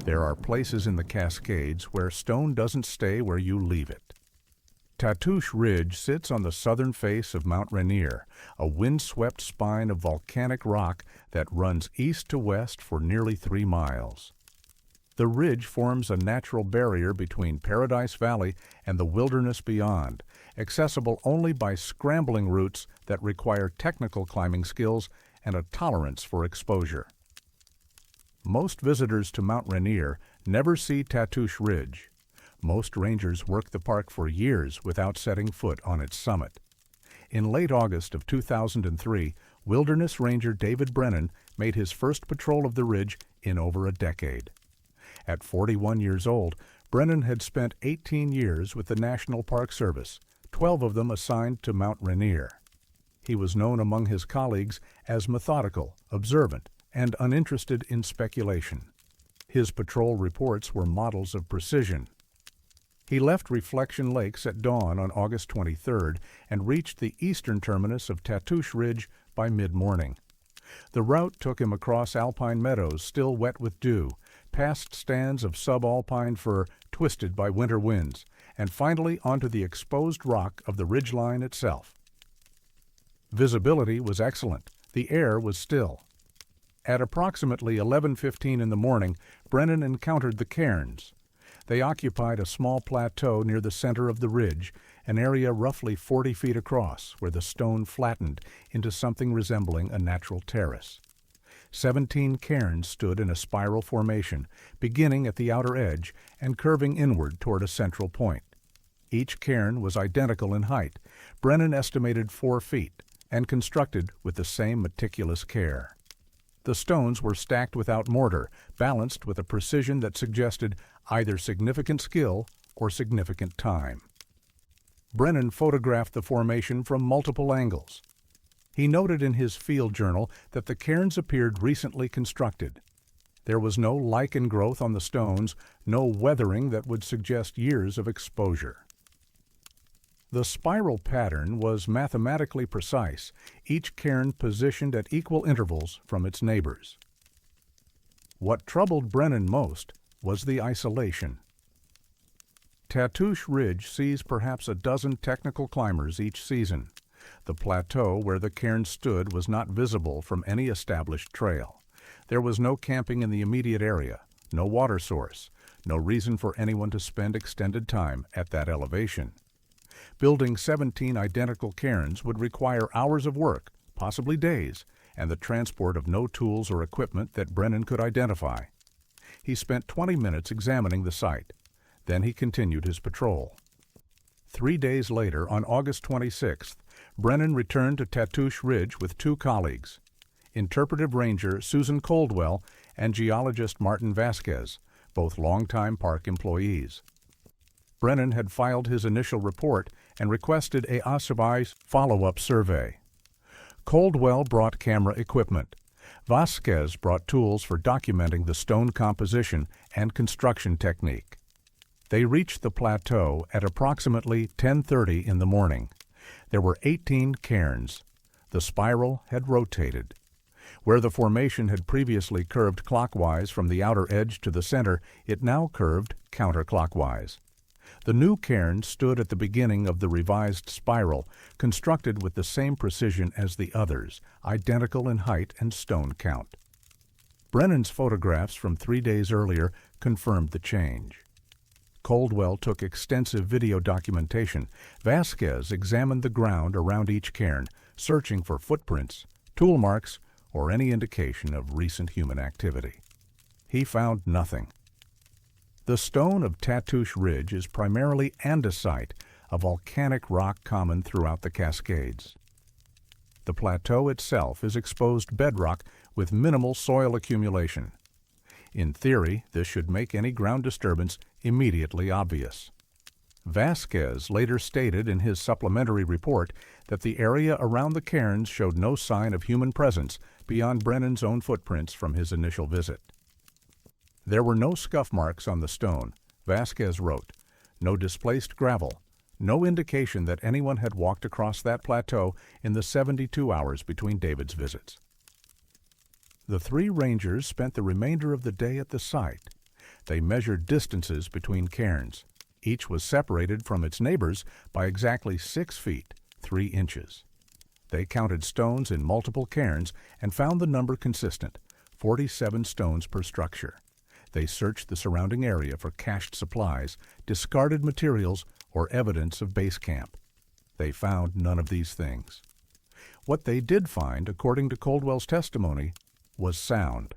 There are places in the Cascades where stone doesn't stay where you leave it. Tatoosh Ridge sits on the southern face of Mount Rainier, a wind-swept spine of volcanic rock that runs east to west for nearly 3 miles. The ridge forms a natural barrier between Paradise Valley and the wilderness beyond, accessible only by scrambling routes that require technical climbing skills and a tolerance for exposure. Most visitors to Mount Rainier never see Tatoosh Ridge. Most rangers work the park for years without setting foot on its summit. In late August of 2003, Wilderness Ranger David Brennan made his first patrol of the ridge in over a decade. At 41 years old, Brennan had spent 18 years with the National Park Service, 12 of them assigned to Mount Rainier. He was known among his colleagues as methodical, observant, and uninterested in speculation. His patrol reports were models of precision. He left Reflection Lakes at dawn on August 23rd and reached the eastern terminus of Tatoosh Ridge by mid-morning. The route took him across alpine meadows still wet with dew, past stands of subalpine fir twisted by winter winds, and finally onto the exposed rock of the ridgeline itself. Visibility was excellent. The air was still. At approximately 11:15 in the morning, Brennan encountered the cairns. They occupied a small plateau near the center of the ridge, an area roughly 40 feet across, where the stone flattened into something resembling a natural terrace. 17 cairns stood in a spiral formation, beginning at the outer edge and curving inward toward a central point. Each cairn was identical in height, Brennan estimated 4 feet, and constructed with the same meticulous care. The stones were stacked without mortar, balanced with a precision that suggested either significant skill or significant time. Brennan photographed the formation from multiple angles. He noted in his field journal that the cairns appeared recently constructed. There was no lichen growth on the stones, no weathering that would suggest years of exposure. The spiral pattern was mathematically precise, each cairn positioned at equal intervals from its neighbors. What troubled Brennan most was the isolation. Tatoosh Ridge sees perhaps a dozen technical climbers each season. The plateau where the cairn stood was not visible from any established trail. There was no camping in the immediate area, no water source, no reason for anyone to spend extended time at that elevation. Building 17 identical cairns would require hours of work, possibly days, and the transport of no tools or equipment that Brennan could identify. He spent 20 minutes examining the site. Then he continued his patrol. 3 days later, on August 26th, Brennan returned to Tatoosh Ridge with 2 colleagues, interpretive ranger Susan Coldwell and geologist Martin Vasquez, both longtime park employees. Brennan had filed his initial report and requested a Asabai's follow-up survey. Coldwell brought camera equipment. Vasquez brought tools for documenting the stone composition and construction technique. They reached the plateau at approximately 10:30 in the morning. There were 18 cairns. The spiral had rotated. Where the formation had previously curved clockwise from the outer edge to the center, it now curved counterclockwise. The new cairn stood at the beginning of the revised spiral, constructed with the same precision as the others, identical in height and stone count. Brennan's photographs from 3 days earlier confirmed the change. Coldwell took extensive video documentation. Vasquez examined the ground around each cairn, searching for footprints, tool marks, or any indication of recent human activity. He found nothing. The stone of Tatoosh Ridge is primarily andesite, a volcanic rock common throughout the Cascades. The plateau itself is exposed bedrock with minimal soil accumulation. In theory, this should make any ground disturbance immediately obvious. Vasquez later stated in his supplementary report that the area around the cairns showed no sign of human presence beyond Brennan's own footprints from his initial visit. There were no scuff marks on the stone, Vasquez wrote, no displaced gravel, no indication that anyone had walked across that plateau in the 72 hours between David's visits. The 3 rangers spent the remainder of the day at the site. They measured distances between cairns. Each was separated from its neighbors by exactly 6 feet, 3 inches. They counted stones in multiple cairns and found the number consistent, 47 stones per structure. They searched the surrounding area for cached supplies, discarded materials, or evidence of base camp. They found none of these things. What they did find, according to Coldwell's testimony, was sound.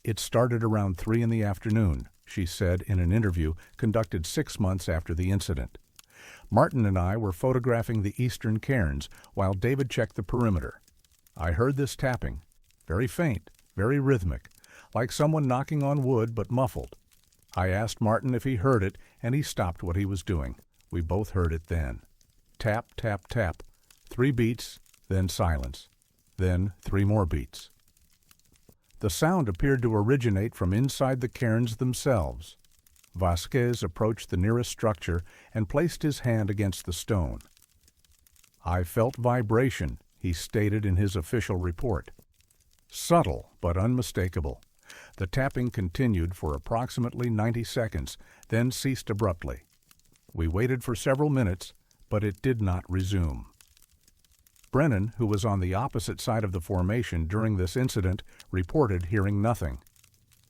It started around 3 in the afternoon, she said in an interview conducted 6 months after the incident. Martin and I were photographing the eastern cairns while David checked the perimeter. I heard this tapping, very faint, very rhythmic, like someone knocking on wood but muffled. I asked Martin if he heard it, and he stopped what he was doing. We both heard it then. Tap, tap, tap. 3 beats, then silence. Then 3 more beats. The sound appeared to originate from inside the cairns themselves. Vasquez approached the nearest structure and placed his hand against the stone. "I felt vibration," he stated in his official report. Subtle but unmistakable. The tapping continued for approximately 90 seconds, then ceased abruptly. We waited for several minutes, but it did not resume. Brennan, who was on the opposite side of the formation during this incident, reported hearing nothing.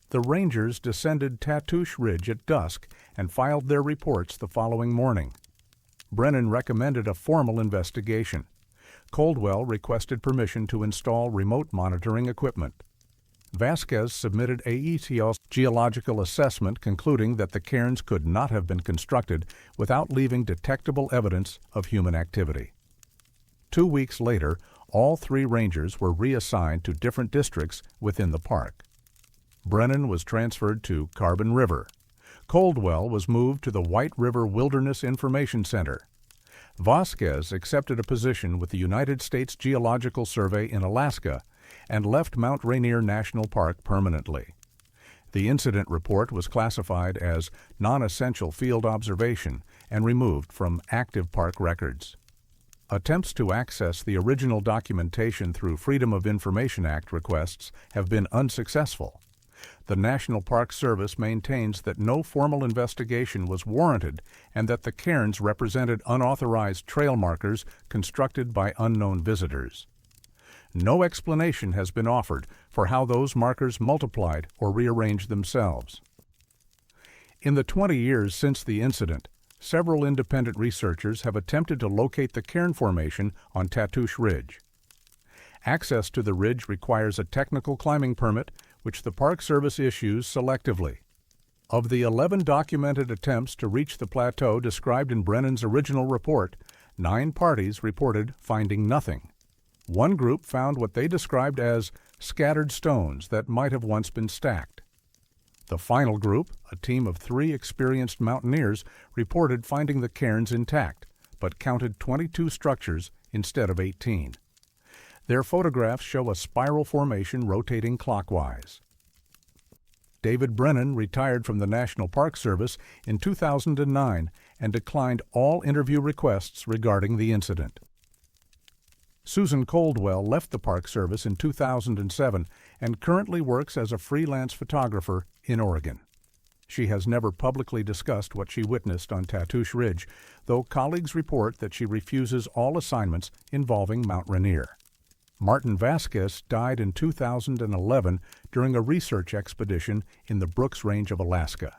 The Rangers descended Tatoosh Ridge at dusk and filed their reports the following morning. Brennan recommended a formal investigation. Coldwell requested permission to install remote monitoring equipment. Vasquez submitted AETL's geological assessment concluding that the cairns could not have been constructed without leaving detectable evidence of human activity. 2 weeks later, all 3 rangers were reassigned to different districts within the park. Brennan was transferred to Carbon River. Coldwell was moved to the White River Wilderness Information Center. Vasquez accepted a position with the United States Geological Survey in Alaska and left Mount Rainier National Park permanently. The incident report was classified as non-essential field observation and removed from active park records. Attempts to access the original documentation through Freedom of Information Act requests have been unsuccessful. The National Park Service maintains that no formal investigation was warranted and that the cairns represented unauthorized trail markers constructed by unknown visitors. No explanation has been offered for how those markers multiplied or rearranged themselves. In the 20 years since the incident, several independent researchers have attempted to locate the cairn formation on Tatoosh Ridge. Access to the ridge requires a technical climbing permit, which the Park Service issues selectively. Of the 11 documented attempts to reach the plateau described in Brennan's original report, 9 parties reported finding nothing. One group found what they described as scattered stones that might have once been stacked. The final group, a team of 3 experienced mountaineers, reported finding the cairns intact, but counted 22 structures instead of 18. Their photographs show a spiral formation rotating clockwise. David Brennan retired from the National Park Service in 2009 and declined all interview requests regarding the incident. Susan Coldwell left the Park Service in 2007 and currently works as a freelance photographer in Oregon. She has never publicly discussed what she witnessed on Tatoosh Ridge, though colleagues report that she refuses all assignments involving Mount Rainier. Martin Vasquez died in 2011 during a research expedition in the Brooks Range of Alaska.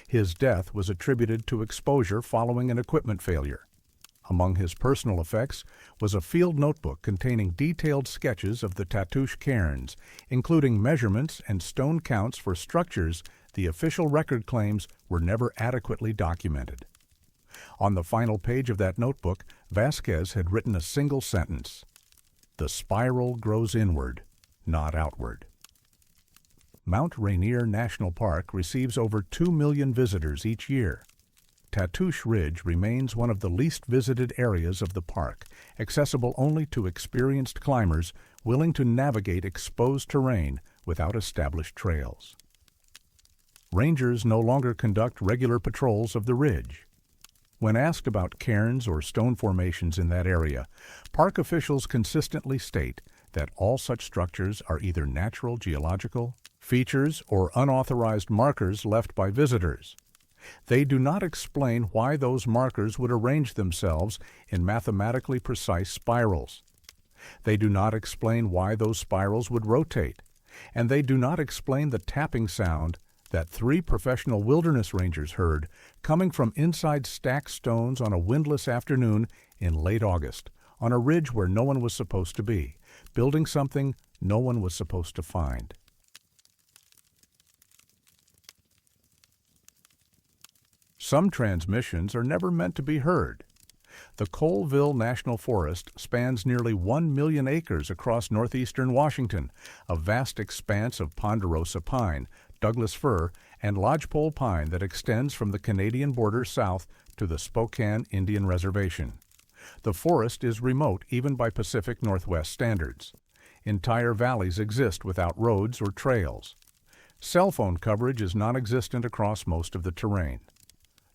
His death was attributed to exposure following an equipment failure. Among his personal effects was a field notebook containing detailed sketches of the Tatoosh cairns, including measurements and stone counts for structures the official record claims were never adequately documented. On the final page of that notebook, Vasquez had written a single sentence: "The spiral grows inward, not outward." Mount Rainier National Park receives over 2 million visitors each year. Tatoosh Ridge remains one of the least visited areas of the park, accessible only to experienced climbers willing to navigate exposed terrain without established trails. Rangers no longer conduct regular patrols of the ridge. When asked about cairns or stone formations in that area, park officials consistently state that all such structures are either natural geological features or unauthorized markers left by visitors. They do not explain why those markers would arrange themselves in mathematically precise spirals. They do not explain why those spirals would rotate, and they do not explain the tapping sound that 3 professional wilderness rangers heard coming from inside stacked stones on a windless afternoon in late August, on a ridge where no one was supposed to be, building something no one was supposed to find. Some transmissions are never meant to be heard. The Colville National Forest spans nearly 1 million acres across northeastern Washington, a vast expanse of ponderosa pine, Douglas fir, and lodgepole pine that extends from the Canadian border south to the Spokane Indian Reservation. The forest is remote even by Pacific Northwest standards. Entire valleys exist without roads or trails. Cell phone coverage is non-existent across most of the terrain.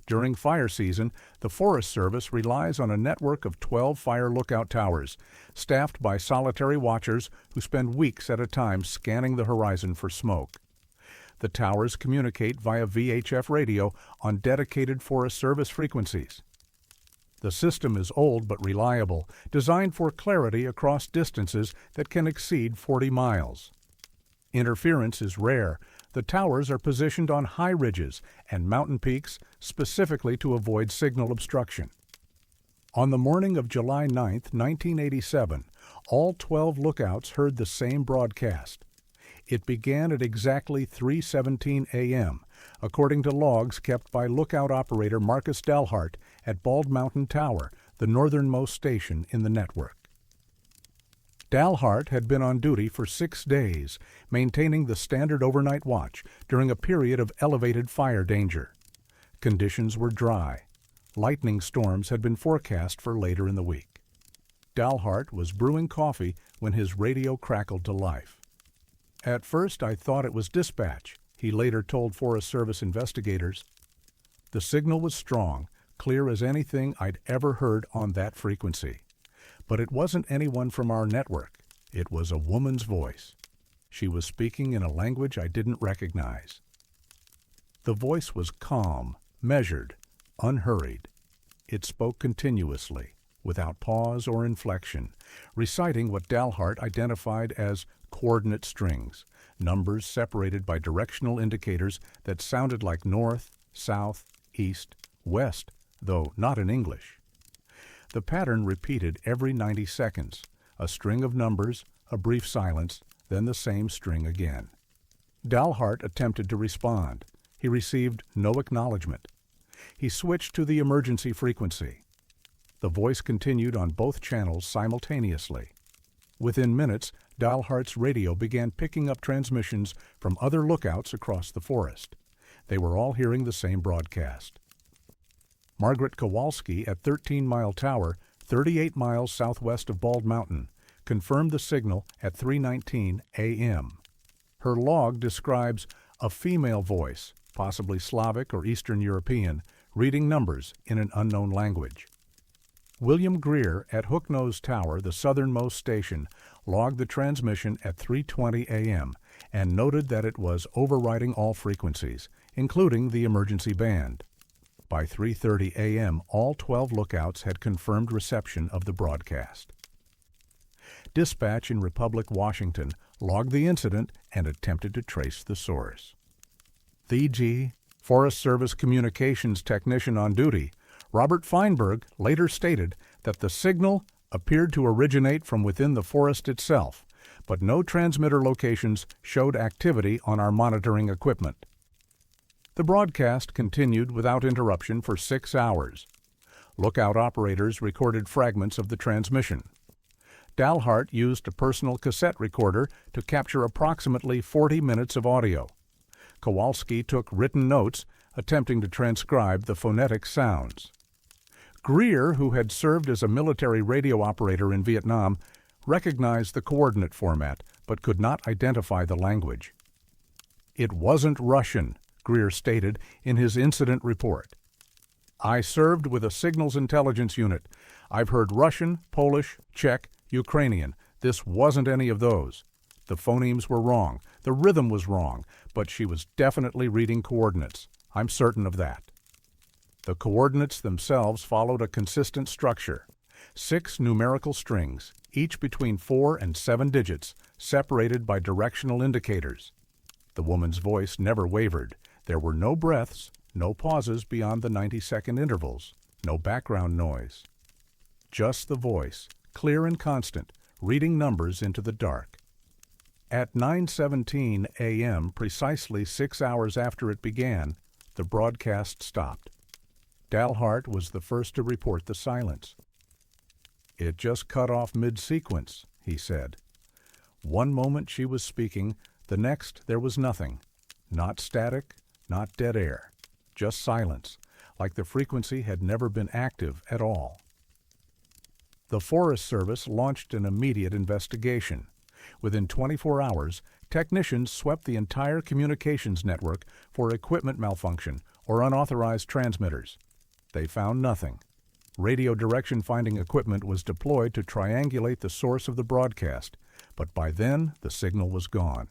During fire season, the Forest Service relies on a network of 12 fire lookout towers, staffed by solitary watchers who spend weeks at a time scanning the horizon for smoke. The towers communicate via VHF radio on dedicated Forest Service frequencies. The system is old but reliable, designed for clarity across distances that can exceed 40 miles. Interference is rare. The towers are positioned on high ridges and mountain peaks specifically to avoid signal obstruction. On the morning of July 9, 1987, all 12 lookouts heard the same broadcast. It began at exactly 3:17 a.m., according to logs kept by lookout operator Marcus Dalhart at Bald Mountain Tower, the northernmost station in the network. Dalhart had been on duty for 6 days, maintaining the standard overnight watch during a period of elevated fire danger. Conditions were dry. Lightning storms had been forecast for later in the week. Dalhart was brewing coffee when his radio crackled to life. "At first I thought it was dispatch," he later told Forest Service investigators. "The signal was strong, clear as anything I'd ever heard on that frequency. But it wasn't anyone from our network. It was a woman's voice. She was speaking in a language I didn't recognize." The voice was calm, measured, unhurried. It spoke continuously, without pause or inflection, reciting what Dalhart identified as coordinate strings, numbers separated by directional indicators that sounded like north, south, east, west, though not in English. The pattern repeated every 90 seconds, a string of numbers, a brief silence, then the same string again. Dalhart attempted to respond. He received no acknowledgement. He switched to the emergency frequency. The voice continued on both channels simultaneously. Within minutes, Dalhart's radio began picking up transmissions from other lookouts across the forest. They were all hearing the same broadcast. Margaret Kowalski at 13 Mile Tower, 38 miles southwest of Bald Mountain, confirmed the signal at 3:19 a.m. Her log describes a female voice, possibly Slavic or Eastern European, reading numbers in an unknown language. William Greer at Hooknose Tower, the southernmost station, logged the transmission at 3:20 a.m. and noted that it was overriding all frequencies, including the emergency band. By 3:30 a.m., all 12 lookouts had confirmed reception of the broadcast. Dispatch in Republic, Washington, logged the incident and attempted to trace the source. The Forest Service communications technician on duty, Robert Feinberg, later stated that the signal appeared to originate from within the forest itself, but no transmitter locations showed activity on our monitoring equipment. The broadcast continued without interruption for 6 hours. Lookout operators recorded fragments of the transmission. Dalhart used a personal cassette recorder to capture approximately 40 minutes of audio. Kowalski took written notes, attempting to transcribe the phonetic sounds. Greer, who had served as a military radio operator in Vietnam, recognized the coordinate format, but could not identify the language. "It wasn't Russian," Greer stated in his incident report. "I served with a signals intelligence unit. I've heard Russian, Polish, Czech, Ukrainian. This wasn't any of those. The phonemes were wrong, the rhythm was wrong, but she was definitely reading coordinates. I'm certain of that. The coordinates themselves followed a consistent structure. 6 numerical strings, each between 4 and 7 digits, separated by directional indicators. The woman's voice never wavered. There were no breaths, no pauses beyond the 90-second intervals, no background noise. Just the voice, clear and constant, reading numbers into the dark. At 9:17 a.m., precisely 6 hours after it began, the broadcast stopped. Dalhart was the first to report the silence. "It just cut off mid-sequence," he said. One moment she was speaking, the next there was nothing. Not static, not dead air. Just silence, like the frequency had never been active at all. The Forest Service launched an immediate investigation. Within 24 hours, technicians swept the entire communications network for equipment malfunction or unauthorized transmitters. They found nothing. Radio direction finding equipment was deployed to triangulate the source of the broadcast, but by then the signal was gone.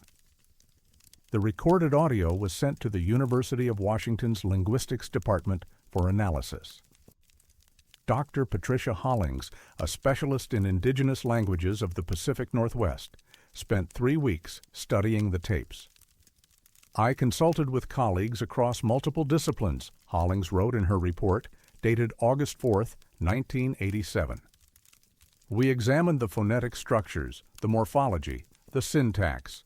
The recorded audio was sent to the University of Washington's Linguistics Department for analysis. Dr. Patricia Hollings, a specialist in indigenous languages of the Pacific Northwest, spent 3 weeks studying the tapes. "I consulted with colleagues across multiple disciplines," Hollings wrote in her report, dated August 4, 1987. "We examined the phonetic structures, the morphology, the syntax.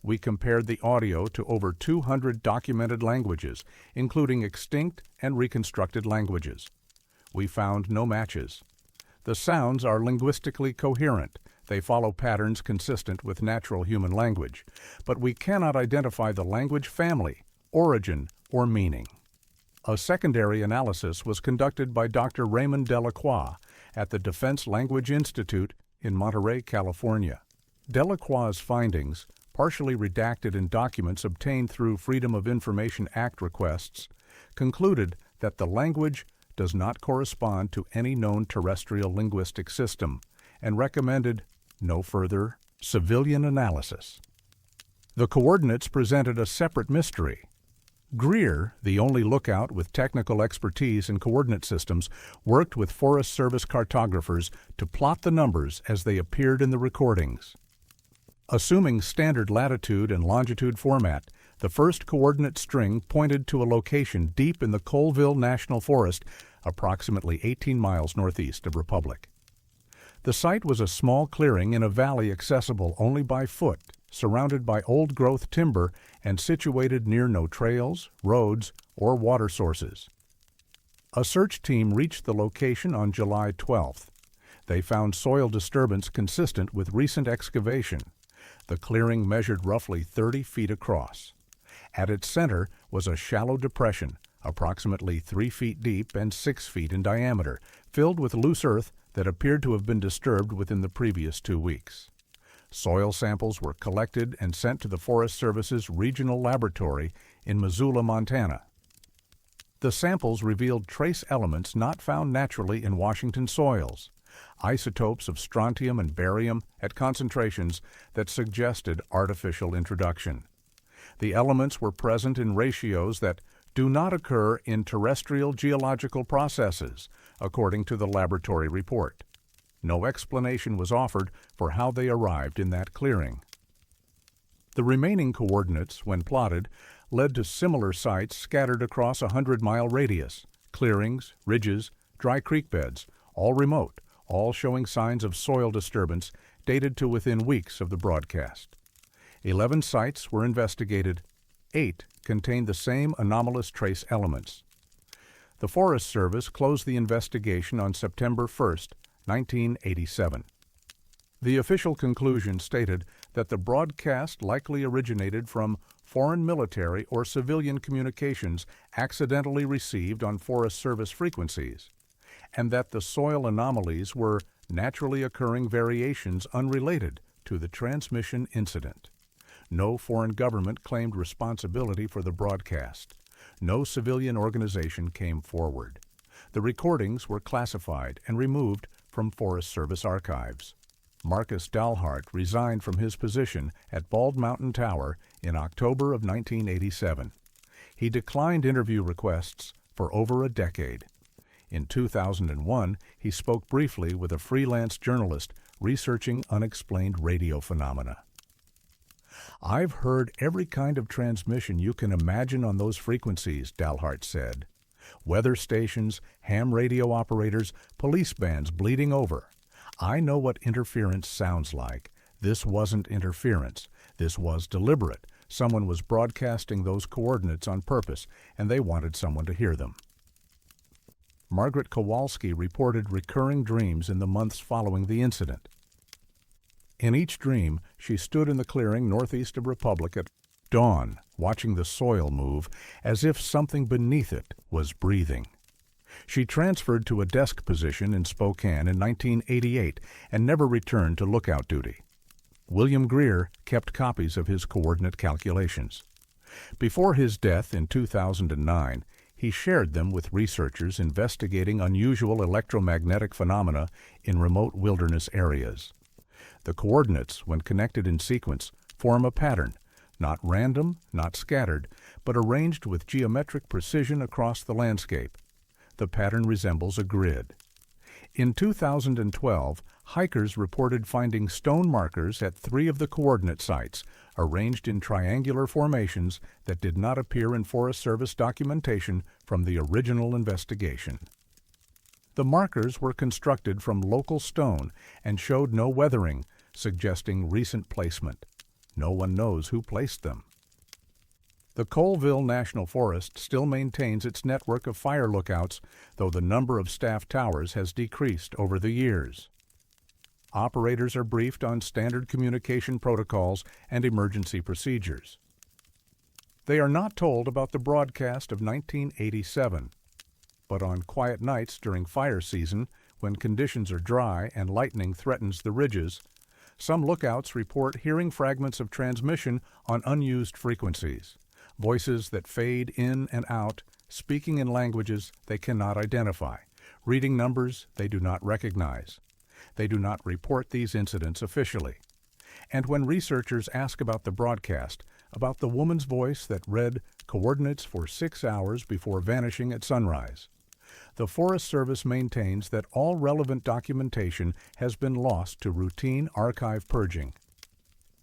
We compared the audio to over 200 documented languages, including extinct and reconstructed languages. We found no matches. The sounds are linguistically coherent. They follow patterns consistent with natural human language, but we cannot identify the language family, origin, or meaning." A secondary analysis was conducted by Dr. Raymond Delacroix at the Defense Language Institute in Monterey, California. Delacroix's findings, partially redacted in documents obtained through Freedom of Information Act requests, concluded that the language does not correspond to any known terrestrial linguistic system, and recommended no further civilian analysis. The coordinates presented a separate mystery. Greer, the only lookout with technical expertise in coordinate systems, worked with Forest Service cartographers to plot the numbers as they appeared in the recordings. Assuming standard latitude and longitude format, the first coordinate string pointed to a location deep in the Colville National Forest, approximately 18 miles northeast of Republic. The site was a small clearing in a valley accessible only by foot, surrounded by old-growth timber and situated near no trails, roads, or water sources. A search team reached the location on July 12th. They found soil disturbance consistent with recent excavation. The clearing measured roughly 30 feet across. At its center was a shallow depression, approximately 3 feet deep and 6 feet in diameter, filled with loose earth that appeared to have been disturbed within the previous 2 weeks. Soil samples were collected and sent to the Forest Service's regional laboratory in Missoula, Montana. The samples revealed trace elements not found naturally in Washington soils, isotopes of strontium and barium at concentrations that suggested artificial introduction. The elements were present in ratios that do not occur in terrestrial geological processes, according to the laboratory report. No explanation was offered for how they arrived in that clearing. The remaining coordinates, when plotted, led to similar sites scattered across a 100-mile radius, clearings, ridges, dry creek beds, all remote, all showing signs of soil disturbance dated to within weeks of the broadcast. 11 sites were investigated. 8 contained the same anomalous trace elements. The Forest Service closed the investigation on September 1st, 1987. The official conclusion stated that the broadcast likely originated from foreign military or civilian communications accidentally received on Forest Service frequencies, and that the soil anomalies were naturally occurring variations unrelated to the transmission incident. No foreign government claimed responsibility for the broadcast. No civilian organization came forward. The recordings were classified and removed from Forest Service archives. Marcus Dalhart resigned from his position at Bald Mountain Tower in October of 1987. He declined interview requests for over a decade. In 2001, he spoke briefly with a freelance journalist researching unexplained radio phenomena. "I've heard every kind of transmission you can imagine on those frequencies," Dalhart said. "Weather stations, ham radio operators, police bands bleeding over. I know what interference sounds like. This wasn't interference. This was deliberate. Someone was broadcasting those coordinates on purpose, and they wanted someone to hear them." Margaret Kowalski reported recurring dreams in the months following the incident. In each dream, she stood in the clearing northeast of Republic at dawn, watching the soil move as if something beneath it was breathing. She transferred to a desk position in Spokane in 1988 and never returned to lookout duty. William Greer kept copies of his coordinate calculations. Before his death in 2009, he shared them with researchers investigating unusual electromagnetic phenomena in remote wilderness areas. The coordinates, when connected in sequence, form a pattern, not random, not scattered, but arranged with geometric precision across the landscape. The pattern resembles a grid. In 2012, hikers reported finding stone markers at 3 of the coordinate sites, arranged in triangular formations that did not appear in Forest Service documentation from the original investigation. The markers were constructed from local stone and showed no weathering, suggesting recent placement. No one knows who placed them. The Colville National Forest still maintains its network of fire lookouts, though the number of staff towers has decreased over the years. Operators are briefed on standard communication protocols and emergency procedures. They are not told about the broadcast of 1987, but on quiet nights during fire season, when conditions are dry and lightning threatens the ridges, some lookouts report hearing fragments of transmission on unused frequencies, voices that fade in and out, speaking in languages they cannot identify, reading numbers they do not recognize. They do not report these incidents officially. And when researchers ask about the broadcast, about the woman's voice that read coordinates for 6 hours before vanishing at sunrise, the Forest Service maintains that all relevant documentation has been lost to routine archive purging.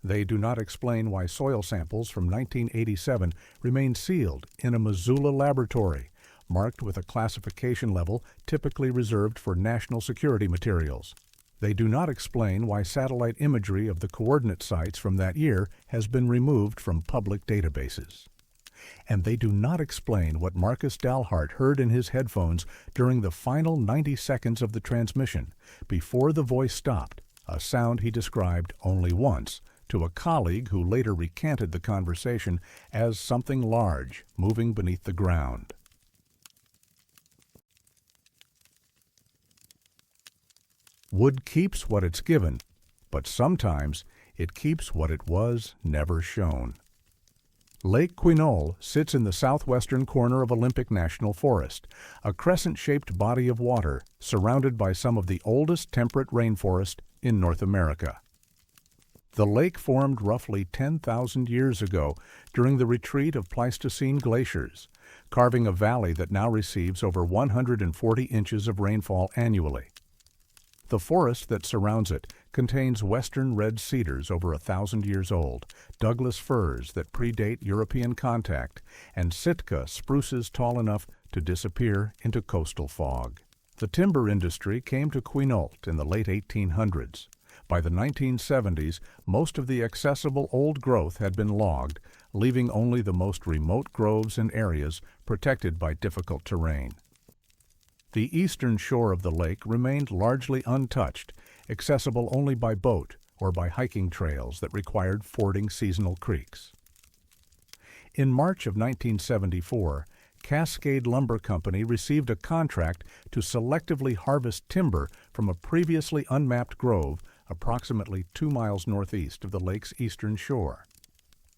They do not explain why soil samples from 1987 remain sealed in a Missoula laboratory, marked with a classification level typically reserved for national security materials. They do not explain why satellite imagery of the coordinate sites from that year has been removed from public databases. And they do not explain what Marcus Dalhart heard in his headphones during the final 90 seconds of the transmission, before the voice stopped, a sound he described only once, to a colleague who later recanted the conversation as something large moving beneath the ground. Wood keeps what it's given, but sometimes it keeps what it was never shown. Lake Quinault sits in the southwestern corner of Olympic National Forest, a crescent-shaped body of water surrounded by some of the oldest temperate rainforest in North America. The lake formed roughly 10,000 years ago during the retreat of Pleistocene glaciers, carving a valley that now receives over 140 inches of rainfall annually. The forest that surrounds it contains western red cedars over 1,000 years old, Douglas firs that predate European contact, and Sitka spruces tall enough to disappear into coastal fog. The timber industry came to Quinault in the late 1800s. By the 1970s, most of the accessible old growth had been logged, leaving only the most remote groves and areas protected by difficult terrain. The eastern shore of the lake remained largely untouched, accessible only by boat or by hiking trails that required fording seasonal creeks. In March of 1974, Cascade Lumber Company received a contract to selectively harvest timber from a previously unmapped grove approximately 2 miles northeast of the lake's eastern shore.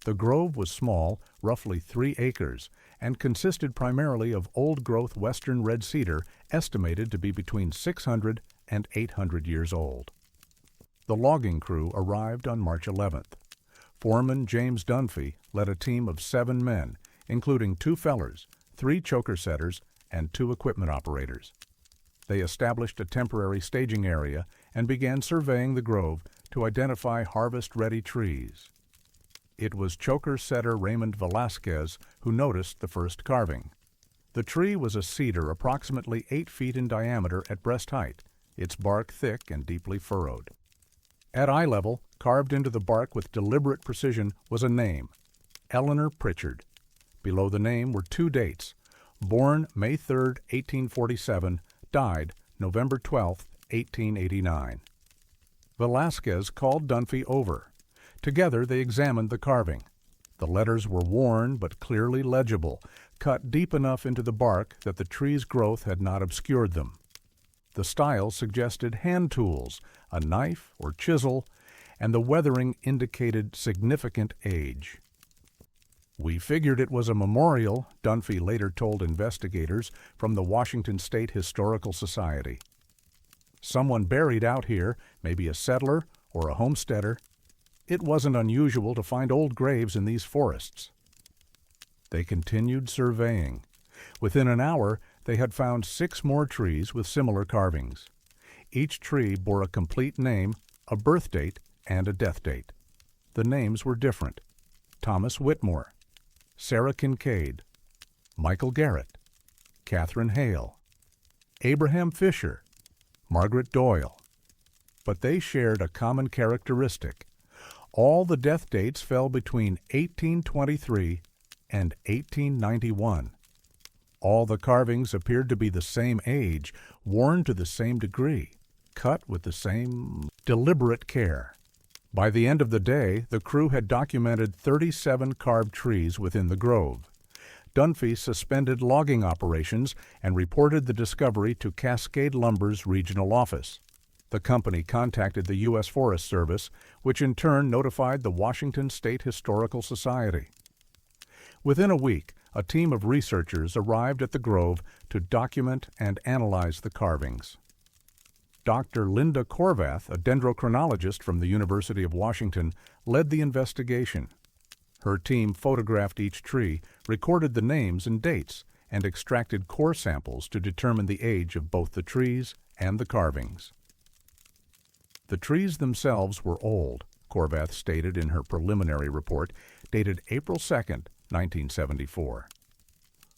The grove was small, roughly 3 acres, and consisted primarily of old-growth western red cedar estimated to be between 600 and 800 years old. The logging crew arrived on March 11th. Foreman James Dunphy led a team of 7 men, including 2 fellers, 3 choker setters, and 2 equipment operators. They established a temporary staging area and began surveying the grove to identify harvest-ready trees. It was choker setter Raymond Velasquez who noticed the first carving. The tree was a cedar approximately 8 feet in diameter at breast height, its bark thick and deeply furrowed. At eye level, carved into the bark with deliberate precision, was a name, Eleanor Pritchard. Below the name were 2 dates, born May 3, 1847, died November 12, 1889. Velasquez called Dunphy over. Together they examined the carving. The letters were worn but clearly legible, cut deep enough into the bark that the tree's growth had not obscured them. The style suggested hand tools, a knife or chisel, and the weathering indicated significant age. "We figured it was a memorial," Dunphy later told investigators from the Washington State Historical Society. "Someone buried out here, maybe a settler or a homesteader. It wasn't unusual to find old graves in these forests." They continued surveying. Within an hour, they had found 6 more trees with similar carvings. Each tree bore a complete name, a birth date, and a death date. The names were different: Thomas Whitmore, Sarah Kincaid, Michael Garrett, Catherine Hale, Abraham Fisher, Margaret Doyle. But they shared a common characteristic. All the death dates fell between 1823 and 1891. All the carvings appeared to be the same age, worn to the same degree, cut with the same deliberate care. By the end of the day, the crew had documented 37 carved trees within the grove. Dunphy suspended logging operations and reported the discovery to Cascade Lumber's regional office. The company contacted the U.S. Forest Service, which in turn notified the Washington State Historical Society. Within a week, a team of researchers arrived at the grove to document and analyze the carvings. Dr. Linda Corvath, a dendrochronologist from the University of Washington, led the investigation. Her team photographed each tree, recorded the names and dates, and extracted core samples to determine the age of both the trees and the carvings. The trees themselves were old, Corvath stated in her preliminary report, dated April 2, 1974.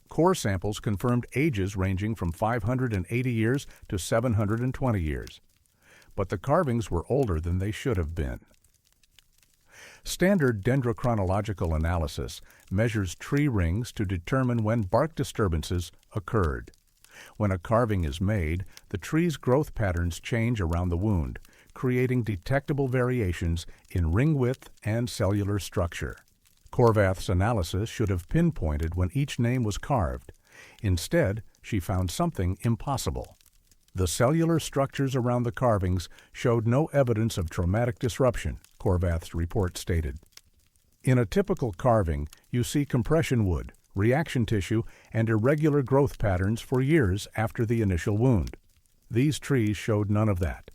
Core samples confirmed ages ranging from 580 years to 720 years, but the carvings were older than they should have been. Standard dendrochronological analysis measures tree rings to determine when bark disturbances occurred. When a carving is made, the tree's growth patterns change around the wound, creating detectable variations in ring width and cellular structure. Corvath's analysis should have pinpointed when each name was carved. Instead, she found something impossible. The cellular structures around the carvings showed no evidence of traumatic disruption, Corvath's report stated. In a typical carving, you see compression wood, reaction tissue, and irregular growth patterns for years after the initial wound. These trees showed none of that.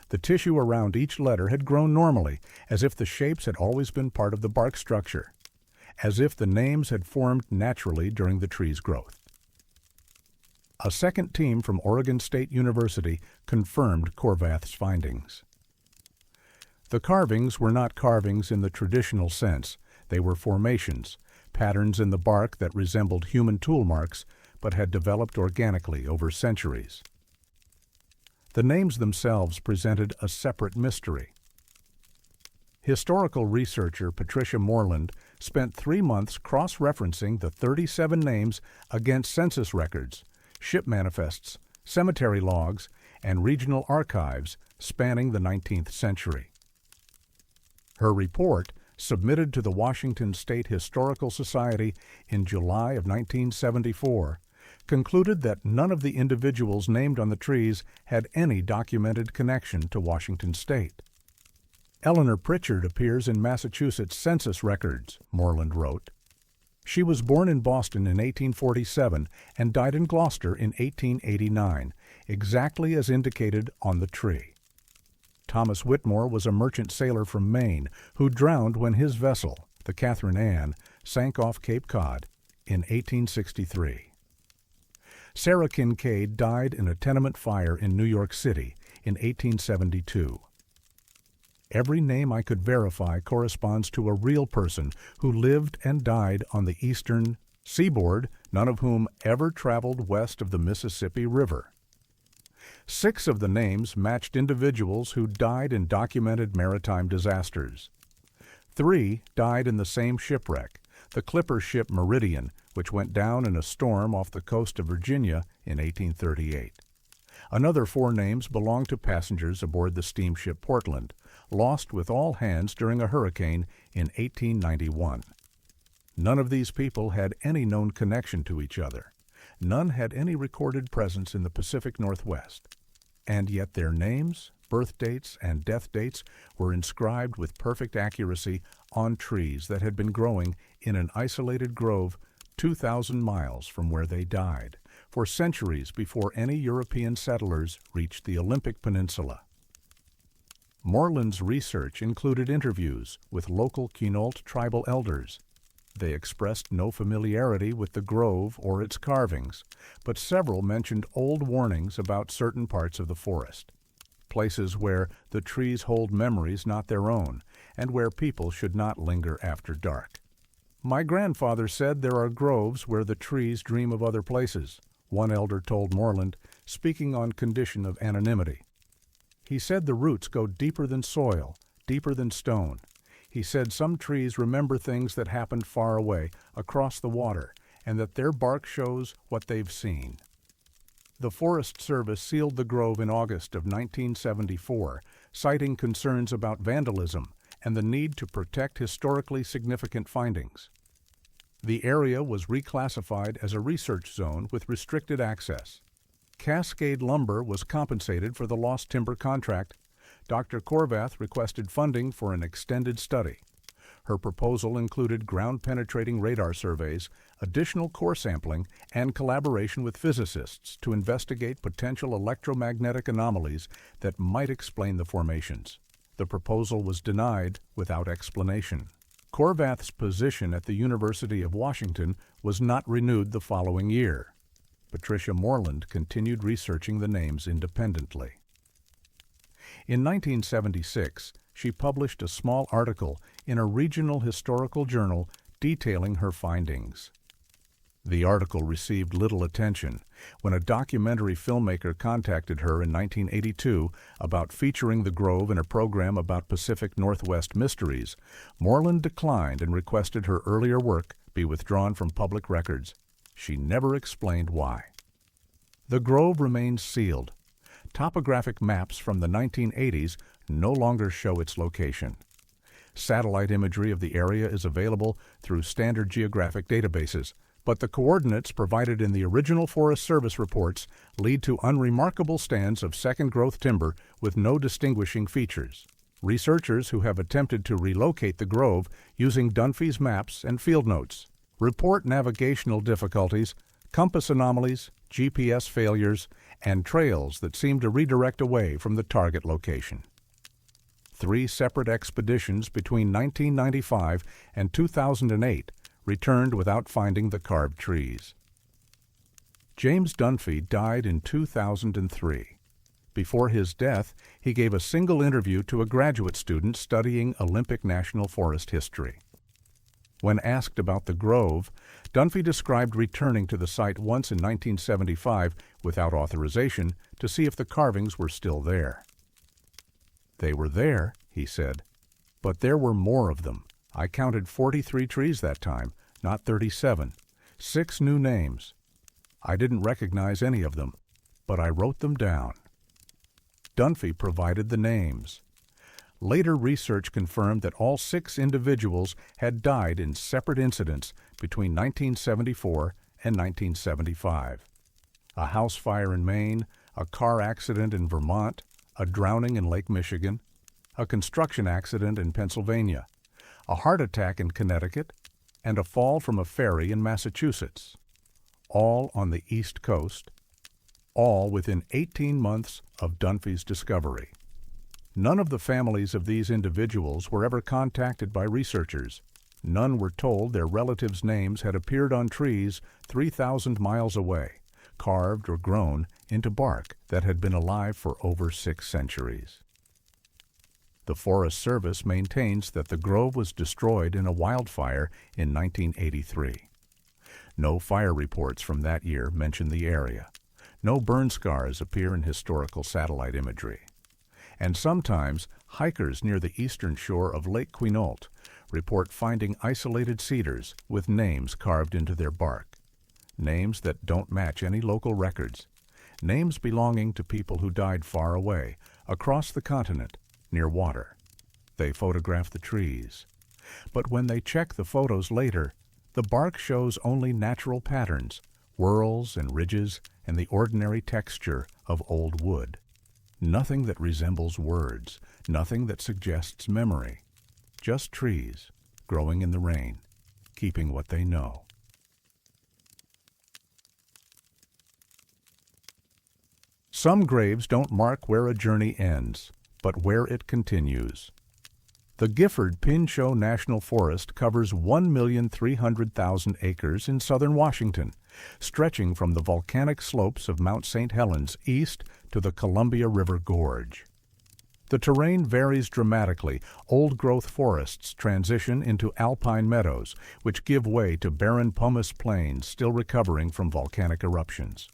The tissue around each letter had grown normally, as if the shapes had always been part of the bark structure, as if the names had formed naturally during the tree's growth. A second team from Oregon State University confirmed Corvath's findings. The carvings were not carvings in the traditional sense. They were formations, patterns in the bark that resembled human tool marks but had developed organically over centuries. The names themselves presented a separate mystery. Historical researcher Patricia Moreland spent 3 months cross-referencing the 37 names against census records, ship manifests, cemetery logs, and regional archives spanning the 19th century. Her report, submitted to the Washington State Historical Society in July of 1974, concluded that none of the individuals named on the trees had any documented connection to Washington State. Eleanor Pritchard appears in Massachusetts census records, Moreland wrote. She was born in Boston in 1847 and died in Gloucester in 1889, exactly as indicated on the tree. Thomas Whitmore was a merchant sailor from Maine who drowned when his vessel, the Catherine Ann, sank off Cape Cod in 1863. Sarah Kincaid died in a tenement fire in New York City in 1872. Every name I could verify corresponds to a real person who lived and died on the eastern seaboard, none of whom ever traveled west of the Mississippi River. 6 of the names matched individuals who died in documented maritime disasters. 3 died in the same shipwreck, the clipper ship Meridian, which went down in a storm off the coast of Virginia in 1838. Another 4 names belonged to passengers aboard the steamship Portland, lost with all hands during a hurricane in 1891. None of these people had any known connection to each other. None had any recorded presence in the Pacific Northwest. And yet their names, birth dates, and death dates were inscribed with perfect accuracy on trees that had been growing in an isolated grove 2,000 miles from where they died, for centuries before any European settlers reached the Olympic Peninsula. Moreland's research included interviews with local Quinault tribal elders. They expressed no familiarity with the grove or its carvings, but several mentioned old warnings about certain parts of the forest, places where the trees hold memories not their own, and where people should not linger after dark. "My grandfather said there are groves where the trees dream of other places," one elder told Moreland, speaking on condition of anonymity. He said the roots go deeper than soil, deeper than stone. He said some trees remember things that happened far away, across the water, and that their bark shows what they've seen. The Forest Service sealed the grove in August of 1974, citing concerns about vandalism and the need to protect historically significant findings. The area was reclassified as a research zone with restricted access. Cascade Lumber was compensated for the lost timber contract. Dr. Korvath requested funding for an extended study. Her proposal included ground-penetrating radar surveys, additional core sampling, and collaboration with physicists to investigate potential electromagnetic anomalies that might explain the formations. The proposal was denied without explanation. Korvath's position at the University of Washington was not renewed the following year. Patricia Moreland continued researching the names independently. In 1976, she published a small article in a regional historical journal detailing her findings. The article received little attention. When a documentary filmmaker contacted her in 1982 about featuring the grove in a program about Pacific Northwest mysteries, Moreland declined and requested her earlier work be withdrawn from public records. She never explained why. The grove remains sealed. Topographic maps from the 1980s no longer show its location. Satellite imagery of the area is available through standard geographic databases, but the coordinates provided in the original Forest Service reports lead to unremarkable stands of second-growth timber with no distinguishing features. Researchers who have attempted to relocate the grove using Dunphy's maps and field notes report navigational difficulties, compass anomalies, GPS failures, and trails that seem to redirect away from the target location. 3 separate expeditions between 1995 and 2008 returned without finding the carved trees. James Dunphy died in 2003. Before his death, he gave a single interview to a graduate student studying Olympic National Forest history. When asked about the grove, Dunphy described returning to the site once in 1975 without authorization to see if the carvings were still there. "They were there," he said, "but there were more of them. I counted 43 trees that time, not 37. 6 new names. I didn't recognize any of them, but I wrote them down." Dunphy provided the names. Later research confirmed that all 6 individuals had died in separate incidents between 1974 and 1975. A house fire in Maine, a car accident in Vermont, a drowning in Lake Michigan, a construction accident in Pennsylvania, a heart attack in Connecticut, and a fall from a ferry in Massachusetts. All on the East Coast, all within 18 months of Dunphy's discovery. None of the families of these individuals were ever contacted by researchers. None were told their relatives' names had appeared on trees 3,000 miles away, carved or grown into bark that had been alive for over 6 centuries. The Forest Service maintains that the grove was destroyed in a wildfire in 1983. No fire reports from that year mention the area. No burn scars appear in historical satellite imagery. And sometimes, hikers near the eastern shore of Lake Quinault report finding isolated cedars with names carved into their bark. Names that don't match any local records. Names belonging to people who died far away, across the continent, near water. They photograph the trees. But when they check the photos later, the bark shows only natural patterns, whorls and ridges, and the ordinary texture of old wood. Nothing that resembles words, nothing that suggests memory. Just trees, growing in the rain, keeping what they know. Some graves don't mark where a journey ends, but where it continues. The Gifford-Pinchot National Forest covers 1,300,000 acres in southern Washington, stretching from the volcanic slopes of Mount St. Helens east to the Columbia River Gorge. The terrain varies dramatically. Old-growth forests transition into alpine meadows, which give way to barren pumice plains still recovering from volcanic eruptions.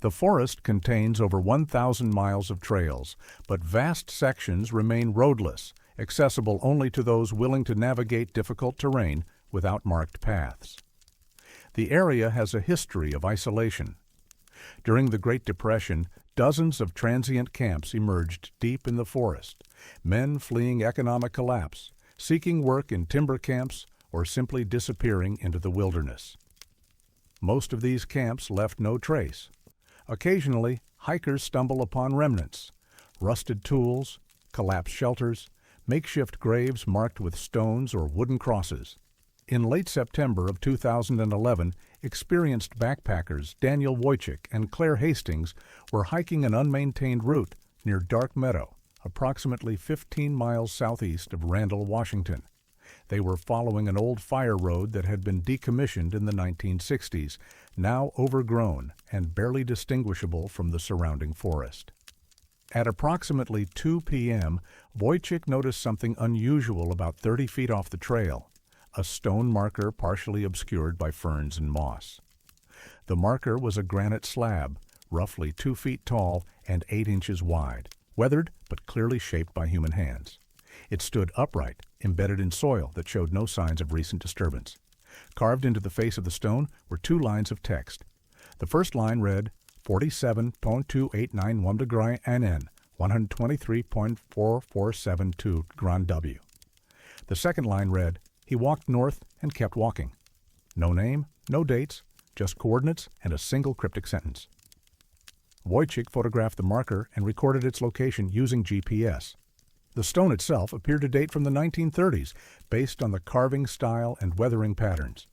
The forest contains over 1,000 miles of trails, but vast sections remain roadless, accessible only to those willing to navigate difficult terrain without marked paths. The area has a history of isolation. During the Great Depression, dozens of transient camps emerged deep in the forest, men fleeing economic collapse, seeking work in timber camps, or simply disappearing into the wilderness. Most of these camps left no trace. Occasionally, hikers stumble upon remnants, rusted tools, collapsed shelters, makeshift graves marked with stones or wooden crosses. In late September of 2011, experienced backpackers Daniel Wojcik and Claire Hastings were hiking an unmaintained route near Dark Meadow, approximately 15 miles southeast of Randall, Washington. They were following an old fire road that had been decommissioned in the 1960s, now overgrown and barely distinguishable from the surrounding forest. At approximately 2 p.m., Wojcik noticed something unusual about 30 feet off the trail, a stone marker partially obscured by ferns and moss. The marker was a granite slab, roughly 2 feet tall and 8 inches wide, weathered but clearly shaped by human hands. It stood upright, embedded in soil that showed no signs of recent disturbance. Carved into the face of the stone were 2 lines of text. The first line read, 47.289 Wumdegrai NN, 123.4472 Grand W. The second line read, he walked north and kept walking. No name, no dates, just coordinates and a single cryptic sentence. Wojcik photographed the marker and recorded its location using GPS. The stone itself appeared to date from the 1930s, based on the carving style and weathering patterns.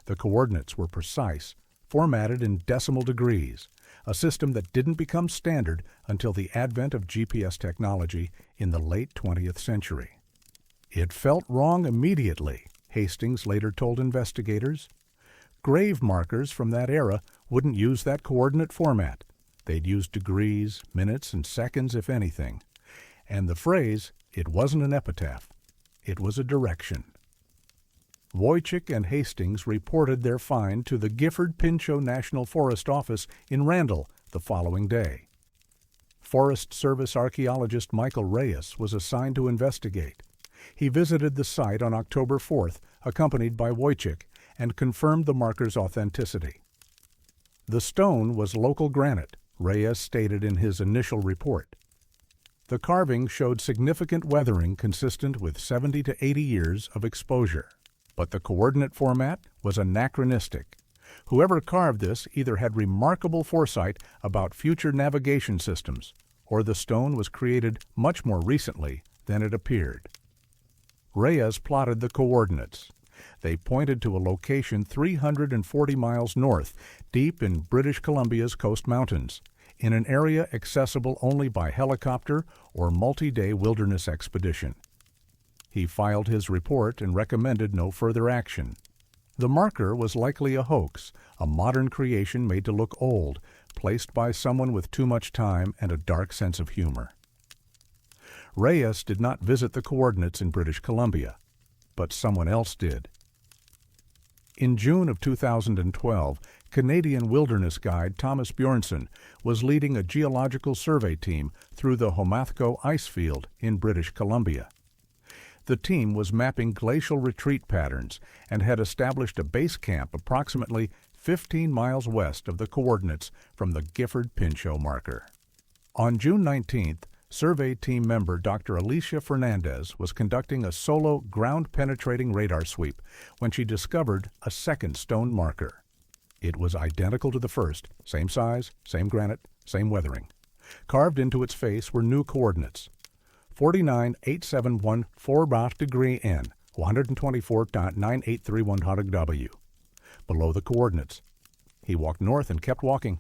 The coordinates were precise, formatted in decimal degrees, a system that didn't become standard until the advent of GPS technology in the late 20th century. It felt wrong immediately, Hastings later told investigators. Grave markers from that era wouldn't use that coordinate format. They'd use degrees, minutes, and seconds, if anything. And the phrase, it wasn't an epitaph, it was a direction. Wojcik and Hastings reported their find to the Gifford-Pinchot National Forest Office in Randall the following day. Forest Service archaeologist Michael Reyes was assigned to investigate. He visited the site on October 4th, accompanied by Wojcik, and confirmed the marker's authenticity. The stone was local granite, Reyes stated in his initial report. The carving showed significant weathering consistent with 70 to 80 years of exposure. But the coordinate format was anachronistic. Whoever carved this either had remarkable foresight about future navigation systems, or the stone was created much more recently than it appeared. Reyes plotted the coordinates. They pointed to a location 340 miles north, deep in British Columbia's Coast Mountains, in an area accessible only by helicopter or multi-day wilderness expedition. He filed his report and recommended no further action. The marker was likely a hoax, a modern creation made to look old, placed by someone with too much time and a dark sense of humor. Reyes did not visit the coordinates in British Columbia, but someone else did. In June of 2012, Canadian wilderness guide Thomas Bjornson was leading a geological survey team through the Homathko ice field in British Columbia. The team was mapping glacial retreat patterns and had established a base camp approximately 15 miles west of the coordinates from the Gifford-Pinchot marker. On June 19th, survey team member Dr. Alicia Fernandez was conducting a solo ground-penetrating radar sweep when she discovered a second stone marker. It was identical to the first, same size, same granite, same weathering. Carved into its face were new coordinates: 49.871 degree N, 124.9831 W. Below the coordinates. He walked north and kept walking.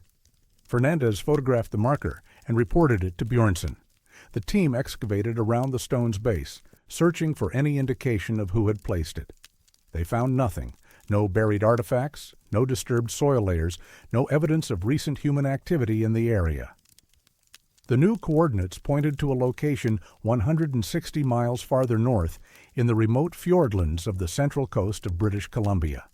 Fernandez photographed the marker and reported it to Bjornson. The team excavated around the stone's base, searching for any indication of who had placed it. They found nothing: no buried artifacts, no disturbed soil layers, no evidence of recent human activity in the area. The new coordinates pointed to a location 160 miles farther north in the remote fjordlands of the central coast of British Columbia.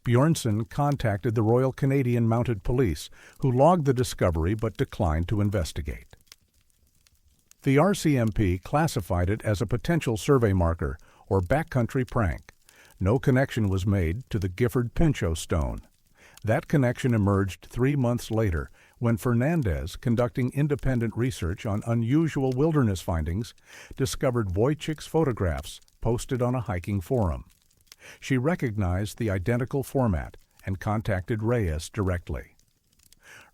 Bjornson contacted the Royal Canadian Mounted Police, who logged the discovery but declined to investigate. The RCMP classified it as a potential survey marker or backcountry prank. No connection was made to the Gifford-Pinchot stone. That connection emerged 3 months later when Fernandez, conducting independent research on unusual wilderness findings, discovered Wojcik's photographs posted on a hiking forum. She recognized the identical format and contacted Reyes directly.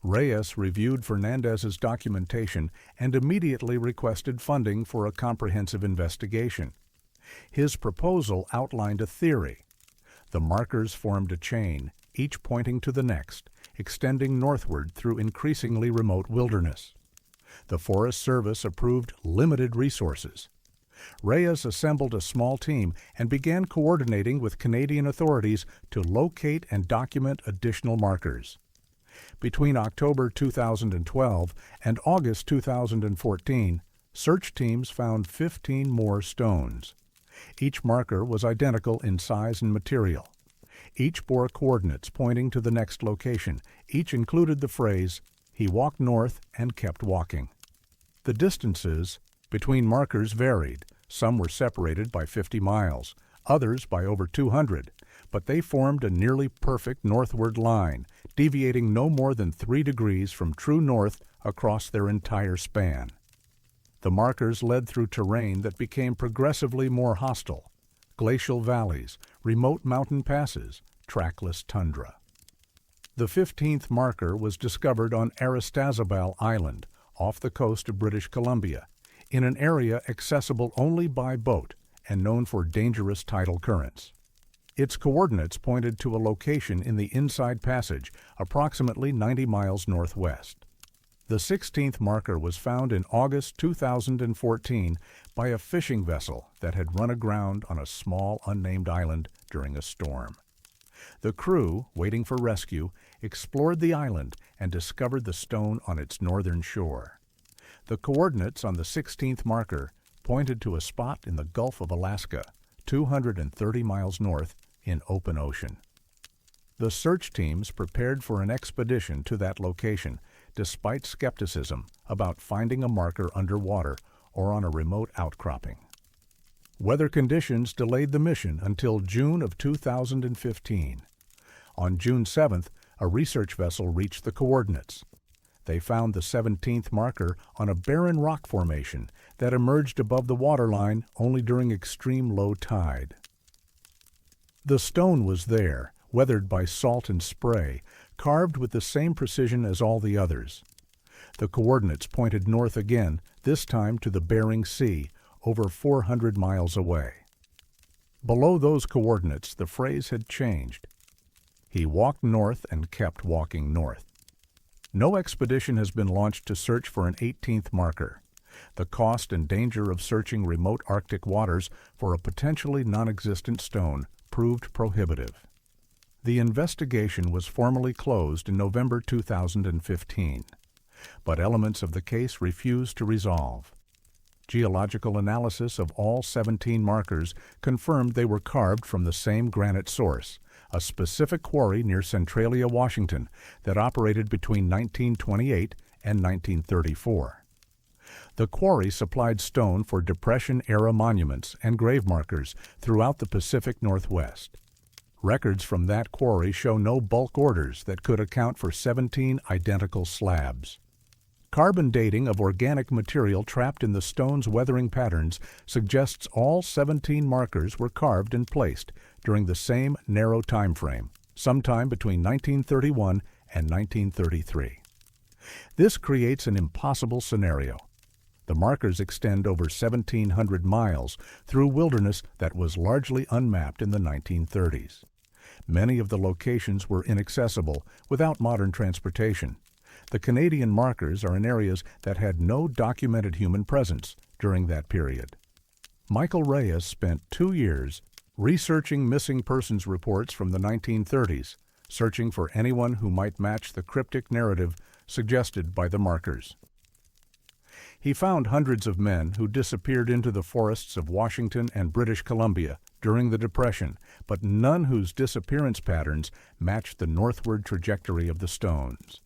Reyes reviewed Fernandez's documentation and immediately requested funding for a comprehensive investigation. His proposal outlined a theory. The markers formed a chain, each pointing to the next, extending northward through increasingly remote wilderness. The Forest Service approved limited resources. Reyes assembled a small team and began coordinating with Canadian authorities to locate and document additional markers. Between October 2012 and August 2014, search teams found 15 more stones. Each marker was identical in size and material. Each bore coordinates pointing to the next location. Each included the phrase, "He walked north and kept walking." The distances between markers varied. Some were separated by 50 miles, others by over 200, but they formed a nearly perfect northward line, deviating no more than 3 degrees from true north across their entire span. The markers led through terrain that became progressively more hostile: glacial valleys, remote mountain passes, trackless tundra. The 15th marker was discovered on Aristazabal Island, off the coast of British Columbia, in an area accessible only by boat and known for dangerous tidal currents. Its coordinates pointed to a location in the Inside Passage, approximately 90 miles northwest. The 16th marker was found in August 2014 by a fishing vessel that had run aground on a small unnamed island during a storm. The crew, waiting for rescue, explored the island and discovered the stone on its northern shore. The coordinates on the 16th marker pointed to a spot in the Gulf of Alaska, 230 miles north, in open ocean. The search teams prepared for an expedition to that location, despite skepticism about finding a marker underwater or on a remote outcropping. Weather conditions delayed the mission until June of 2015. On June 7th, a research vessel reached the coordinates. They found the 17th marker on a barren rock formation that emerged above the waterline only during extreme low tide. The stone was there, weathered by salt and spray, carved with the same precision as all the others. The coordinates pointed north again, this time to the Bering Sea, over 400 miles away. Below those coordinates, the phrase had changed. He walked north and kept walking north. No expedition has been launched to search for an 18th marker. The cost and danger of searching remote Arctic waters for a potentially non-existent stone proved prohibitive. The investigation was formally closed in November 2015, but elements of the case refused to resolve. Geological analysis of all 17 markers confirmed they were carved from the same granite source, a specific quarry near Centralia, Washington, that operated between 1928 and 1934. The quarry supplied stone for Depression-era monuments and grave markers throughout the Pacific Northwest. Records from that quarry show no bulk orders that could account for 17 identical slabs. Carbon dating of organic material trapped in the stone's weathering patterns suggests all 17 markers were carved and placed during the same narrow time frame, sometime between 1931 and 1933. This creates an impossible scenario. The markers extend over 1,700 miles through wilderness that was largely unmapped in the 1930s. Many of the locations were inaccessible without modern transportation. The Canadian markers are in areas that had no documented human presence during that period. Michael Reyes spent 2 years researching missing persons reports from the 1930s, searching for anyone who might match the cryptic narrative suggested by the markers. He found hundreds of men who disappeared into the forests of Washington and British Columbia during the Depression, but none whose disappearance patterns matched the northward trajectory of the stones.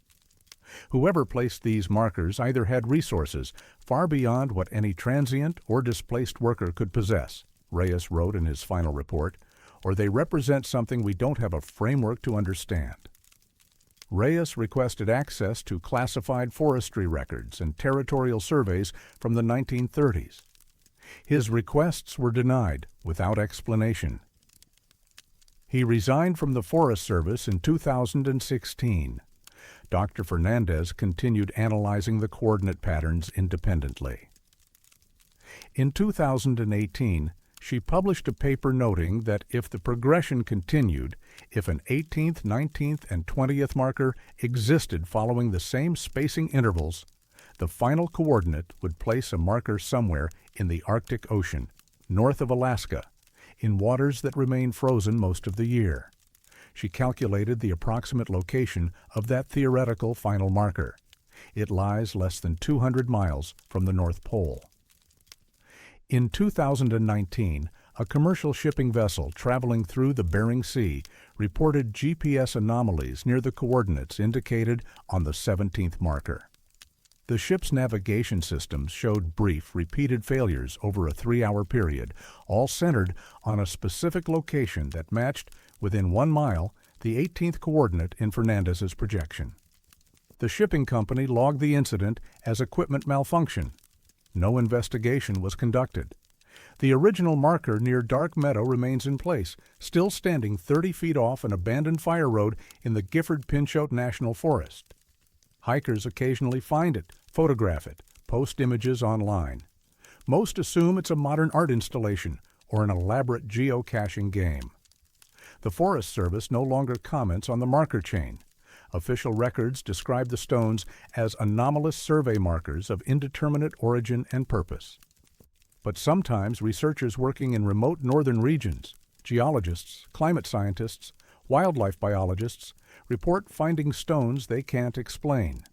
Whoever placed these markers either had resources far beyond what any transient or displaced worker could possess, Reyes wrote in his final report, or they represent something we don't have a framework to understand. Reyes requested access to classified forestry records and territorial surveys from the 1930s. His requests were denied without explanation. He resigned from the Forest Service in 2016. Dr. Fernandez continued analyzing the coordinate patterns independently. In 2018, she published a paper noting that if the progression continued, if an 18th, 19th, and 20th marker existed following the same spacing intervals, the final coordinate would place a marker somewhere in the Arctic Ocean, north of Alaska, in waters that remain frozen most of the year. She calculated the approximate location of that theoretical final marker. It lies less than 200 miles from the North Pole. In 2019, a commercial shipping vessel traveling through the Bering Sea reported GPS anomalies near the coordinates indicated on the 17th marker. The ship's navigation systems showed brief, repeated failures over a 3-hour period, all centered on a specific location that matched, within 1 mile, the 18th coordinate in Fernandez's projection. The shipping company logged the incident as equipment malfunction. No investigation was conducted. The original marker near Dark Meadow remains in place, still standing 30 feet off an abandoned fire road in the Gifford-Pinchot National Forest. Hikers occasionally find it, photograph it, post images online. Most assume it's a modern art installation or an elaborate geocaching game. The Forest Service no longer comments on the marker chain. Official records describe the stones as anomalous survey markers of indeterminate origin and purpose. But sometimes researchers working in remote northern regions, geologists, climate scientists, wildlife biologists, report finding stones they can't explain.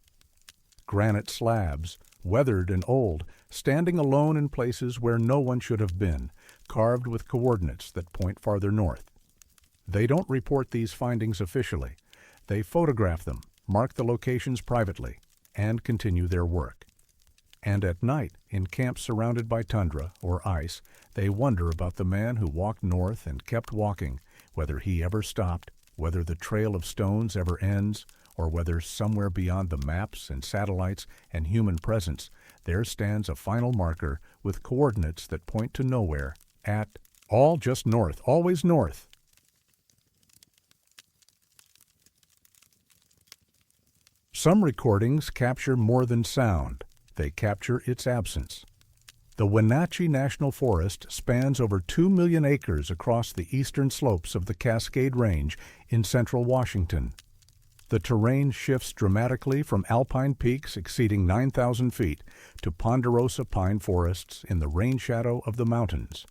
Granite slabs, weathered and old, standing alone in places where no one should have been, carved with coordinates that point farther north. They don't report these findings officially. They photograph them, mark the locations privately, and continue their work. And at night, in camps surrounded by tundra or ice, they wonder about the man who walked north and kept walking, whether he ever stopped, whether the trail of stones ever ends, or whether somewhere beyond the maps and satellites and human presence, there stands a final marker with coordinates that point to nowhere at all just north, always north. Some recordings capture more than sound. They capture its absence. The Wenatchee National Forest spans over 2 million acres across the eastern slopes of the Cascade Range in central Washington. The terrain shifts dramatically from alpine peaks exceeding 9,000 feet to ponderosa pine forests in the rain shadow of the mountains.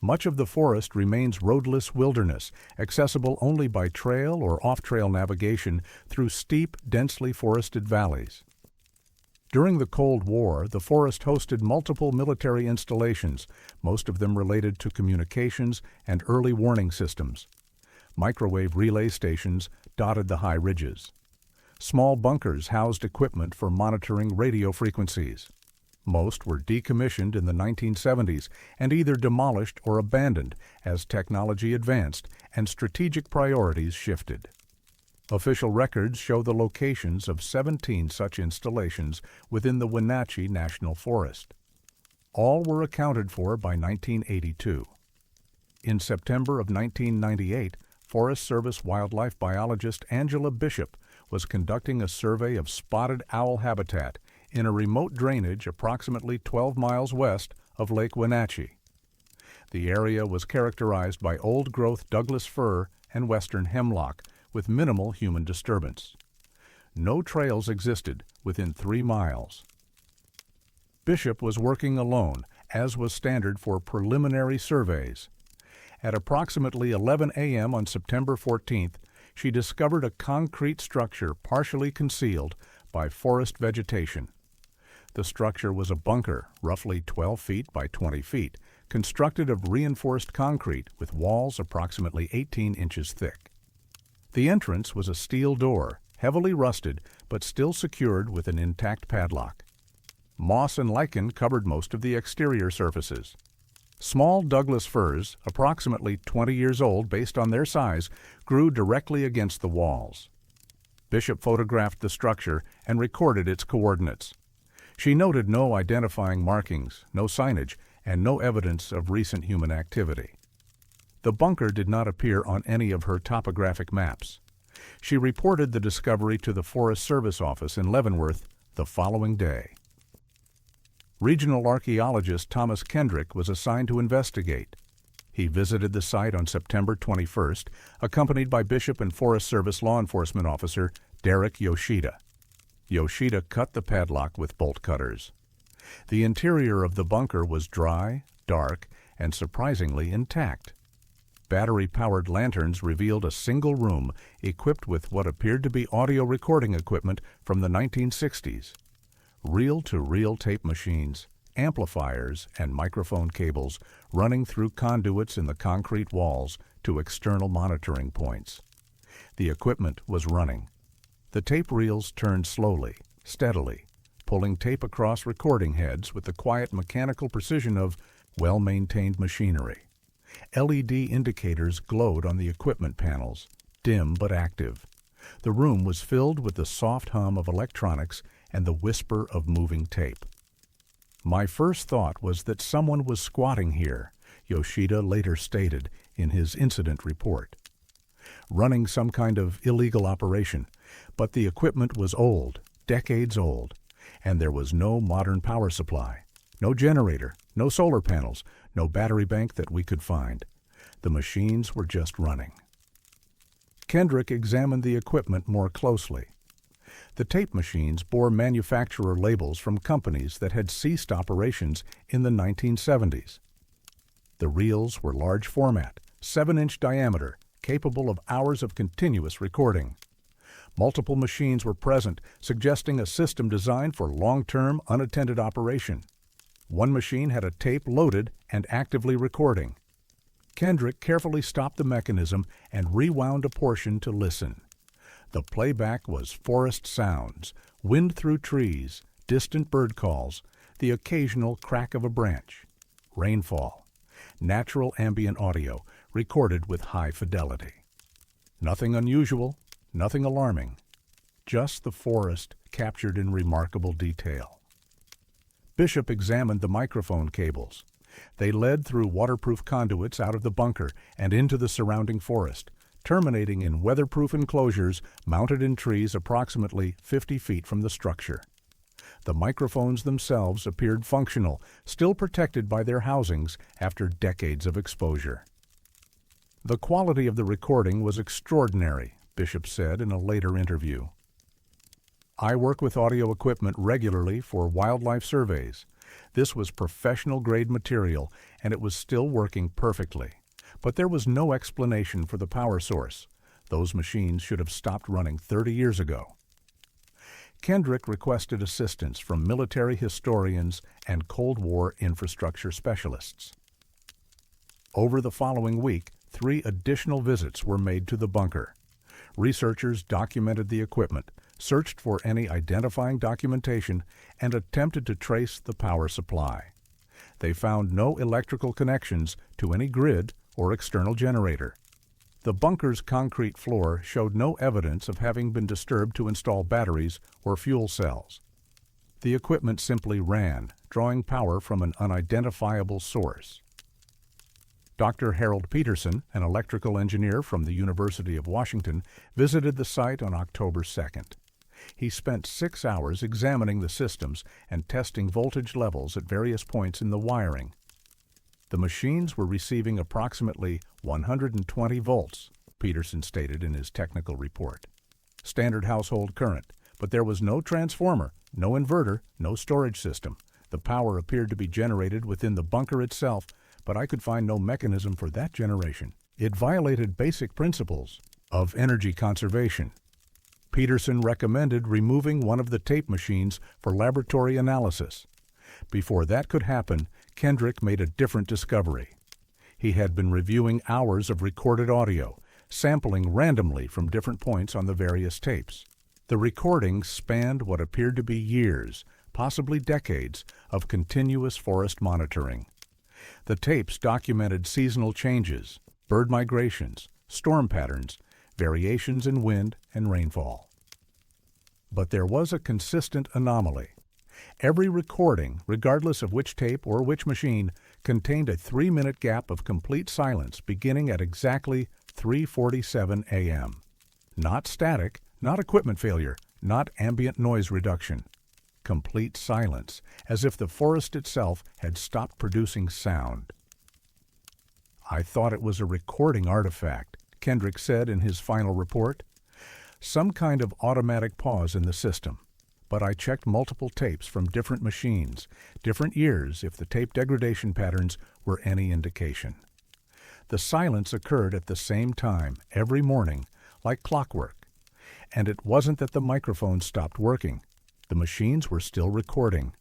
Much of the forest remains roadless wilderness, accessible only by trail or off-trail navigation through steep, densely forested valleys. During the Cold War, the forest hosted multiple military installations, most of them related to communications and early warning systems. Microwave relay stations dotted the high ridges. Small bunkers housed equipment for monitoring radio frequencies. Most were decommissioned in the 1970s and either demolished or abandoned as technology advanced and strategic priorities shifted. Official records show the locations of 17 such installations within the Wenatchee National Forest. All were accounted for by 1982. In September of 1998, Forest Service wildlife biologist Angela Bishop was conducting a survey of spotted owl habitat in a remote drainage approximately 12 miles west of Lake Wenatchee. The area was characterized by old-growth Douglas fir and western hemlock with minimal human disturbance. No trails existed within 3 miles. Bishop was working alone, as was standard for preliminary surveys. At approximately 11 a.m. on September 14th, she discovered a concrete structure partially concealed by forest vegetation. The structure was a bunker, roughly 12 feet by 20 feet, constructed of reinforced concrete with walls approximately 18 inches thick. The entrance was a steel door, heavily rusted but still secured with an intact padlock. Moss and lichen covered most of the exterior surfaces. Small Douglas firs, approximately 20 years old based on their size, grew directly against the walls. Bishop photographed the structure and recorded its coordinates. She noted no identifying markings, no signage, and no evidence of recent human activity. The bunker did not appear on any of her topographic maps. She reported the discovery to the Forest Service office in Leavenworth the following day. Regional archaeologist Thomas Kendrick was assigned to investigate. He visited the site on September 21st, accompanied by Bishop and Forest Service law enforcement officer Derek Yoshida. Yoshida cut the padlock with bolt cutters. The interior of the bunker was dry, dark, and surprisingly intact. Battery-powered lanterns revealed a single room equipped with what appeared to be audio recording equipment from the 1960s. Reel-to-reel tape machines, amplifiers, and microphone cables running through conduits in the concrete walls to external monitoring points. The equipment was running. The tape reels turned slowly, steadily, pulling tape across recording heads with the quiet mechanical precision of well-maintained machinery. LED indicators glowed on the equipment panels, dim but active. The room was filled with the soft hum of electronics and the whisper of moving tape. My first thought was that someone was squatting here, Yoshida later stated in his incident report. Running some kind of illegal operation, but the equipment was old, decades old, and there was no modern power supply, no generator, no solar panels, no battery bank that we could find. The machines were just running. Kendrick examined the equipment more closely. The tape machines bore manufacturer labels from companies that had ceased operations in the 1970s. The reels were large format, 7-inch diameter, capable of hours of continuous recording. Multiple machines were present, suggesting a system designed for long-term, unattended operation. One machine had a tape loaded and actively recording. Kendrick carefully stopped the mechanism and rewound a portion to listen. The playback was forest sounds, wind through trees, distant bird calls, the occasional crack of a branch, rainfall, natural ambient audio recorded with high fidelity. Nothing unusual, nothing alarming, just the forest captured in remarkable detail. Bishop examined the microphone cables. They led through waterproof conduits out of the bunker and into the surrounding forest, terminating in weatherproof enclosures mounted in trees approximately 50 feet from the structure. The microphones themselves appeared functional, still protected by their housings after decades of exposure. The quality of the recording was extraordinary, Bishop said in a later interview. I work with audio equipment regularly for wildlife surveys. This was professional-grade material, and it was still working perfectly. But there was no explanation for the power source. Those machines should have stopped running 30 years ago. Kendrick requested assistance from military historians and Cold War infrastructure specialists. Over the following week, 3 additional visits were made to the bunker. Researchers documented the equipment, searched for any identifying documentation, and attempted to trace the power supply. They found no electrical connections to any grid or external generator. The bunker's concrete floor showed no evidence of having been disturbed to install batteries or fuel cells. The equipment simply ran, drawing power from an unidentifiable source. Dr. Harold Peterson, an electrical engineer from the University of Washington, visited the site on October 2nd. He spent 6 hours examining the systems and testing voltage levels at various points in the wiring. The machines were receiving approximately 120 volts, Peterson stated in his technical report. Standard household current, but there was no transformer, no inverter, no storage system. The power appeared to be generated within the bunker itself, but I could find no mechanism for that generation. It violated basic principles of energy conservation. Peterson recommended removing one of the tape machines for laboratory analysis. Before that could happen, Kendrick made a different discovery. He had been reviewing hours of recorded audio, sampling randomly from different points on the various tapes. The recordings spanned what appeared to be years, possibly decades, of continuous forest monitoring. The tapes documented seasonal changes, bird migrations, storm patterns, variations in wind and rainfall. But there was a consistent anomaly. Every recording, regardless of which tape or which machine, contained a 3-minute gap of complete silence beginning at exactly 3:47 a.m. Not static, not equipment failure, not ambient noise reduction. Complete silence, as if the forest itself had stopped producing sound. I thought it was a recording artifact, Kendrick said in his final report. Some kind of automatic pause in the system. But I checked multiple tapes from different machines, different years if the tape degradation patterns were any indication. The silence occurred at the same time every morning, like clockwork. And it wasn't that the microphones stopped working. The machines were still recording.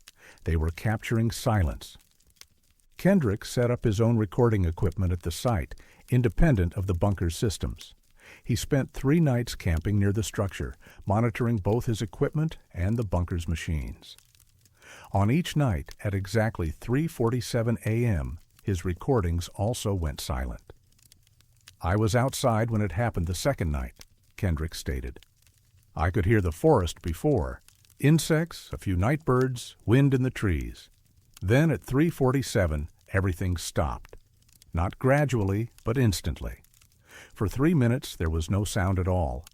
They were capturing silence. Kendrick set up his own recording equipment at the site, independent of the bunker's systems. He spent 3 nights camping near the structure, monitoring both his equipment and the bunker's machines. On each night, at exactly 3:47 a.m., his recordings also went silent. I was outside when it happened the second night, Kendrick stated. I could hear the forest before. Insects, a few night birds, wind in the trees. Then at 3:47, everything stopped. Not gradually, but instantly. For 3 minutes there was no sound at all.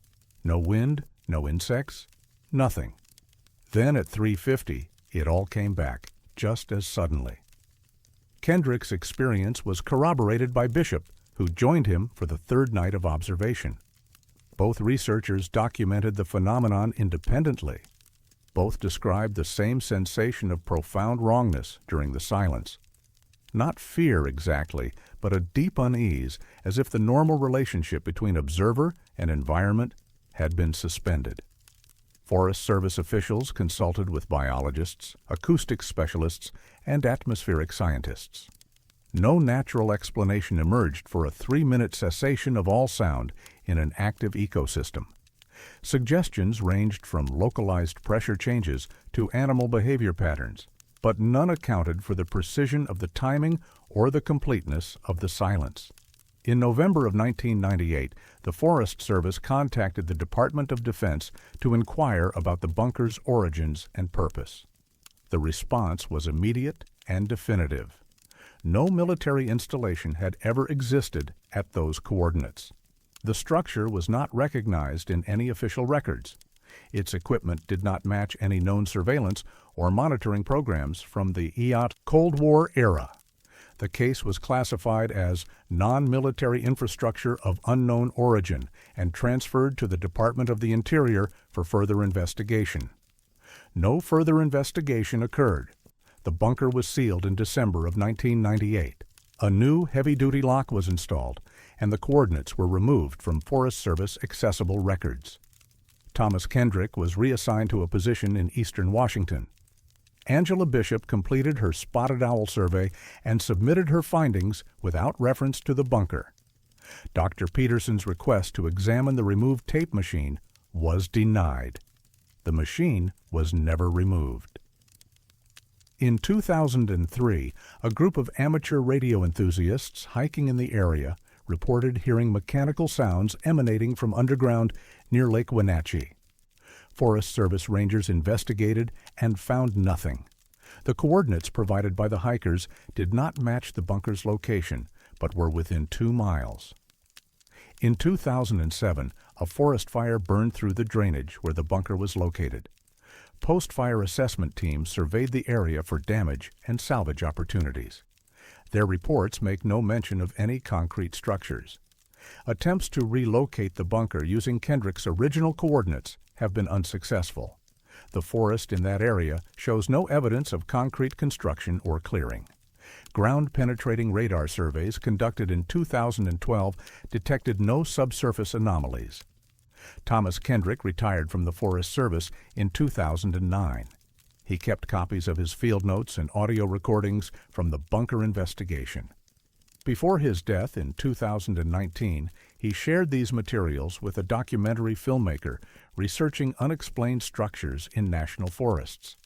No wind, no insects, nothing. Then at 3:50, it all came back, just as suddenly. Kendrick's experience was corroborated by Bishop, who joined him for the 3rd night of observation. Both researchers documented the phenomenon independently. Both described the same sensation of profound wrongness during the silence. Not fear exactly, but a deep unease, as if the normal relationship between observer and environment had been suspended. Forest Service officials consulted with biologists, acoustics specialists, and atmospheric scientists. No natural explanation emerged for a 3-minute cessation of all sound in an active ecosystem. Suggestions ranged from localized pressure changes to animal behavior patterns, but none accounted for the precision of the timing or the completeness of the silence. In November of 1998, the Forest Service contacted the Department of Defense to inquire about the bunker's origins and purpose. The response was immediate and definitive. No military installation had ever existed at those coordinates. The structure was not recognized in any official records. Its equipment did not match any known surveillance or monitoring programs from the Cold War era. The case was classified as non-military infrastructure of unknown origin and transferred to the Department of the Interior for further investigation. No further investigation occurred. The bunker was sealed in December of 1998. A new heavy-duty lock was installed, and the coordinates were removed from Forest Service accessible records. Thomas Kendrick was reassigned to a position in eastern Washington. Angela Bishop completed her spotted owl survey and submitted her findings without reference to the bunker. Dr. Peterson's request to examine the removed tape machine was denied. The machine was never removed. In 2003, a group of amateur radio enthusiasts hiking in the area reported hearing mechanical sounds emanating from underground near Lake Wenatchee. Forest Service rangers investigated and found nothing. The coordinates provided by the hikers did not match the bunker's location, but were within 2 miles. In 2007, a forest fire burned through the drainage where the bunker was located. Post-fire assessment teams surveyed the area for damage and salvage opportunities. Their reports make no mention of any concrete structures. Attempts to relocate the bunker using Kendrick's original coordinates have been unsuccessful. The forest in that area shows no evidence of concrete construction or clearing. Ground-penetrating radar surveys conducted in 2012 detected no subsurface anomalies. Thomas Kendrick retired from the Forest Service in 2009. He kept copies of his field notes and audio recordings from the bunker investigation. Before his death in 2019, he shared these materials with a documentary filmmaker researching unexplained structures in national forests.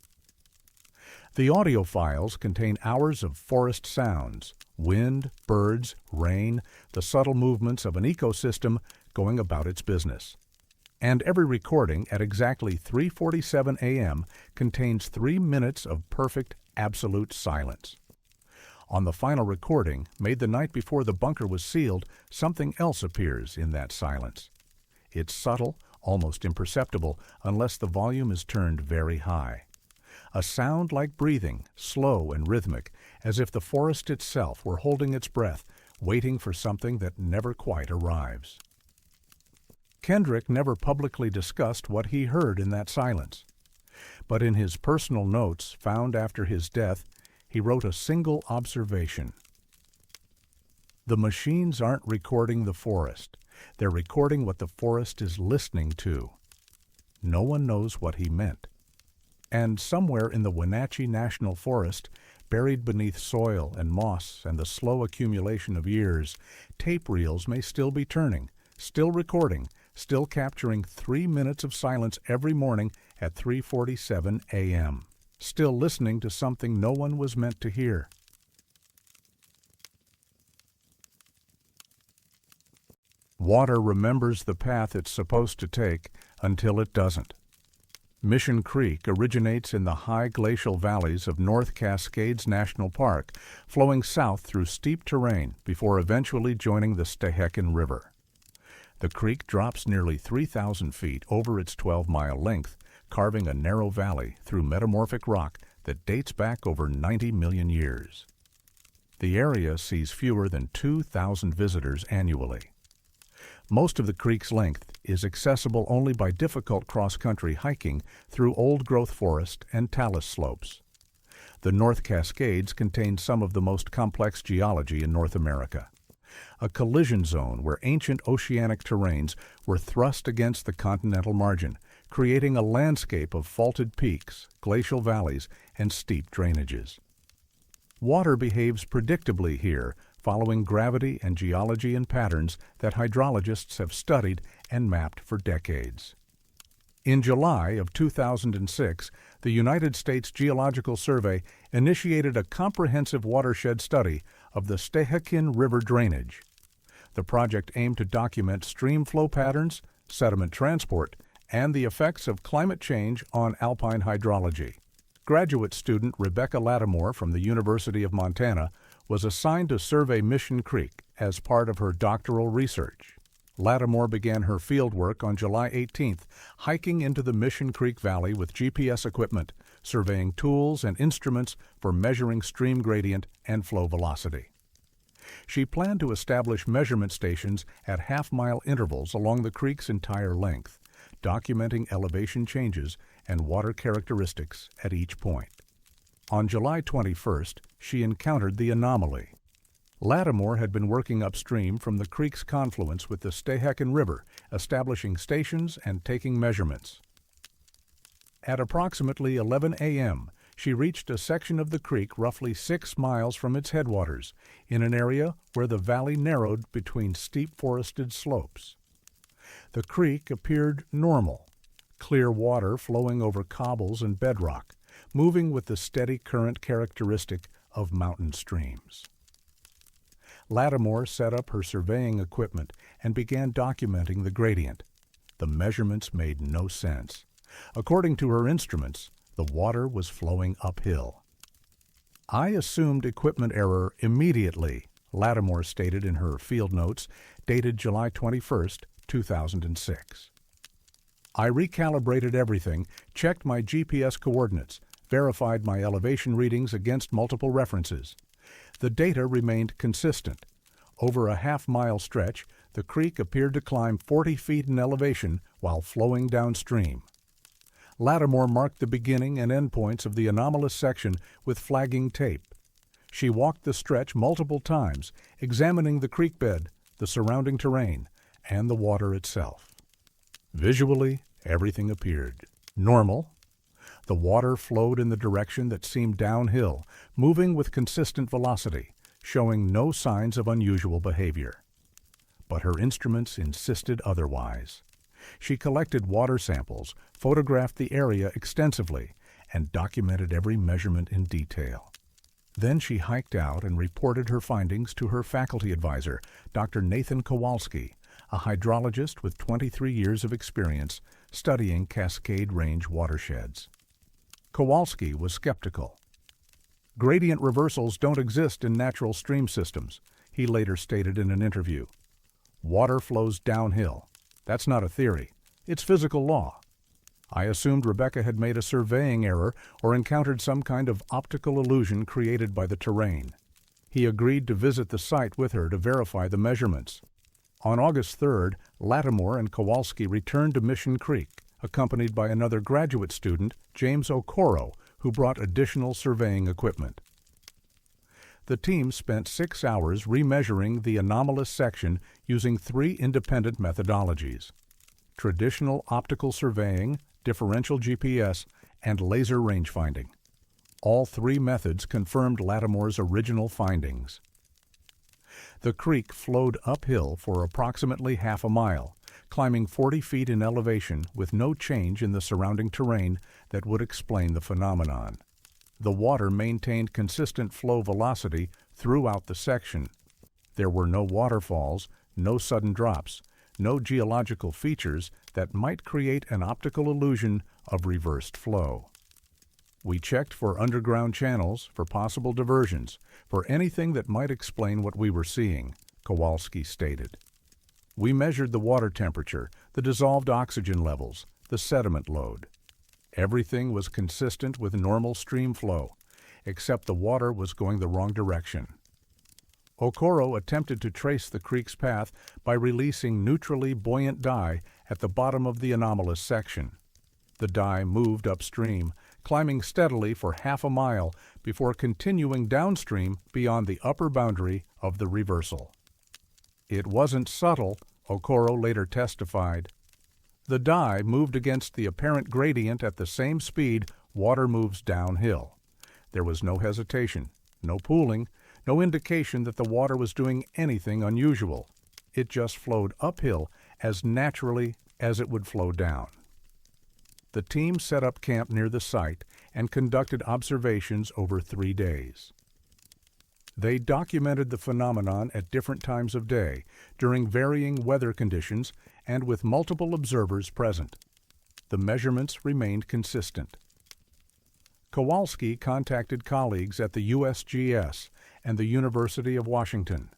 The audio files contain hours of forest sounds, wind, birds, rain, the subtle movements of an ecosystem going about its business. And every recording at exactly 3:47 a.m. contains 3 minutes of perfect, absolute silence. On the final recording, made the night before the bunker was sealed, something else appears in that silence. It's subtle, almost imperceptible, unless the volume is turned very high. A sound like breathing, slow and rhythmic, as if the forest itself were holding its breath, waiting for something that never quite arrives. Kendrick never publicly discussed what he heard in that silence. But in his personal notes found after his death, he wrote a single observation. The machines aren't recording the forest. They're recording what the forest is listening to. No one knows what he meant. And somewhere in the Wenatchee National Forest, buried beneath soil and moss and the slow accumulation of years, tape reels may still be turning, still recording, still capturing 3 minutes of silence every morning at 3:47 a.m., still listening to something no one was meant to hear. Water remembers the path it's supposed to take until it doesn't. Mission Creek originates in the high glacial valleys of North Cascades National Park, flowing south through steep terrain before eventually joining the Stehekin River. The creek drops nearly 3,000 feet over its 12-mile length, carving a narrow valley through metamorphic rock that dates back over 90 million years. The area sees fewer than 2,000 visitors annually. Most of the creek's length is accessible only by difficult cross-country hiking through old-growth forest and talus slopes. The North Cascades contain some of the most complex geology in North America. A collision zone where ancient oceanic terrains were thrust against the continental margin, creating a landscape of faulted peaks, glacial valleys, and steep drainages. Water behaves predictably here, following gravity and geology in patterns that hydrologists have studied and mapped for decades. In July of 2006, the United States Geological Survey initiated a comprehensive watershed study of the Stehekin River drainage. The project aimed to document stream flow patterns, sediment transport, and the effects of climate change on alpine hydrology. Graduate student Rebecca Lattimore from the University of Montana was assigned to survey Mission Creek as part of her doctoral research. Lattimore began her fieldwork on July 18th, hiking into the Mission Creek Valley with GPS equipment, surveying tools and instruments for measuring stream gradient and flow velocity. She planned to establish measurement stations at half-mile intervals along the creek's entire length, documenting elevation changes and water characteristics at each point. On July 21st, she encountered the anomaly. Lattimore had been working upstream from the creek's confluence with the Stehekin River, establishing stations and taking measurements. At approximately 11 a.m., she reached a section of the creek roughly 6 miles from its headwaters, in an area where the valley narrowed between steep forested slopes. The creek appeared normal, clear water flowing over cobbles and bedrock, moving with the steady current characteristic of mountain streams. Lattimore set up her surveying equipment and began documenting the gradient. The measurements made no sense. According to her instruments, the water was flowing uphill. "I assumed equipment error immediately," Lattimore stated in her field notes, dated July 21, 2006. "I recalibrated everything, checked my GPS coordinates, verified my elevation readings against multiple references. The data remained consistent. Over a half-mile stretch, the creek appeared to climb 40 feet in elevation while flowing downstream." Lattimore marked the beginning and end points of the anomalous section with flagging tape. She walked the stretch multiple times, examining the creek bed, the surrounding terrain, and the water itself. Visually, everything appeared normal. The water flowed in the direction that seemed downhill, moving with consistent velocity, showing no signs of unusual behavior. But her instruments insisted otherwise. She collected water samples, photographed the area extensively, and documented every measurement in detail. Then she hiked out and reported her findings to her faculty advisor, Dr. Nathan Kowalski, a hydrologist with 23 years of experience studying Cascade Range watersheds. Kowalski was skeptical. "Gradient reversals don't exist in natural stream systems," he later stated in an interview. "Water flows downhill. That's not a theory. It's physical law. I assumed Rebecca had made a surveying error or encountered some kind of optical illusion created by the terrain." He agreed to visit the site with her to verify the measurements. On August 3rd, Lattimore and Kowalski returned to Mission Creek, accompanied by another graduate student, James Okoro, who brought additional surveying equipment. The team spent 6 hours remeasuring the anomalous section using 3 independent methodologies: traditional optical surveying, differential GPS, and laser range finding. All 3 methods confirmed Lattimore's original findings. The creek flowed uphill for approximately half a mile, climbing 40 feet in elevation with no change in the surrounding terrain that would explain the phenomenon. The water maintained consistent flow velocity throughout the section. There were no waterfalls, no sudden drops, no geological features that might create an optical illusion of reversed flow. "We checked for underground channels, for possible diversions, for anything that might explain what we were seeing," Kowalski stated. "We measured the water temperature, the dissolved oxygen levels, the sediment load. Everything was consistent with normal stream flow, except the water was going the wrong direction." Okoro attempted to trace the creek's path by releasing neutrally buoyant dye at the bottom of the anomalous section. The dye moved upstream, climbing steadily for half a mile before continuing downstream beyond the upper boundary of the reversal. "It wasn't subtle," Okoro later testified. "The dye moved against the apparent gradient at the same speed water moves downhill. There was no hesitation, no pooling, no indication that the water was doing anything unusual. It just flowed uphill as naturally as it would flow down." The team set up camp near the site and conducted observations over 3 days. They documented the phenomenon at different times of day, during varying weather conditions, and with multiple observers present. The measurements remained consistent. Kowalski contacted colleagues at the USGS and the University of Washington.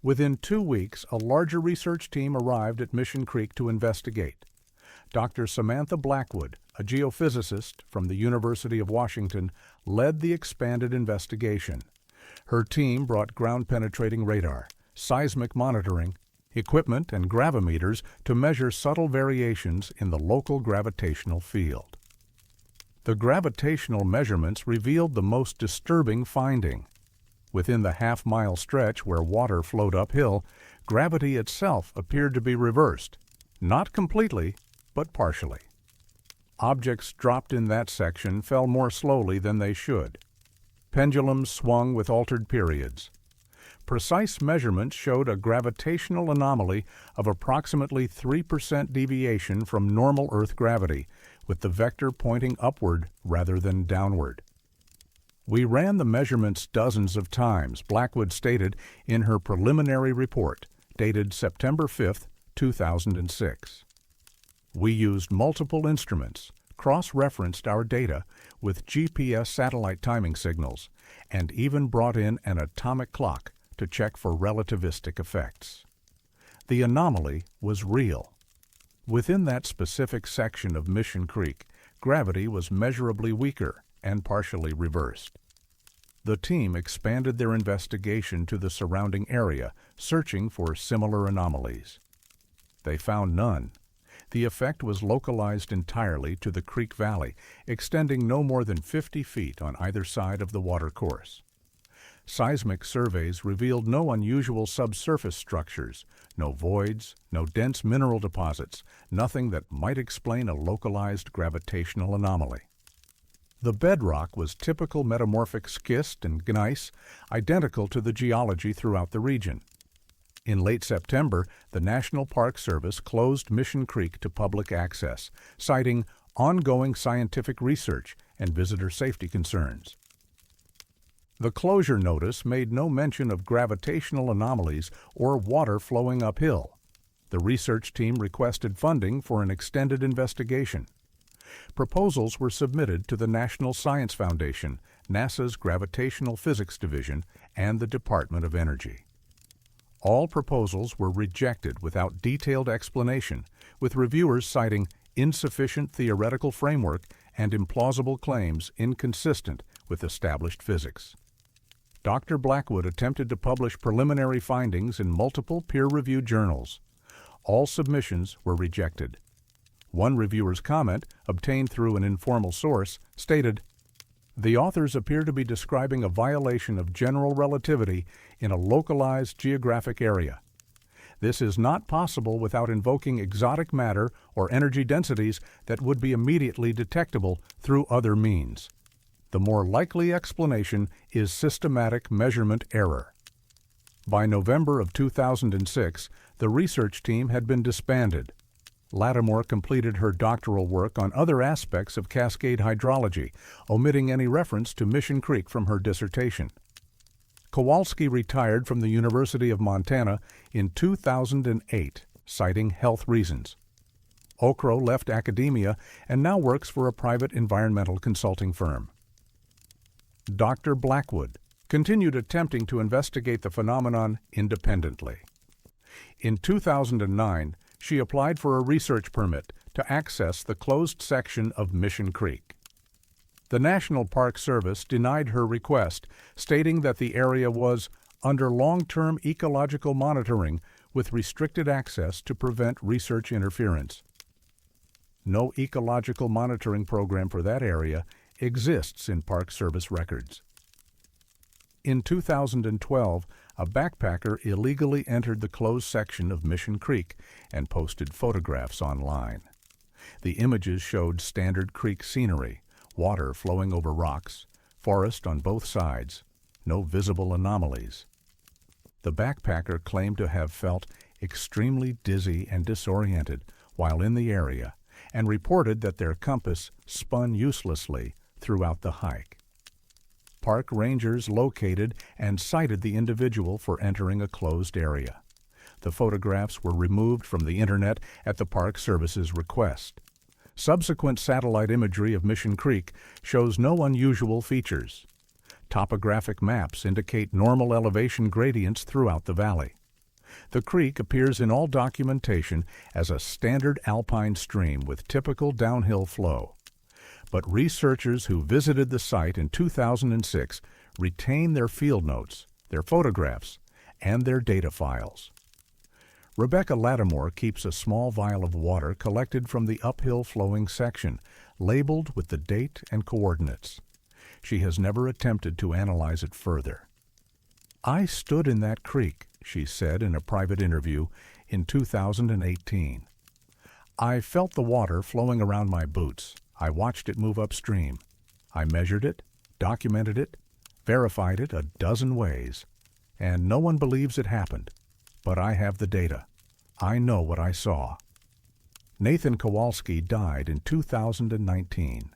Within 2 weeks, a larger research team arrived at Mission Creek to investigate. Dr. Samantha Blackwood, a geophysicist from the University of Washington, led the expanded investigation. Her team brought ground-penetrating radar, seismic monitoring, equipment, and gravimeters to measure subtle variations in the local gravitational field. The gravitational measurements revealed the most disturbing finding. Within the half-mile stretch where water flowed uphill, gravity itself appeared to be reversed, not completely, but partially. Objects dropped in that section fell more slowly than they should. Pendulums swung with altered periods. Precise measurements showed a gravitational anomaly of approximately 3% deviation from normal Earth gravity, with the vector pointing upward rather than downward. "We ran the measurements dozens of times," Blackwood stated in her preliminary report, dated September 5, 2006. "We used multiple instruments, cross-referenced our data with GPS satellite timing signals, and even brought in an atomic clock to check for relativistic effects. The anomaly was real. Within that specific section of Mission Creek, gravity was measurably weaker and partially reversed. The team expanded their investigation to the surrounding area, searching for similar anomalies. They found none. The effect was localized entirely to the creek valley, extending no more than 50 feet on either side of the watercourse. Seismic surveys revealed no unusual subsurface structures, no voids, no dense mineral deposits, nothing that might explain a localized gravitational anomaly. The bedrock was typical metamorphic schist and gneiss, identical to the geology throughout the region. In late September, the National Park Service closed Mission Creek to public access, citing ongoing scientific research and visitor safety concerns. The closure notice made no mention of gravitational anomalies or water flowing uphill. The research team requested funding for an extended investigation. Proposals were submitted to the National Science Foundation, NASA's Gravitational Physics Division, and the Department of Energy. All proposals were rejected without detailed explanation, with reviewers citing insufficient theoretical framework and implausible claims inconsistent with established physics. Dr. Blackwood attempted to publish preliminary findings in multiple peer-reviewed journals. All submissions were rejected. One reviewer's comment, obtained through an informal source, stated, "The authors appear to be describing a violation of general relativity in a localized geographic area. This is not possible without invoking exotic matter or energy densities that would be immediately detectable through other means. The more likely explanation is systematic measurement error." By November of 2006, the research team had been disbanded. Lattimore completed her doctoral work on other aspects of cascade hydrology, omitting any reference to Mission Creek from her dissertation. Kowalski retired from the University of Montana in 2008, citing health reasons. Okro left academia and now works for a private environmental consulting firm. Dr. Blackwood continued attempting to investigate the phenomenon independently. In 2009, she applied for a research permit to access the closed section of Mission Creek. The National Park Service denied her request, stating that the area was under long-term ecological monitoring with restricted access to prevent research interference. No ecological monitoring program for that area exists in Park Service records. In 2012, a backpacker illegally entered the closed section of Mission Creek and posted photographs online. The images showed standard creek scenery, water flowing over rocks, forest on both sides, no visible anomalies. The backpacker claimed to have felt extremely dizzy and disoriented while in the area and reported that their compass spun uselessly throughout the hike. Park rangers located and cited the individual for entering a closed area. The photographs were removed from the Internet at the Park Service's request. Subsequent satellite imagery of Mission Creek shows no unusual features. Topographic maps indicate normal elevation gradients throughout the valley. The creek appears in all documentation as a standard alpine stream with typical downhill flow. But researchers who visited the site in 2006 retain their field notes, their photographs, and their data files. Rebecca Lattimore keeps a small vial of water collected from the uphill flowing section, labeled with the date and coordinates. She has never attempted to analyze it further. "I stood in that creek," she said in a private interview in 2018. "I felt the water flowing around my boots. I watched it move upstream. I measured it, documented it, verified it a dozen ways. And no one believes it happened. But I have the data. I know what I saw." Nathan Kowalski died in 2019.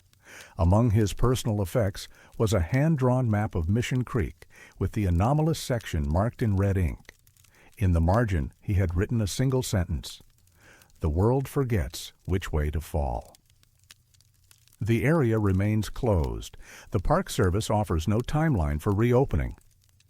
Among his personal effects was a hand-drawn map of Mission Creek with the anomalous section marked in red ink. In the margin, he had written a single sentence: "The world forgets which way to fall." The area remains closed. The Park Service offers no timeline for reopening.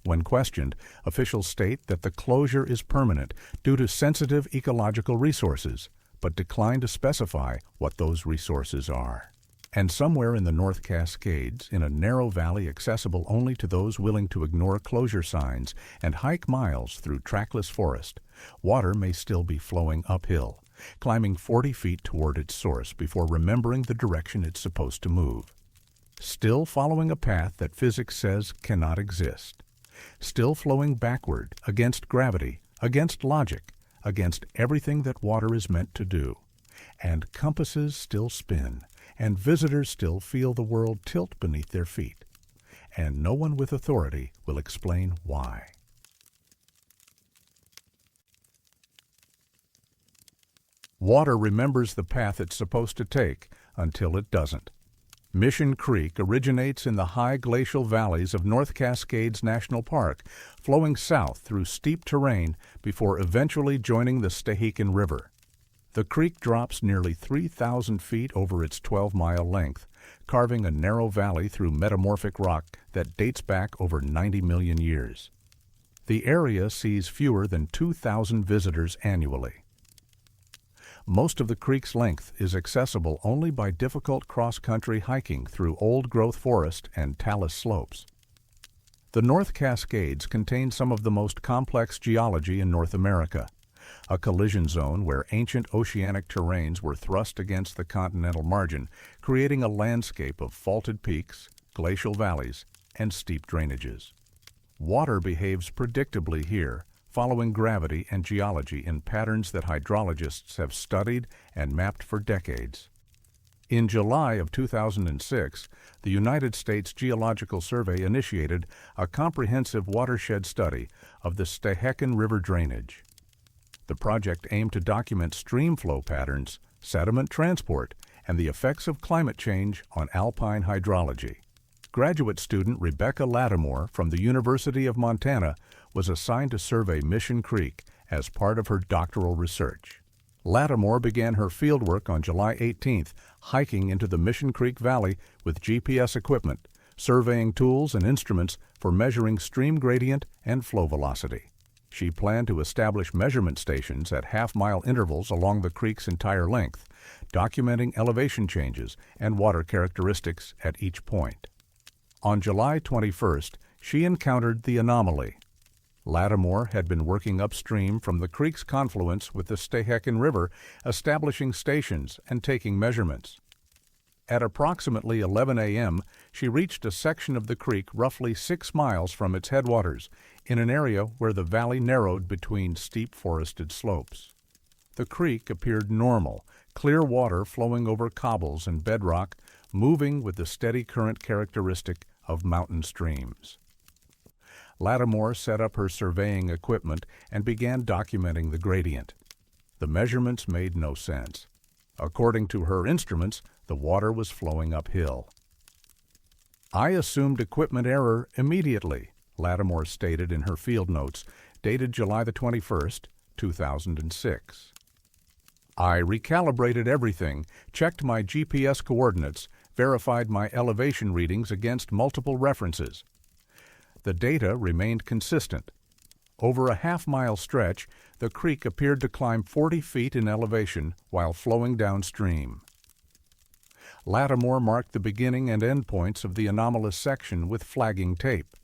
When questioned, officials state that the closure is permanent due to sensitive ecological resources, but decline to specify what those resources are. And somewhere in the North Cascades, in a narrow valley accessible only to those willing to ignore closure signs and hike miles through trackless forest, water may still be flowing uphill, climbing 40 feet toward its source before remembering the direction it's supposed to move. Still following a path that physics says cannot exist. Still flowing backward, against gravity, against logic, against everything that water is meant to do. And compasses still spin, and visitors still feel the world tilt beneath their feet. And no one with authority will explain why. Water remembers the path it's supposed to take until it doesn't. Mission Creek originates in the high glacial valleys of North Cascades National Park, flowing south through steep terrain before eventually joining the Stehekin River. The creek drops nearly 3,000 feet over its 12-mile length, carving a narrow valley through metamorphic rock that dates back over 90 million years. The area sees fewer than 2,000 visitors annually. Most of the creek's length is accessible only by difficult cross-country hiking through old-growth forest and talus slopes. The North Cascades contain some of the most complex geology in North America, a collision zone where ancient oceanic terrains were thrust against the continental margin, creating a landscape of faulted peaks, glacial valleys, and steep drainages. Water behaves predictably here, following gravity and geology in patterns that hydrologists have studied and mapped for decades. In July of 2006, the United States Geological Survey initiated a comprehensive watershed study of the Stehekin River drainage. The project aimed to document stream flow patterns, sediment transport, and the effects of climate change on alpine hydrology. Graduate student Rebecca Lattimore from the University of Montana was assigned to survey Mission Creek as part of her doctoral research. Lattimore began her fieldwork on July 18th, hiking into the Mission Creek Valley with GPS equipment, surveying tools and instruments for measuring stream gradient and flow velocity. She planned to establish measurement stations at half-mile intervals along the creek's entire length, documenting elevation changes and water characteristics at each point. On July 21st, she encountered the anomaly. Lattimore had been working upstream from the creek's confluence with the Stehekin River, establishing stations and taking measurements. At approximately 11 a.m., she reached a section of the creek roughly 6 miles from its headwaters, in an area where the valley narrowed between steep forested slopes. The creek appeared normal, clear water flowing over cobbles and bedrock, moving with the steady current characteristic of mountain streams. Lattimore set up her surveying equipment and began documenting the gradient. The measurements made no sense. According to her instruments, the water was flowing uphill. "I assumed equipment error immediately," Lattimore stated in her field notes, dated July 21st, 2006. "I recalibrated everything, checked my GPS coordinates, verified my elevation readings against multiple references. The data remained consistent. Over a half-mile stretch, the creek appeared to climb 40 feet in elevation while flowing downstream. Lattimore marked the beginning and end points of the anomalous section with flagging tape.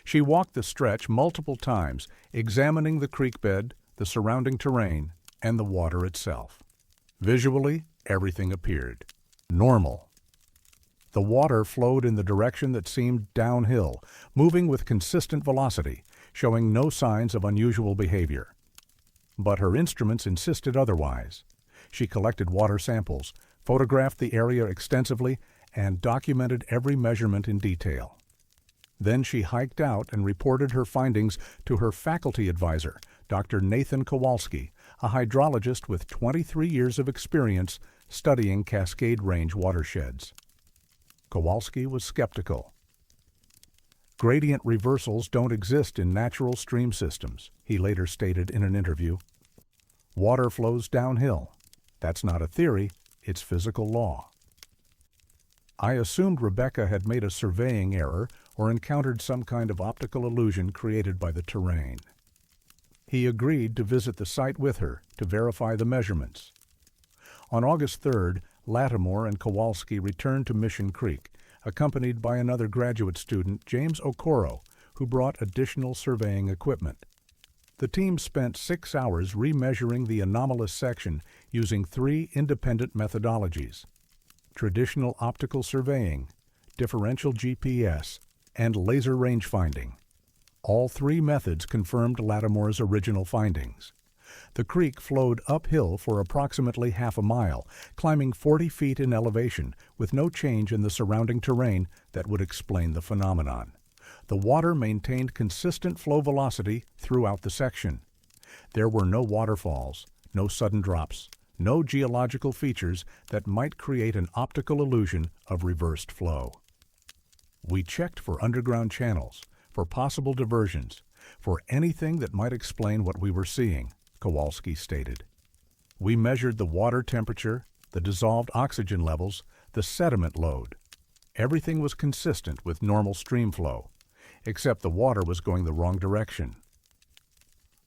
She walked the stretch multiple times, examining the creek bed, the surrounding terrain, and the water itself. Visually, everything appeared normal. The water flowed in the direction that seemed downhill, moving with consistent velocity, showing no signs of unusual behavior. But her instruments insisted otherwise. She collected water samples, photographed the area extensively, and documented every measurement in detail. Then she hiked out and reported her findings to her faculty advisor, Dr. Nathan Kowalski, a hydrologist with 23 years of experience studying Cascade Range watersheds. Kowalski was skeptical. Gradient reversals don't exist in natural stream systems, he later stated in an interview. Water flows downhill. That's not a theory, it's physical law. I assumed Rebecca had made a surveying error or encountered some kind of optical illusion created by the terrain. He agreed to visit the site with her to verify the measurements. On August 3rd, Lattimore and Kowalski returned to Mission Creek, accompanied by another graduate student, James Okoro, who brought additional surveying equipment. The team spent 6 hours remeasuring the anomalous section using 3 independent methodologies: traditional optical surveying, differential GPS, and laser range finding. All 3 methods confirmed Lattimore's original findings. The creek flowed uphill for approximately half a mile, climbing 40 feet in elevation, with no change in the surrounding terrain that would explain the phenomenon. The water maintained consistent flow velocity throughout the section. There were no waterfalls, no sudden drops, no geological features that might create an optical illusion of reversed flow. We checked for underground channels, for possible diversions, for anything that might explain what we were seeing, Kowalski stated. We measured the water temperature, the dissolved oxygen levels, the sediment load. Everything was consistent with normal stream flow, except the water was going the wrong direction.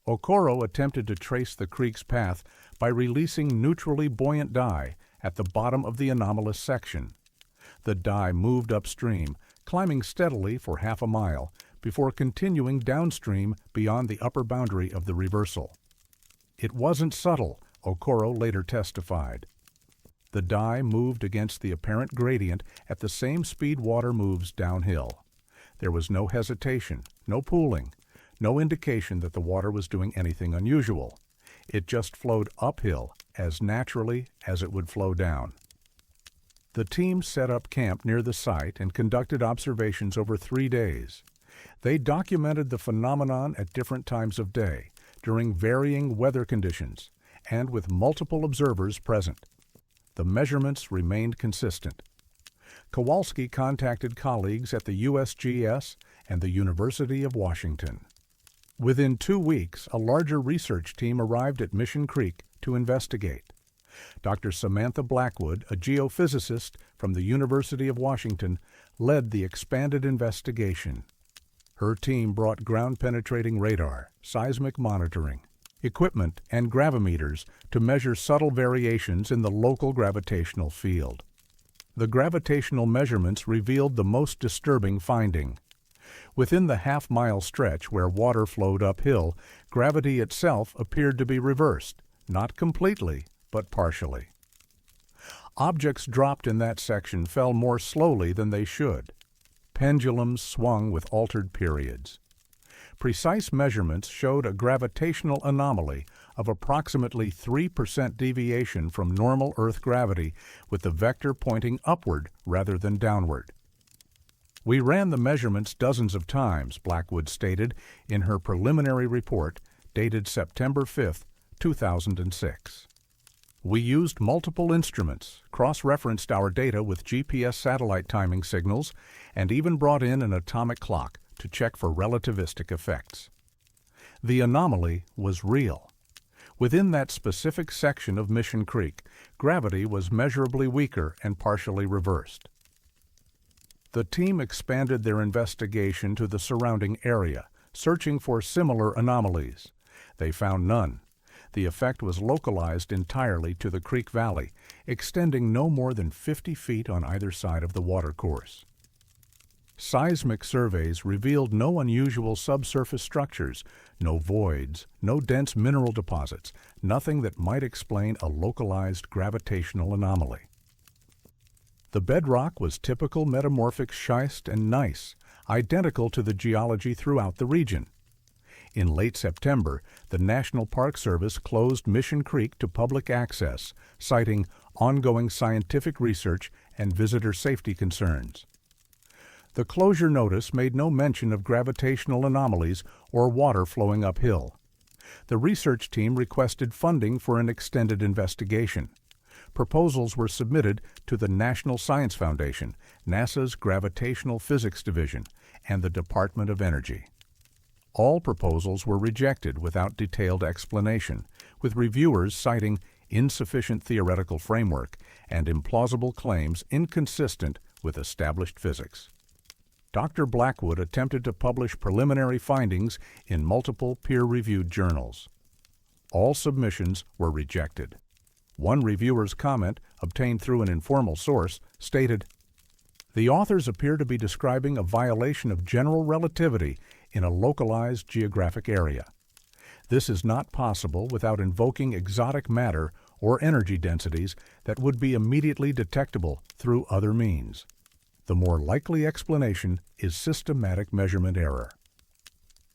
Okoro attempted to trace the creek's path by releasing neutrally buoyant dye at the bottom of the anomalous section. The dye moved upstream, climbing steadily for half a mile, before continuing downstream beyond the upper boundary of the reversal. It wasn't subtle, Okoro later testified. The dye moved against the apparent gradient at the same speed water moves downhill. There was no hesitation, no pooling, no indication that the water was doing anything unusual. It just flowed uphill as naturally as it would flow down. The team set up camp near the site and conducted observations over 3 days. They documented the phenomenon at different times of day, during varying weather conditions, and with multiple observers present. The measurements remained consistent. Kowalski contacted colleagues at the USGS and the University of Washington. Within 2 weeks, a larger research team arrived at Mission Creek to investigate. Dr. Samantha Blackwood, a geophysicist from the University of Washington, led the expanded investigation. Her team brought ground-penetrating radar, seismic monitoring, equipment, and gravimeters to measure subtle variations in the local gravitational field. The gravitational measurements revealed the most disturbing finding. Within the half-mile stretch where water flowed uphill, gravity itself appeared to be reversed, not completely, but partially. Objects dropped in that section fell more slowly than they should. Pendulums swung with altered periods. Precise measurements showed a gravitational anomaly of approximately 3% deviation from normal Earth gravity, with the vector pointing upward rather than downward. We ran the measurements dozens of times, Blackwood stated in her preliminary report dated September 5, 2006. We used multiple instruments, cross-referenced our data with GPS satellite timing signals, and even brought in an atomic clock to check for relativistic effects. The anomaly was real. Within that specific section of Mission Creek, gravity was measurably weaker and partially reversed. The team expanded their investigation to the surrounding area, searching for similar anomalies. They found none. The effect was localized entirely to the creek valley, extending no more than 50 feet on either side of the watercourse. Seismic surveys revealed no unusual subsurface structures, no voids, no dense mineral deposits, nothing that might explain a localized gravitational anomaly. The bedrock was typical metamorphic schist and gneiss, identical to the geology throughout the region. In late September, the National Park Service closed Mission Creek to public access, citing ongoing scientific research and visitor safety concerns. The closure notice made no mention of gravitational anomalies or water flowing uphill. The research team requested funding for an extended investigation. Proposals were submitted to the National Science Foundation, NASA's Gravitational Physics Division, and the Department of Energy. All proposals were rejected without detailed explanation, with reviewers citing insufficient theoretical framework and implausible claims inconsistent with established physics. Dr. Blackwood attempted to publish preliminary findings in multiple peer-reviewed journals. All submissions were rejected. One reviewer's comment, obtained through an informal source, stated, "The authors appear to be describing a violation of general relativity in a localized geographic area. This is not possible without invoking exotic matter or energy densities that would be immediately detectable through other means. The more likely explanation is systematic measurement error."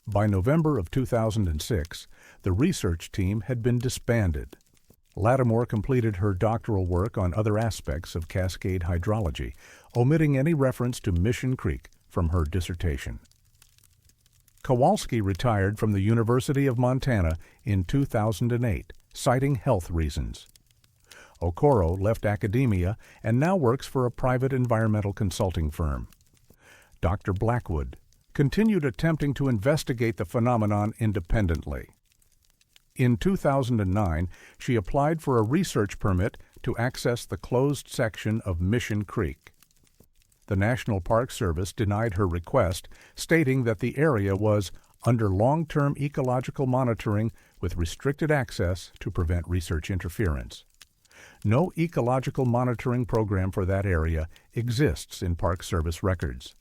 By November of 2006, the research team had been disbanded. Lattimore completed her doctoral work on other aspects of cascade hydrology, omitting any reference to Mission Creek from her dissertation. Kowalski retired from the University of Montana in 2008, citing health reasons. Okoro left academia and now works for a private environmental consulting firm. Dr. Blackwood continued attempting to investigate the phenomenon independently. In 2009, she applied for a research permit to access the closed section of Mission Creek. The National Park Service denied her request, stating that the area was under long-term ecological monitoring with restricted access to prevent research interference. No ecological monitoring program for that area exists in Park Service records.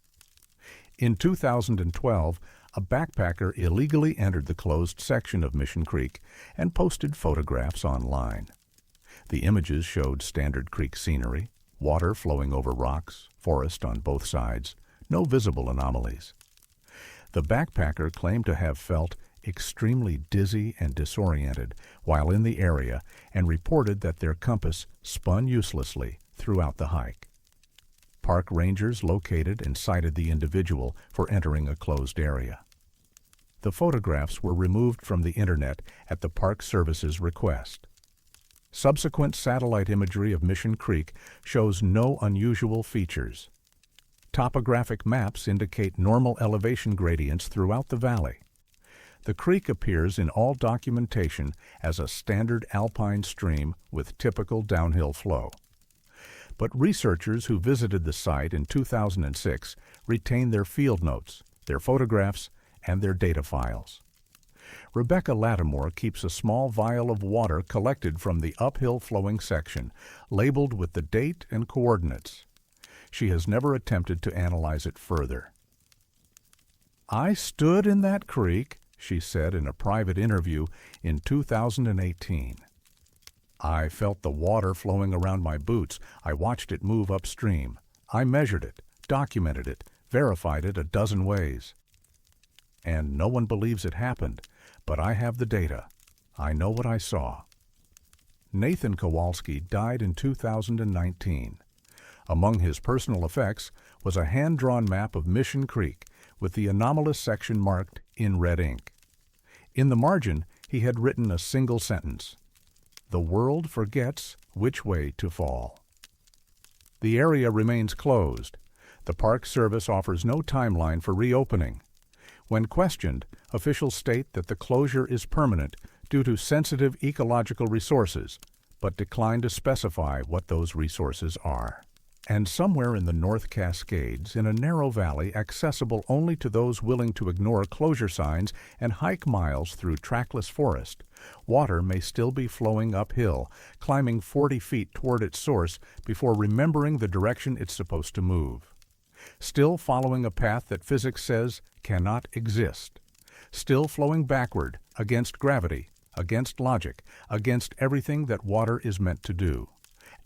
In 2012, a backpacker illegally entered the closed section of Mission Creek and posted photographs online. The images showed standard creek scenery, water flowing over rocks, forest on both sides, no visible anomalies. The backpacker claimed to have felt extremely dizzy and disoriented while in the area and reported that their compass spun uselessly throughout the hike. Park rangers located and cited the individual for entering a closed area. The photographs were removed from the Internet at the Park Service's request. Subsequent satellite imagery of Mission Creek shows no unusual features. Topographic maps indicate normal elevation gradients throughout the valley. The creek appears in all documentation as a standard alpine stream with typical downhill flow. But researchers who visited the site in 2006 retain their field notes, their photographs, and their data files. Rebecca Lattimore keeps a small vial of water collected from the uphill flowing section, labeled with the date and coordinates. She has never attempted to analyze it further. "I stood in that creek," she said in a private interview in 2018. "I felt the water flowing around my boots. I watched it move upstream. I measured it, documented it, verified it a dozen ways. And no one believes it happened, but I have the data. I know what I saw." Nathan Kowalski died in 2019. Among his personal effects was a hand-drawn map of Mission Creek with the anomalous section marked in red ink. In the margin, he had written a single sentence: "The world forgets which way to fall." The area remains closed. The Park Service offers no timeline for reopening. When questioned, officials state that the closure is permanent due to sensitive ecological resources, but decline to specify what those resources are. And somewhere in the North Cascades, in a narrow valley accessible only to those willing to ignore closure signs and hike miles through trackless forest, water may still be flowing uphill, climbing 40 feet toward its source before remembering the direction it's supposed to move. Still following a path that physics says cannot exist. Still flowing backward, against gravity, against logic, against everything that water is meant to do.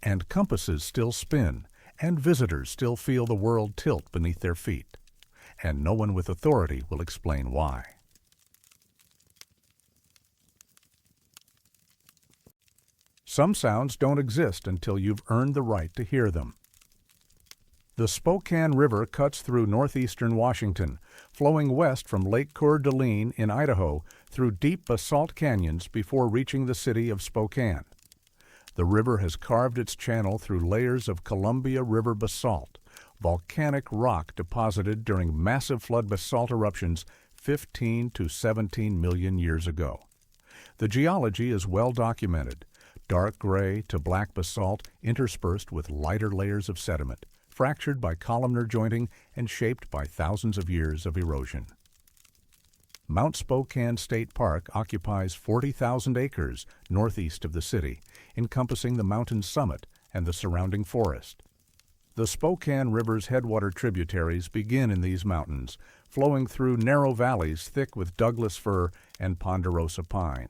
And compasses still spin, and visitors still feel the world tilt beneath their feet. And no one with authority will explain why. Some sounds don't exist until you've earned the right to hear them. The Spokane River cuts through northeastern Washington, flowing west from Lake Coeur d'Alene in Idaho through deep basalt canyons before reaching the city of Spokane. The river has carved its channel through layers of Columbia River basalt, volcanic rock deposited during massive flood basalt eruptions 15 to 17 million years ago. The geology is well documented, dark gray to black basalt interspersed with lighter layers of sediment, fractured by columnar jointing and shaped by thousands of years of erosion. Mount Spokane State Park occupies 40,000 acres northeast of the city, encompassing the mountain's summit and the surrounding forest. The Spokane River's headwater tributaries begin in these mountains, flowing through narrow valleys thick with Douglas fir and ponderosa pine.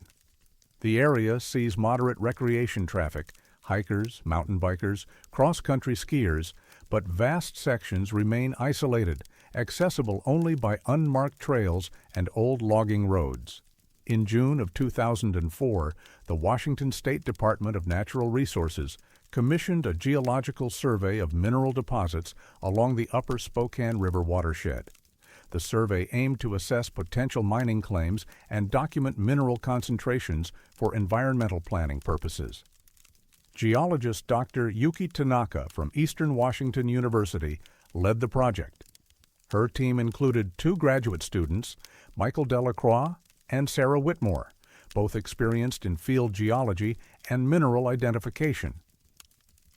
The area sees moderate recreation traffic, hikers, mountain bikers, cross-country skiers, but vast sections remain isolated, accessible only by unmarked trails and old logging roads. In June of 2004, the Washington State Department of Natural Resources commissioned a geological survey of mineral deposits along the upper Spokane River watershed. The survey aimed to assess potential mining claims and document mineral concentrations for environmental planning purposes. Geologist Dr. Yuki Tanaka from Eastern Washington University led the project. Her team included 2 graduate students, Michael Delacroix and Sarah Whitmore, both experienced in field geology and mineral identification.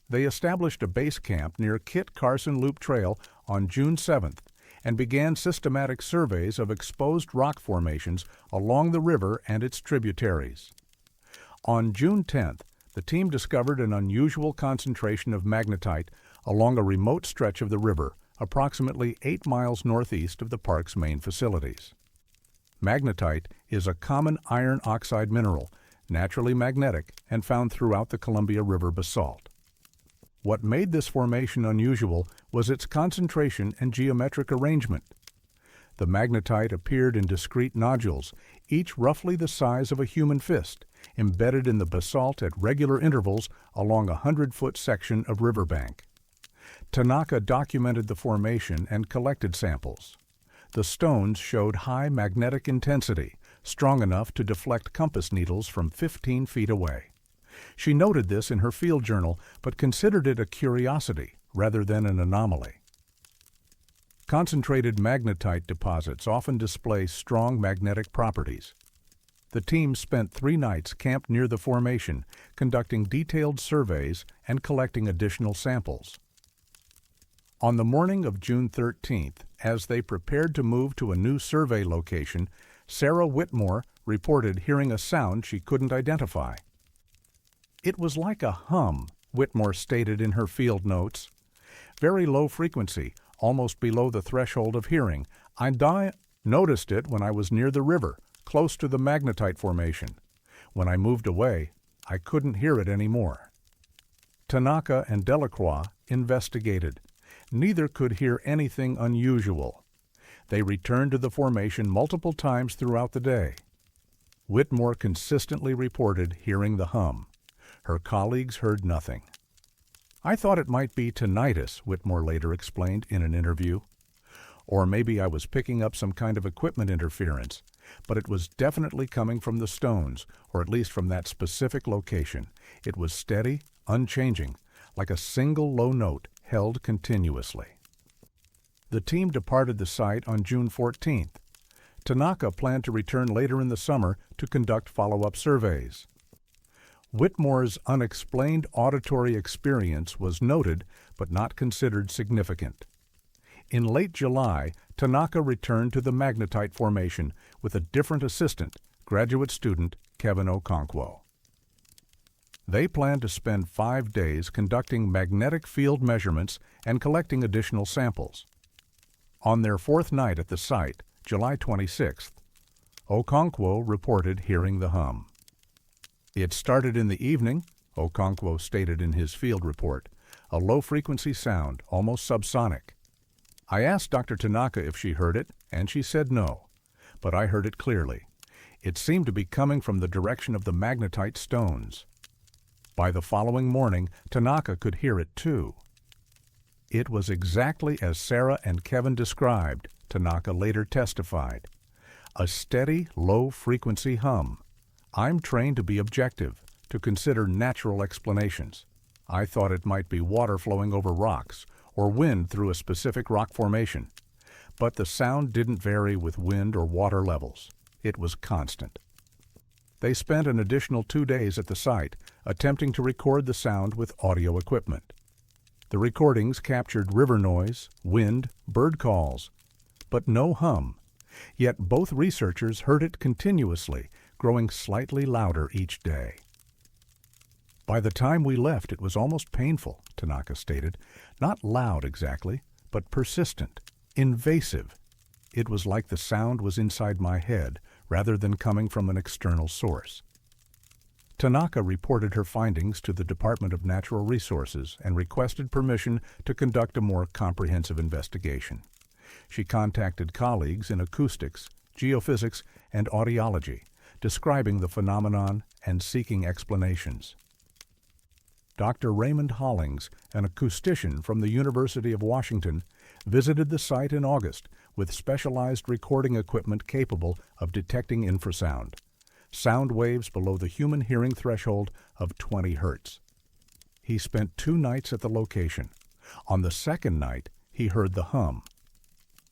They established a base camp near Kit Carson Loop Trail on June 7th and began systematic surveys of exposed rock formations along the river and its tributaries. On June 10th, the team discovered an unusual concentration of magnetite along a remote stretch of the river, approximately 8 miles northeast of the park's main facilities. Magnetite is a common iron oxide mineral, naturally magnetic and found throughout the Columbia River basalt. What made this formation unusual was its concentration and geometric arrangement. The magnetite appeared in discrete nodules, each roughly the size of a human fist, embedded in the basalt at regular intervals along a 100-foot section of riverbank. Tanaka documented the formation and collected samples. The stones showed high magnetic intensity, strong enough to deflect compass needles from 15 feet away. She noted this in her field journal, but considered it a curiosity rather than an anomaly. Concentrated magnetite deposits often display strong magnetic properties. The team spent 3 nights camped near the formation, conducting detailed surveys and collecting additional samples. On the morning of June 13th, as they prepared to move to a new survey location, Sarah Whitmore reported hearing a sound she couldn't identify. "It was like a hum," Whitmore stated in her field notes. "Very low frequency, almost below the threshold of hearing. I noticed it when I was near the river, close to the magnetite formation. When I moved away, I couldn't hear it anymore." Tanaka and Delacroix investigated. Neither could hear anything unusual. They returned to the formation multiple times throughout the day. Whitmore consistently reported hearing the hum. Her colleagues heard nothing. "I thought it might be tinnitus," Whitmore later explained in an interview. "Or maybe I was picking up some kind of equipment interference. But it was definitely coming from the stones, or at least from that specific location. It was steady, unchanging, like a single low note held continuously." The team departed the site on June 14th. Tanaka planned to return later in the summer to conduct follow-up surveys. Whitmore's unexplained auditory experience was noted but not considered significant. In late July, Tanaka returned to the magnetite formation with a different assistant, graduate student Kevin Okonkwo. They planned to spend 5 days conducting magnetic field measurements and collecting additional samples. On their 4th night at the site, July 26th, Okonkwo reported hearing the hum. It started in the evening, Okonkwo stated in his field report, a low-frequency sound, almost subsonic. I asked Dr. Tanaka if she heard it, and she said no, but I heard it clearly. It seemed to be coming from the direction of the magnetite stones. By the following morning, Tanaka could hear it too. It was exactly as Sarah and Kevin described, Tanaka later testified. A steady, low-frequency hum. I'm trained to be objective, to consider natural explanations. I thought it might be water flowing over rocks or wind through a specific rock formation. But the sound didn't vary with wind or water levels. It was constant. They spent an additional 2 days at the site, attempting to record the sound with audio equipment. The recordings captured river noise, wind, bird calls, but no hum. Yet both researchers heard it continuously, growing slightly louder each day. By the time we left, it was almost painful, Tanaka stated. Not loud exactly, but persistent, invasive. It was like the sound was inside my head, rather than coming from an external source. Tanaka reported her findings to the Department of Natural Resources and requested permission to conduct a more comprehensive investigation. She contacted colleagues in acoustics, geophysics, and audiology, describing the phenomenon and seeking explanations. Dr. Raymond Hollings, an acoustician from the University of Washington, visited the site in August with specialized recording equipment capable of detecting infrasound, sound waves below the human hearing threshold of 20 hertz. He spent 2 nights at the location. On the 2nd night, he heard the hum.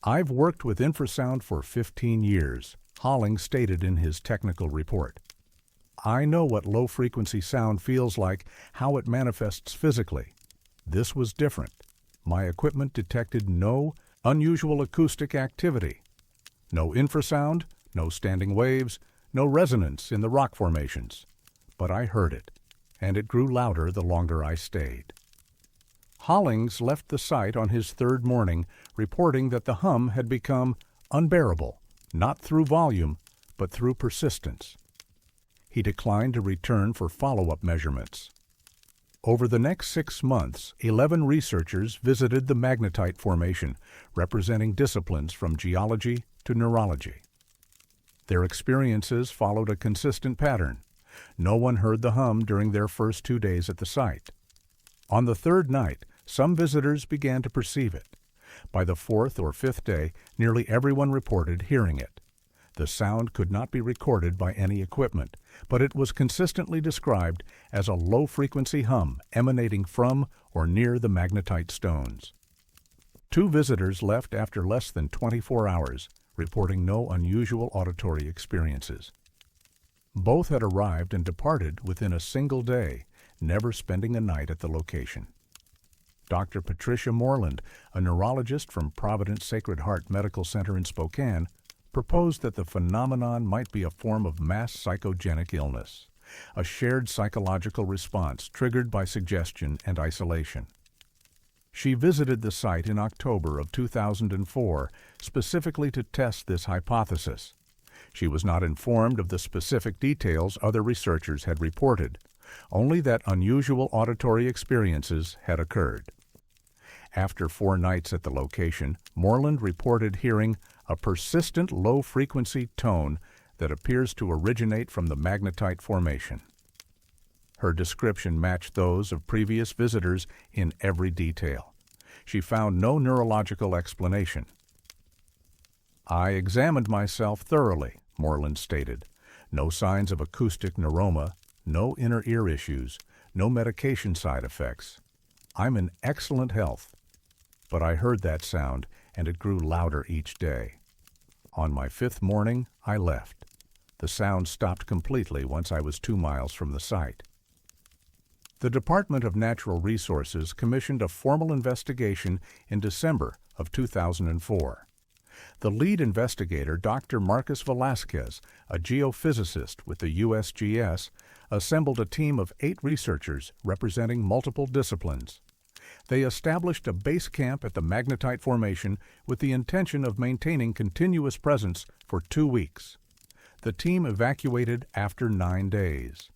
I've worked with infrasound for 15 years, Hollings stated in his technical report. I know what low-frequency sound feels like, how it manifests physically. This was different. My equipment detected no unusual acoustic activity. No infrasound, no standing waves, no resonance in the rock formations. But I heard it, and it grew louder the longer I stayed. Hollings left the site on his 3rd morning, reporting that the hum had become unbearable, not through volume, but through persistence. He declined to return for follow-up measurements. Over the next 6 months, 11 researchers visited the magnetite formation, representing disciplines from geology to neurology. Their experiences followed a consistent pattern. No one heard the hum during their first 2 days at the site. On the 3rd night, some visitors began to perceive it. By the 4th or 5th day, nearly everyone reported hearing it. The sound could not be recorded by any equipment, but it was consistently described as a low-frequency hum emanating from or near the magnetite stones. 2 visitors left after less than 24 hours, reporting no unusual auditory experiences. Both had arrived and departed within a single day, never spending a night at the location. Dr. Patricia Moreland, a neurologist from Providence Sacred Heart Medical Center in Spokane, proposed that the phenomenon might be a form of mass psychogenic illness, a shared psychological response triggered by suggestion and isolation. She visited the site in October of 2004 specifically to test this hypothesis. She was not informed of the specific details other researchers had reported, only that unusual auditory experiences had occurred. After 4 nights at the location, Moreland reported hearing a persistent low-frequency tone that appears to originate from the magnetite formation. Her description matched those of previous visitors in every detail. She found no neurological explanation. I examined myself thoroughly, Moreland stated. No signs of acoustic neuroma, no inner ear issues, no medication side effects. I'm in excellent health. But I heard that sound, and it grew louder each day. On my 5th morning, I left. The sound stopped completely once I was 2 miles from the site. The Department of Natural Resources commissioned a formal investigation in December of 2004. The lead investigator, Dr. Marcus Velasquez, a geophysicist with the USGS, assembled a team of 8 researchers representing multiple disciplines. They established a base camp at the magnetite formation with the intention of maintaining continuous presence for 2 weeks. The team evacuated after 9 days.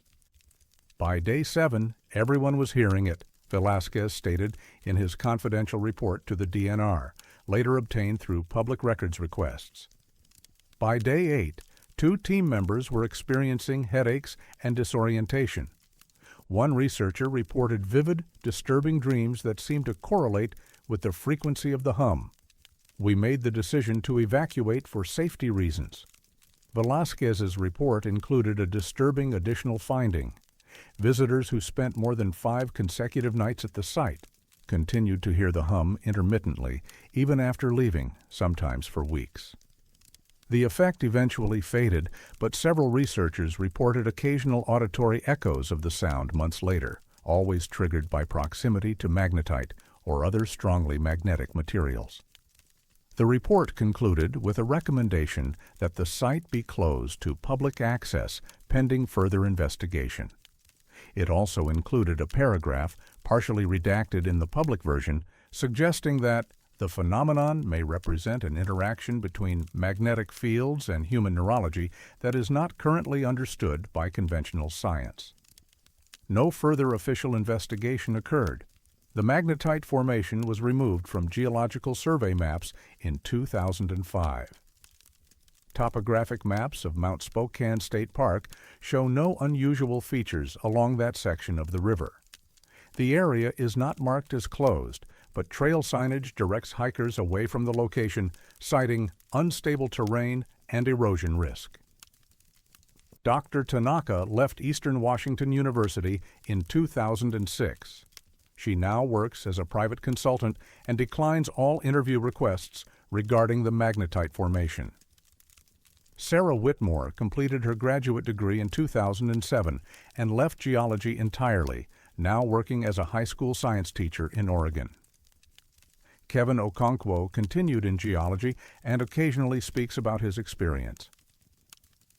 By day 7, everyone was hearing it, Velasquez stated in his confidential report to the DNR, later obtained through public records requests. By day 8, 2 team members were experiencing headaches and disorientation. One researcher reported vivid, disturbing dreams that seemed to correlate with the frequency of the hum. We made the decision to evacuate for safety reasons. Velasquez's report included a disturbing additional finding. Visitors who spent more than 5 consecutive nights at the site continued to hear the hum intermittently, even after leaving, sometimes for weeks. The effect eventually faded, but several researchers reported occasional auditory echoes of the sound months later, always triggered by proximity to magnetite or other strongly magnetic materials. The report concluded with a recommendation that the site be closed to public access pending further investigation. It also included a paragraph, partially redacted in the public version, suggesting that the phenomenon may represent an interaction between magnetic fields and human neurology that is not currently understood by conventional science. No further official investigation occurred. The magnetite formation was removed from geological survey maps in 2005. Topographic maps of Mount Spokane State Park show no unusual features along that section of the river. The area is not marked as closed, but trail signage directs hikers away from the location, citing unstable terrain and erosion risk. Dr. Tanaka left Eastern Washington University in 2006. She now works as a private consultant and declines all interview requests regarding the magnetite formation. Sarah Whitmore completed her graduate degree in 2007 and left geology entirely, now working as a high school science teacher in Oregon. Kevin Okonkwo continued in geology and occasionally speaks about his experience.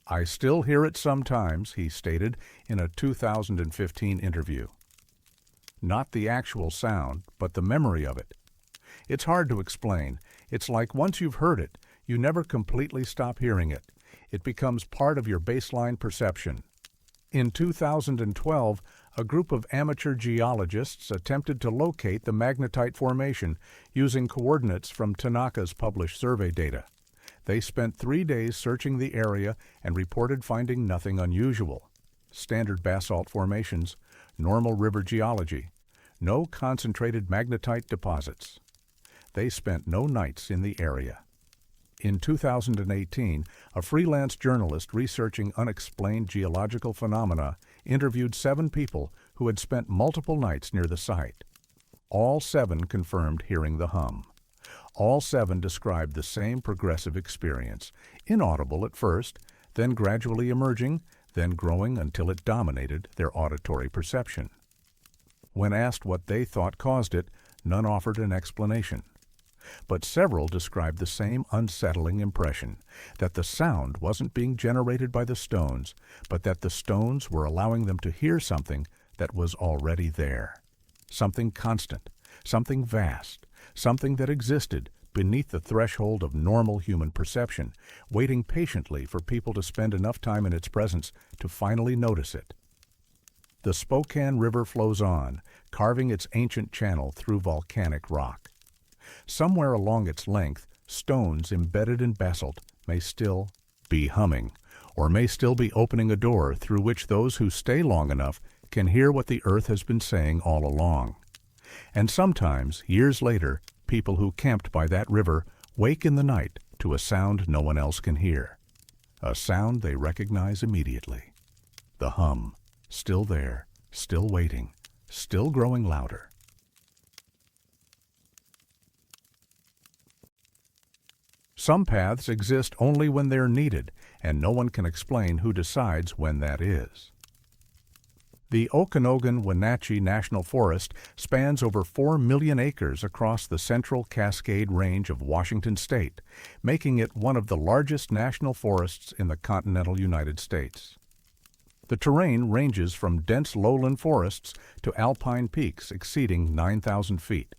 "I still hear it sometimes," he stated in a 2015 interview. Not the actual sound, but the memory of it. It's hard to explain. It's like once you've heard it, you never completely stop hearing it. It becomes part of your baseline perception. In 2012, a group of amateur geologists attempted to locate the magnetite formation using coordinates from Tanaka's published survey data. They spent 3 days searching the area and reported finding nothing unusual. Standard basalt formations, normal river geology, no concentrated magnetite deposits. They spent no nights in the area. In 2018, a freelance journalist researching unexplained geological phenomena interviewed 7 people who had spent multiple nights near the site. All 7 confirmed hearing the hum. All 7 described the same progressive experience, inaudible at first, then gradually emerging, then growing until it dominated their auditory perception. When asked what they thought caused it, none offered an explanation. But several described the same unsettling impression, that the sound wasn't being generated by the stones, but that the stones were allowing them to hear something that was already there. Something constant, something vast, something that existed beneath the threshold of normal human perception, waiting patiently for people to spend enough time in its presence to finally notice it. The Spokane River flows on, carving its ancient channel through volcanic rock. Somewhere along its length, stones embedded in basalt may still be humming, or may still be opening a door through which those who stay long enough can hear what the earth has been saying all along. And sometimes, years later, people who camped by that river wake in the night to a sound no one else can hear. A sound they recognize immediately. The hum, still there, still waiting, still growing louder. Some paths exist only when they're needed, and no one can explain who decides when that is. The Okanogan-Wenatchee National Forest spans over 4 million acres across the central Cascade Range of Washington state, making it one of the largest national forests in the continental United States. The terrain ranges from dense lowland forests to alpine peaks exceeding 9,000 feet.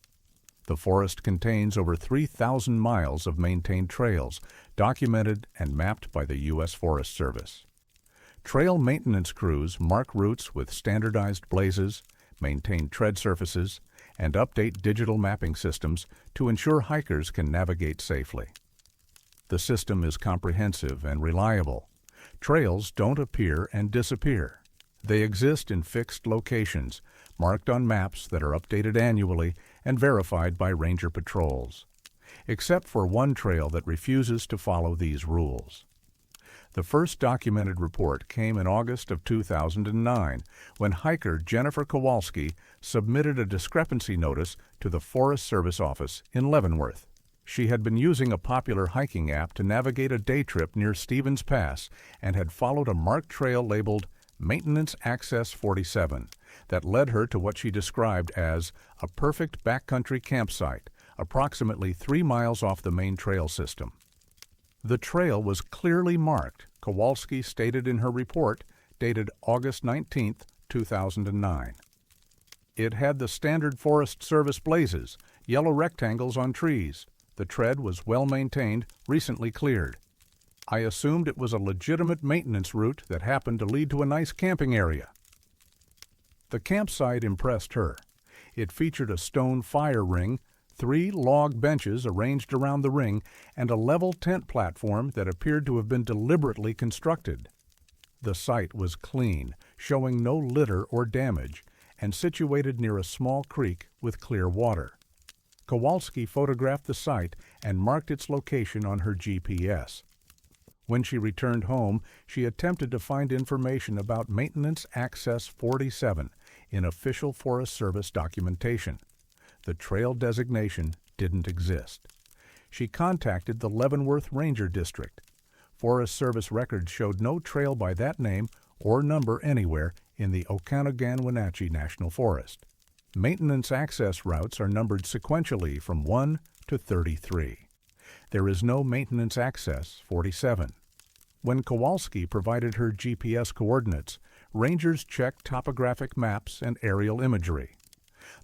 The forest contains over 3,000 miles of maintained trails, documented and mapped by the U.S. Forest Service. Trail maintenance crews mark routes with standardized blazes, maintain tread surfaces, and update digital mapping systems to ensure hikers can navigate safely. The system is comprehensive and reliable. Trails don't appear and disappear. They exist in fixed locations, marked on maps that are updated annually and verified by ranger patrols, except for one trail that refuses to follow these rules. The first documented report came in August of 2009, when hiker Jennifer Kowalski submitted a discrepancy notice to the Forest Service office in Leavenworth. She had been using a popular hiking app to navigate a day trip near Stevens Pass and had followed a marked trail labeled Maintenance Access 47 that led her to what she described as a perfect backcountry campsite, approximately 3 miles off the main trail system. The trail was clearly marked, Kowalski stated in her report, dated August 19, 2009. It had the standard Forest Service blazes, yellow rectangles on trees. The tread was well maintained, recently cleared. I assumed it was a legitimate maintenance route that happened to lead to a nice camping area. The campsite impressed her. It featured a stone fire ring, 3 log benches arranged around the ring, and a level tent platform that appeared to have been deliberately constructed. The site was clean, showing no litter or damage, and situated near a small creek with clear water. Kowalski photographed the site and marked its location on her GPS. When she returned home, she attempted to find information about Maintenance Access 47 in official Forest Service documentation. The trail designation didn't exist. She contacted the Leavenworth Ranger District. Forest Service records showed no trail by that name or number anywhere in the Okanogan-Wenatchee National Forest. Maintenance access routes are numbered sequentially from 1 to 33. There is no Maintenance Access 47. When Kowalski provided her GPS coordinates, rangers checked topographic maps and aerial imagery.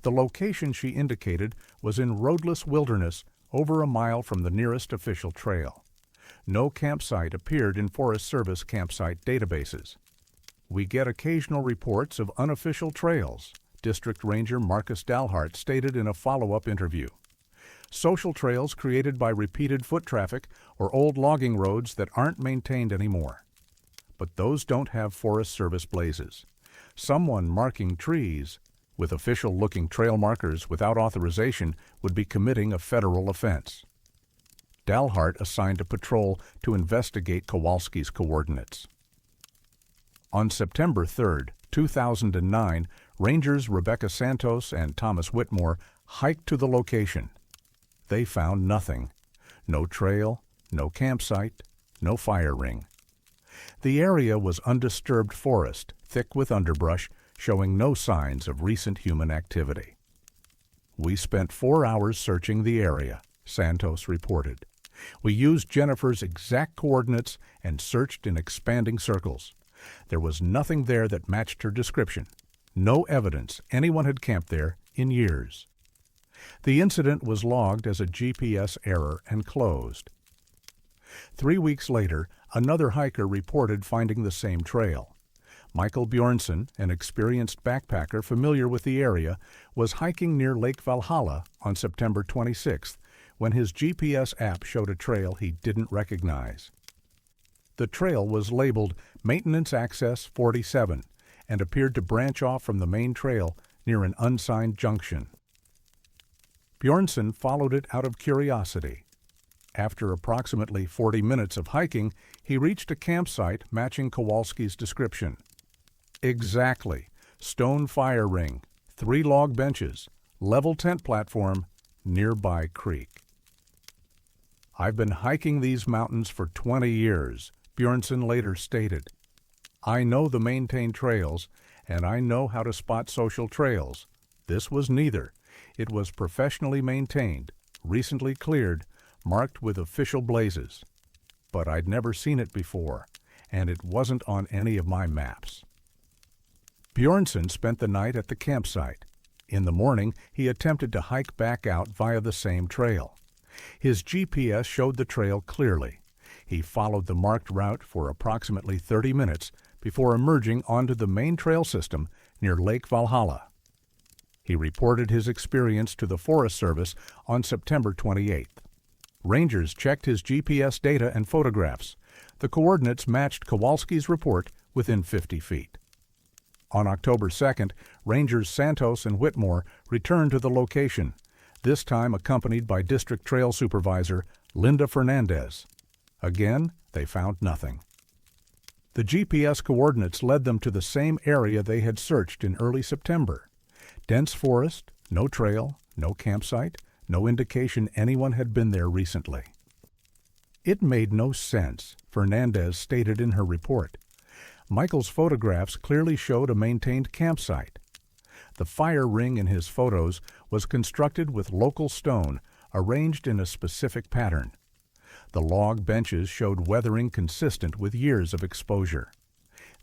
The location she indicated was in roadless wilderness over a mile from the nearest official trail. No campsite appeared in Forest Service campsite databases. We get occasional reports of unofficial trails, District Ranger Marcus Dalhart stated in a follow-up interview. Social trails created by repeated foot traffic or old logging roads that aren't maintained anymore. But those don't have Forest Service blazes. Someone marking trees with official-looking trail markers without authorization would be committing a federal offense. Dalhart assigned a patrol to investigate Kowalski's coordinates. On September 3, 2009, Rangers Rebecca Santos and Thomas Whitmore hiked to the location. They found nothing. No trail, no campsite, no fire ring. The area was undisturbed forest, thick with underbrush, showing no signs of recent human activity. We spent 4 hours searching the area, Santos reported. We used Jennifer's exact coordinates and searched in expanding circles. There was nothing there that matched her description. No evidence anyone had camped there in years. The incident was logged as a GPS error and closed. 3 weeks later, another hiker reported finding the same trail. Michael Bjornson, an experienced backpacker familiar with the area, was hiking near Lake Valhalla on September 26th when his GPS app showed a trail he didn't recognize. The trail was labeled Maintenance Access 47 and appeared to branch off from the main trail near an unsigned junction. Bjornson followed it out of curiosity. After approximately 40 minutes of hiking, he reached a campsite matching Kowalski's description. Exactly. Stone fire ring, 3 log benches, level tent platform, nearby creek. I've been hiking these mountains for 20 years, Bjornson later stated. I know the maintained trails, and I know how to spot social trails. This was neither. It was professionally maintained, recently cleared, marked with official blazes. But I'd never seen it before, and it wasn't on any of my maps. Bjornson spent the night at the campsite. In the morning, he attempted to hike back out via the same trail. His GPS showed the trail clearly. He followed the marked route for approximately 30 minutes before emerging onto the main trail system near Lake Valhalla. He reported his experience to the Forest Service on September 28th. Rangers checked his GPS data and photographs. The coordinates matched Kowalski's report within 50 feet. On October 2nd, Rangers Santos and Whitmore returned to the location, this time accompanied by District Trail Supervisor Linda Fernandez. Again, they found nothing. The GPS coordinates led them to the same area they had searched in early September. Dense forest, no trail, no campsite, no indication anyone had been there recently. It made no sense, Fernandez stated in her report. Michael's photographs clearly showed a maintained campsite. The fire ring in his photos was constructed with local stone, arranged in a specific pattern. The log benches showed weathering consistent with years of exposure.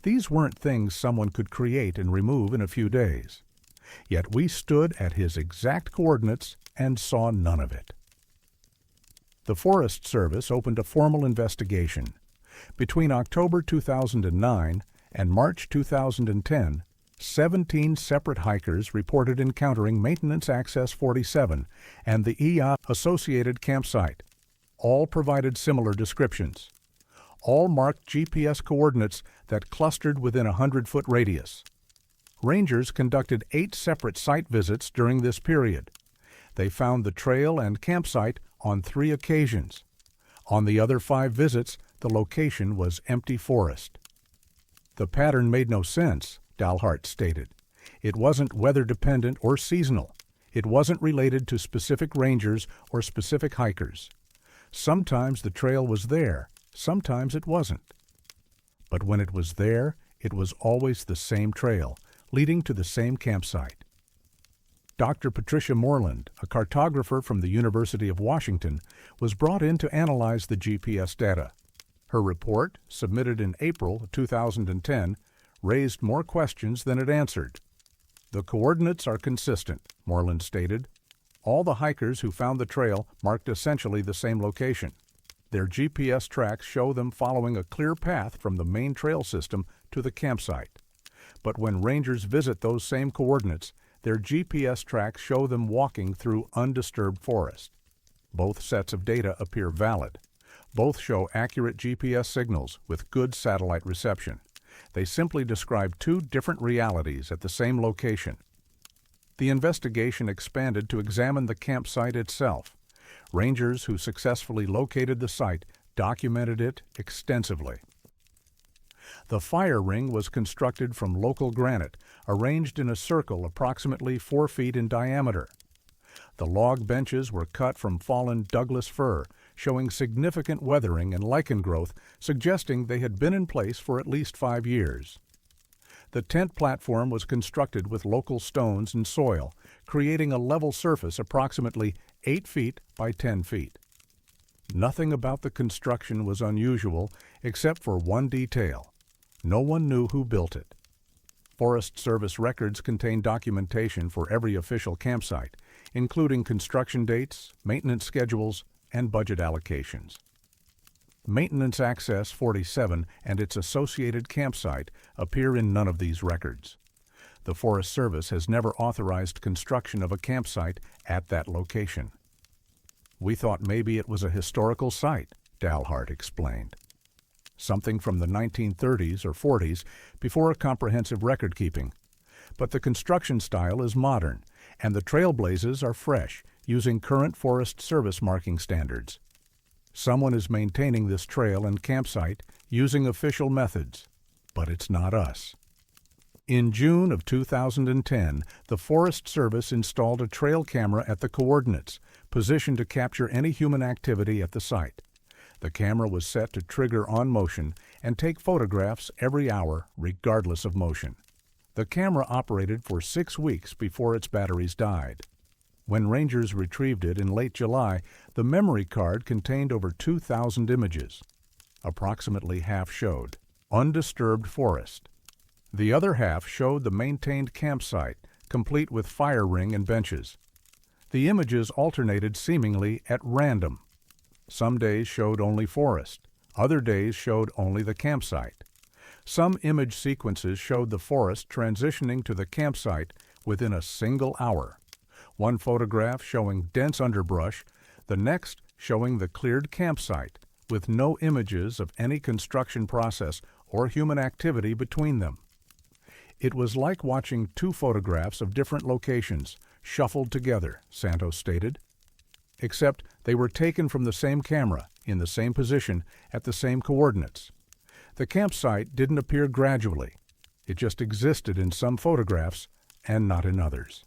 These weren't things someone could create and remove in a few days. Yet we stood at his exact coordinates and saw none of it. The Forest Service opened a formal investigation. Between October 2009 and March 2010, 17 separate hikers reported encountering Maintenance Access 47 and the EA-associated campsite. All provided similar descriptions. All marked GPS coordinates that clustered within a 100-foot radius. Rangers conducted 8 separate site visits during this period. They found the trail and campsite on 3 occasions. On the other 5 visits, the location was empty forest. The pattern made no sense, Dalhart stated. It wasn't weather-dependent or seasonal. It wasn't related to specific rangers or specific hikers. Sometimes the trail was there, sometimes it wasn't. But when it was there, it was always the same trail, leading to the same campsite. Dr. Patricia Moreland, a cartographer from the University of Washington, was brought in to analyze the GPS data. Her report, submitted in April 2010, raised more questions than it answered. The coordinates are consistent, Moreland stated. All the hikers who found the trail marked essentially the same location. Their GPS tracks show them following a clear path from the main trail system to the campsite. But when rangers visit those same coordinates, their GPS tracks show them walking through undisturbed forest. Both sets of data appear valid. Both show accurate GPS signals with good satellite reception. They simply describe 2 different realities at the same location. The investigation expanded to examine the campsite itself. Rangers who successfully located the site documented it extensively. The fire ring was constructed from local granite, arranged in a circle approximately 4 feet in diameter. The log benches were cut from fallen Douglas fir, showing significant weathering and lichen growth, suggesting they had been in place for at least 5 years. The tent platform was constructed with local stones and soil, creating a level surface approximately 8 feet by 10 feet. Nothing about the construction was unusual except for one detail. No one knew who built it. Forest Service records contain documentation for every official campsite, including construction dates, maintenance schedules, and budget allocations. Maintenance Access 47 and its associated campsite appear in none of these records. The Forest Service has never authorized construction of a campsite at that location. We thought maybe it was a historical site, Dalhart explained. Something from the 1930s or 40s before comprehensive record-keeping. But the construction style is modern, and the trailblazes are fresh, using current Forest Service marking standards. Someone is maintaining this trail and campsite using official methods, but it's not us. In June of 2010, the Forest Service installed a trail camera at the coordinates, positioned to capture any human activity at the site. The camera was set to trigger on motion and take photographs every hour, regardless of motion. The camera operated for 6 weeks before its batteries died. When rangers retrieved it in late July, the memory card contained over 2,000 images. Approximately half showed undisturbed forest. The other half showed the maintained campsite, complete with fire ring and benches. The images alternated seemingly at random. Some days showed only forest. Other days showed only the campsite. Some image sequences showed the forest transitioning to the campsite within a single hour. One photograph showing dense underbrush, the next showing the cleared campsite, with no images of any construction process or human activity between them. It was like watching two photographs of different locations, shuffled together, Santos stated. Except they were taken from the same camera, in the same position, at the same coordinates. The campsite didn't appear gradually. It just existed in some photographs and not in others.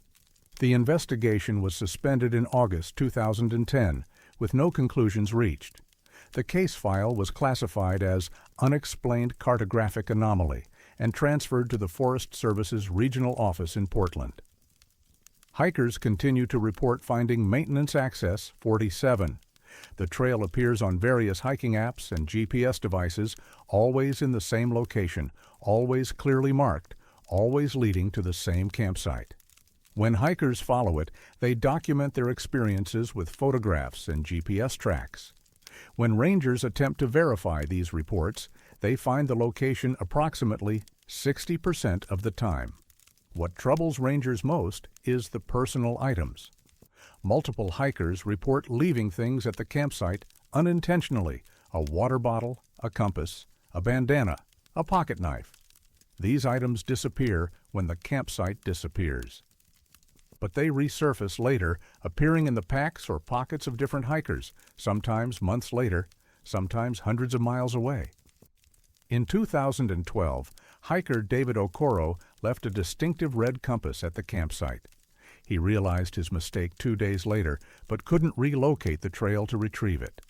The investigation was suspended in August 2010, with no conclusions reached. The case file was classified as Unexplained Cartographic Anomaly and transferred to the Forest Service's regional office in Portland. Hikers continue to report finding Maintenance Access 47. The trail appears on various hiking apps and GPS devices, always in the same location, always clearly marked, always leading to the same campsite. When hikers follow it, they document their experiences with photographs and GPS tracks. When rangers attempt to verify these reports, they find the location approximately 60% of the time. What troubles rangers most is the personal items. Multiple hikers report leaving things at the campsite unintentionally: a water bottle, a compass, a bandana, a pocket knife. These items disappear when the campsite disappears. But they resurface later, appearing in the packs or pockets of different hikers, sometimes months later, sometimes hundreds of miles away. In 2012, hiker David Okoro left a distinctive red compass at the campsite. He realized his mistake 2 days later, but couldn't relocate the trail to retrieve it.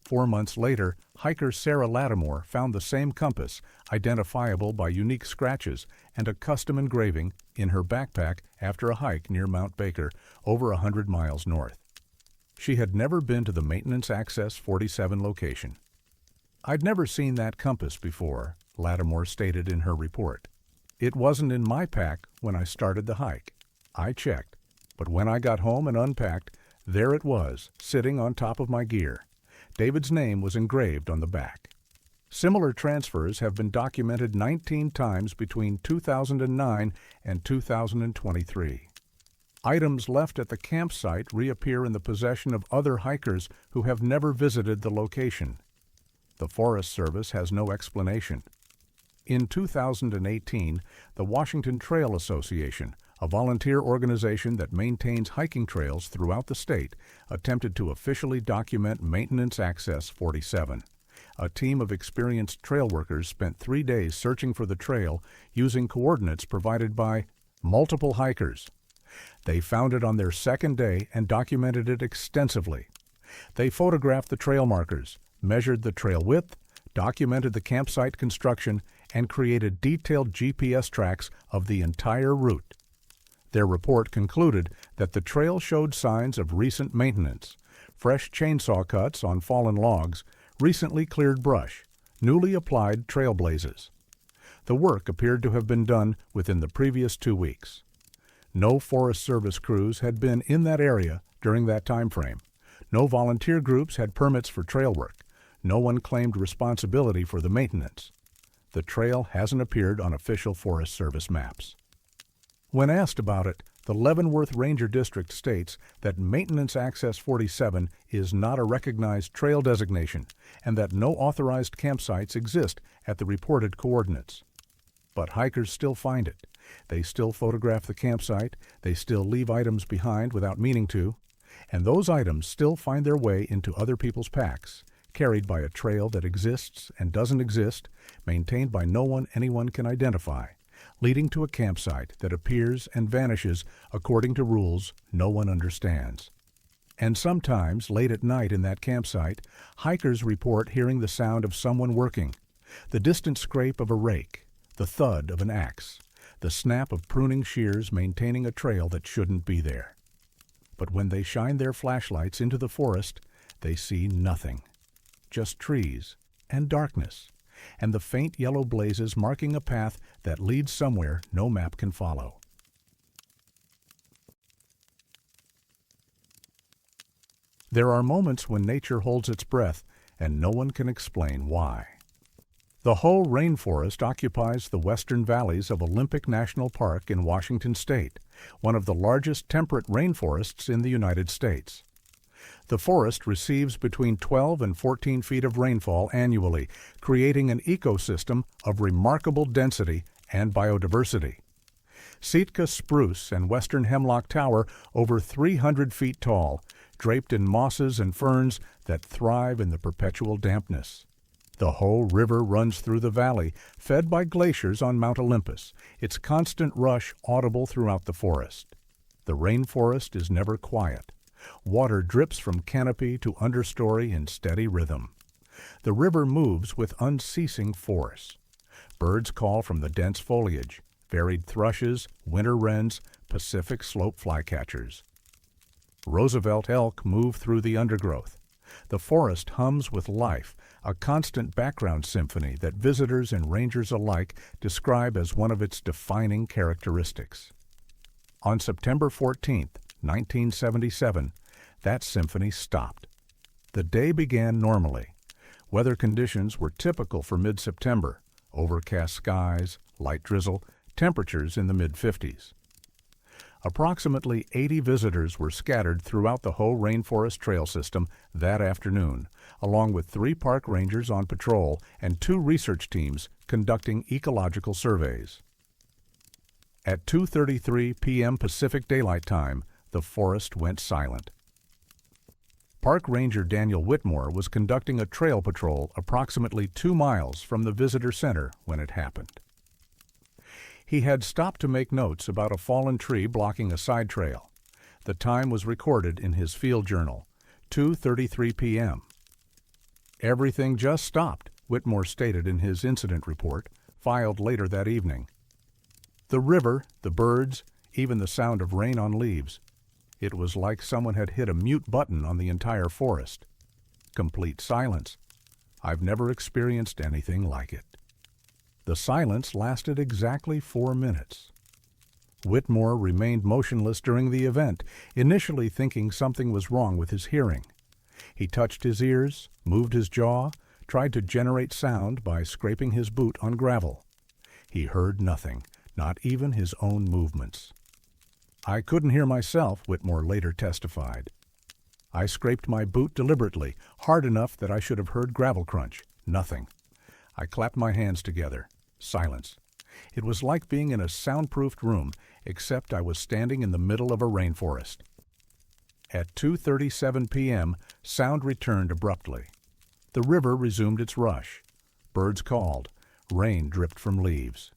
4 months later, hiker Sarah Lattimore found the same compass, identifiable by unique scratches and a custom engraving, in her backpack after a hike near Mount Baker, over 100 miles north. She had never been to the Maintenance Access 47 location. "I'd never seen that compass before," Lattimore stated in her report. "It wasn't in my pack when I started the hike. I checked, but when I got home and unpacked, there it was, sitting on top of my gear. David's name was engraved on the back." Similar transfers have been documented 19 times between 2009 and 2023. Items left at the campsite reappear in the possession of other hikers who have never visited the location. The Forest Service has no explanation. In 2018, the Washington Trail Association, a volunteer organization that maintains hiking trails throughout the state, attempted to officially document Maintenance Access 47. A team of experienced trail workers spent 3 days searching for the trail using coordinates provided by multiple hikers. They found it on their second day and documented it extensively. They photographed the trail markers, measured the trail width, documented the campsite construction, and created detailed GPS tracks of the entire route. Their report concluded that the trail showed signs of recent maintenance: fresh chainsaw cuts on fallen logs, recently cleared brush, newly applied trail blazes. The work appeared to have been done within the previous 2 weeks. No Forest Service crews had been in that area during that time frame. No volunteer groups had permits for trail work. No one claimed responsibility for the maintenance. The trail hasn't appeared on official Forest Service maps. When asked about it, the Leavenworth Ranger District states that Maintenance Access 47 is not a recognized trail designation and that no authorized campsites exist at the reported coordinates. But hikers still find it. They still photograph the campsite, they still leave items behind without meaning to, and those items still find their way into other people's packs, carried by a trail that exists and doesn't exist, maintained by no one anyone can identify, leading to a campsite that appears and vanishes according to rules no one understands. And sometimes, late at night in that campsite, hikers report hearing the sound of someone working, the distant scrape of a rake, the thud of an axe, the snap of pruning shears maintaining a trail that shouldn't be there. But when they shine their flashlights into the forest, they see nothing. Just trees and darkness, and the faint yellow blazes marking a path that leads somewhere no map can follow. There are moments when nature holds its breath and no one can explain why. The whole rainforest occupies the western valleys of Olympic National Park in Washington state, one of the largest temperate rainforests in the United States. The forest receives between 12 and 14 feet of rainfall annually, creating an ecosystem of remarkable density and biodiversity. Sitka spruce and western hemlock tower over 300 feet tall, draped in mosses and ferns that thrive in the perpetual dampness. The Hoh River runs through the valley, fed by glaciers on Mount Olympus, its constant rush audible throughout the forest. The rainforest is never quiet. Water drips from canopy to understory in steady rhythm. The river moves with unceasing force. Birds call from the dense foliage, varied thrushes, winter wrens, Pacific slope flycatchers. Roosevelt elk move through the undergrowth. The forest hums with life, a constant background symphony that visitors and rangers alike describe as one of its defining characteristics. On September 14, 1977, that symphony stopped. The day began normally. Weather conditions were typical for mid-September: overcast skies, light drizzle, temperatures in the mid-50s. Approximately 80 visitors were scattered throughout the Hoh Rainforest Trail System that afternoon, along with 3 park rangers on patrol and 2 research teams conducting ecological surveys. At 2:33 p.m. Pacific Daylight Time, the forest went silent. Park Ranger Daniel Whitmore was conducting a trail patrol approximately 2 miles from the visitor center when it happened. He had stopped to make notes about a fallen tree blocking a side trail. The time was recorded in his field journal, 2:33 p.m. Everything just stopped, Whitmore stated in his incident report, filed later that evening. The river, the birds, even the sound of rain on leaves. It was like someone had hit a mute button on the entire forest. Complete silence. I've never experienced anything like it. The silence lasted exactly 4 minutes. Whitmore remained motionless during the event, initially thinking something was wrong with his hearing. He touched his ears, moved his jaw, tried to generate sound by scraping his boot on gravel. He heard nothing, not even his own movements. I couldn't hear myself, Whitmore later testified. I scraped my boot deliberately, hard enough that I should have heard gravel crunch. Nothing. I clapped my hands together. Silence. It was like being in a soundproofed room, except I was standing in the middle of a rainforest. At 2:37 p.m., sound returned abruptly. The river resumed its rush. Birds called. Rain dripped from leaves.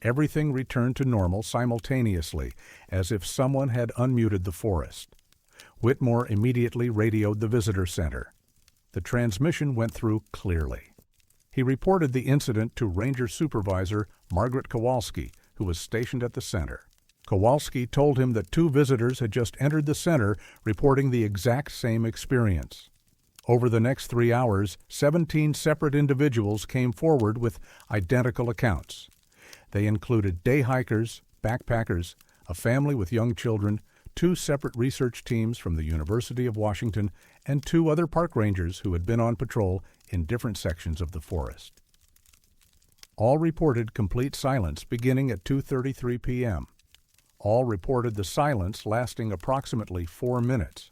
Everything returned to normal simultaneously, as if someone had unmuted the forest. Whitmore immediately radioed the visitor center. The transmission went through clearly. He reported the incident to Ranger Supervisor Margaret Kowalski, who was stationed at the center. Kowalski told him that 2 visitors had just entered the center, reporting the exact same experience. Over the next 3 hours, 17 separate individuals came forward with identical accounts. They included day hikers, backpackers, a family with young children, 2 separate research teams from the University of Washington, and 2 other park rangers who had been on patrol in different sections of the forest. All reported complete silence beginning at 2:33 p.m. All reported the silence lasting approximately 4 minutes.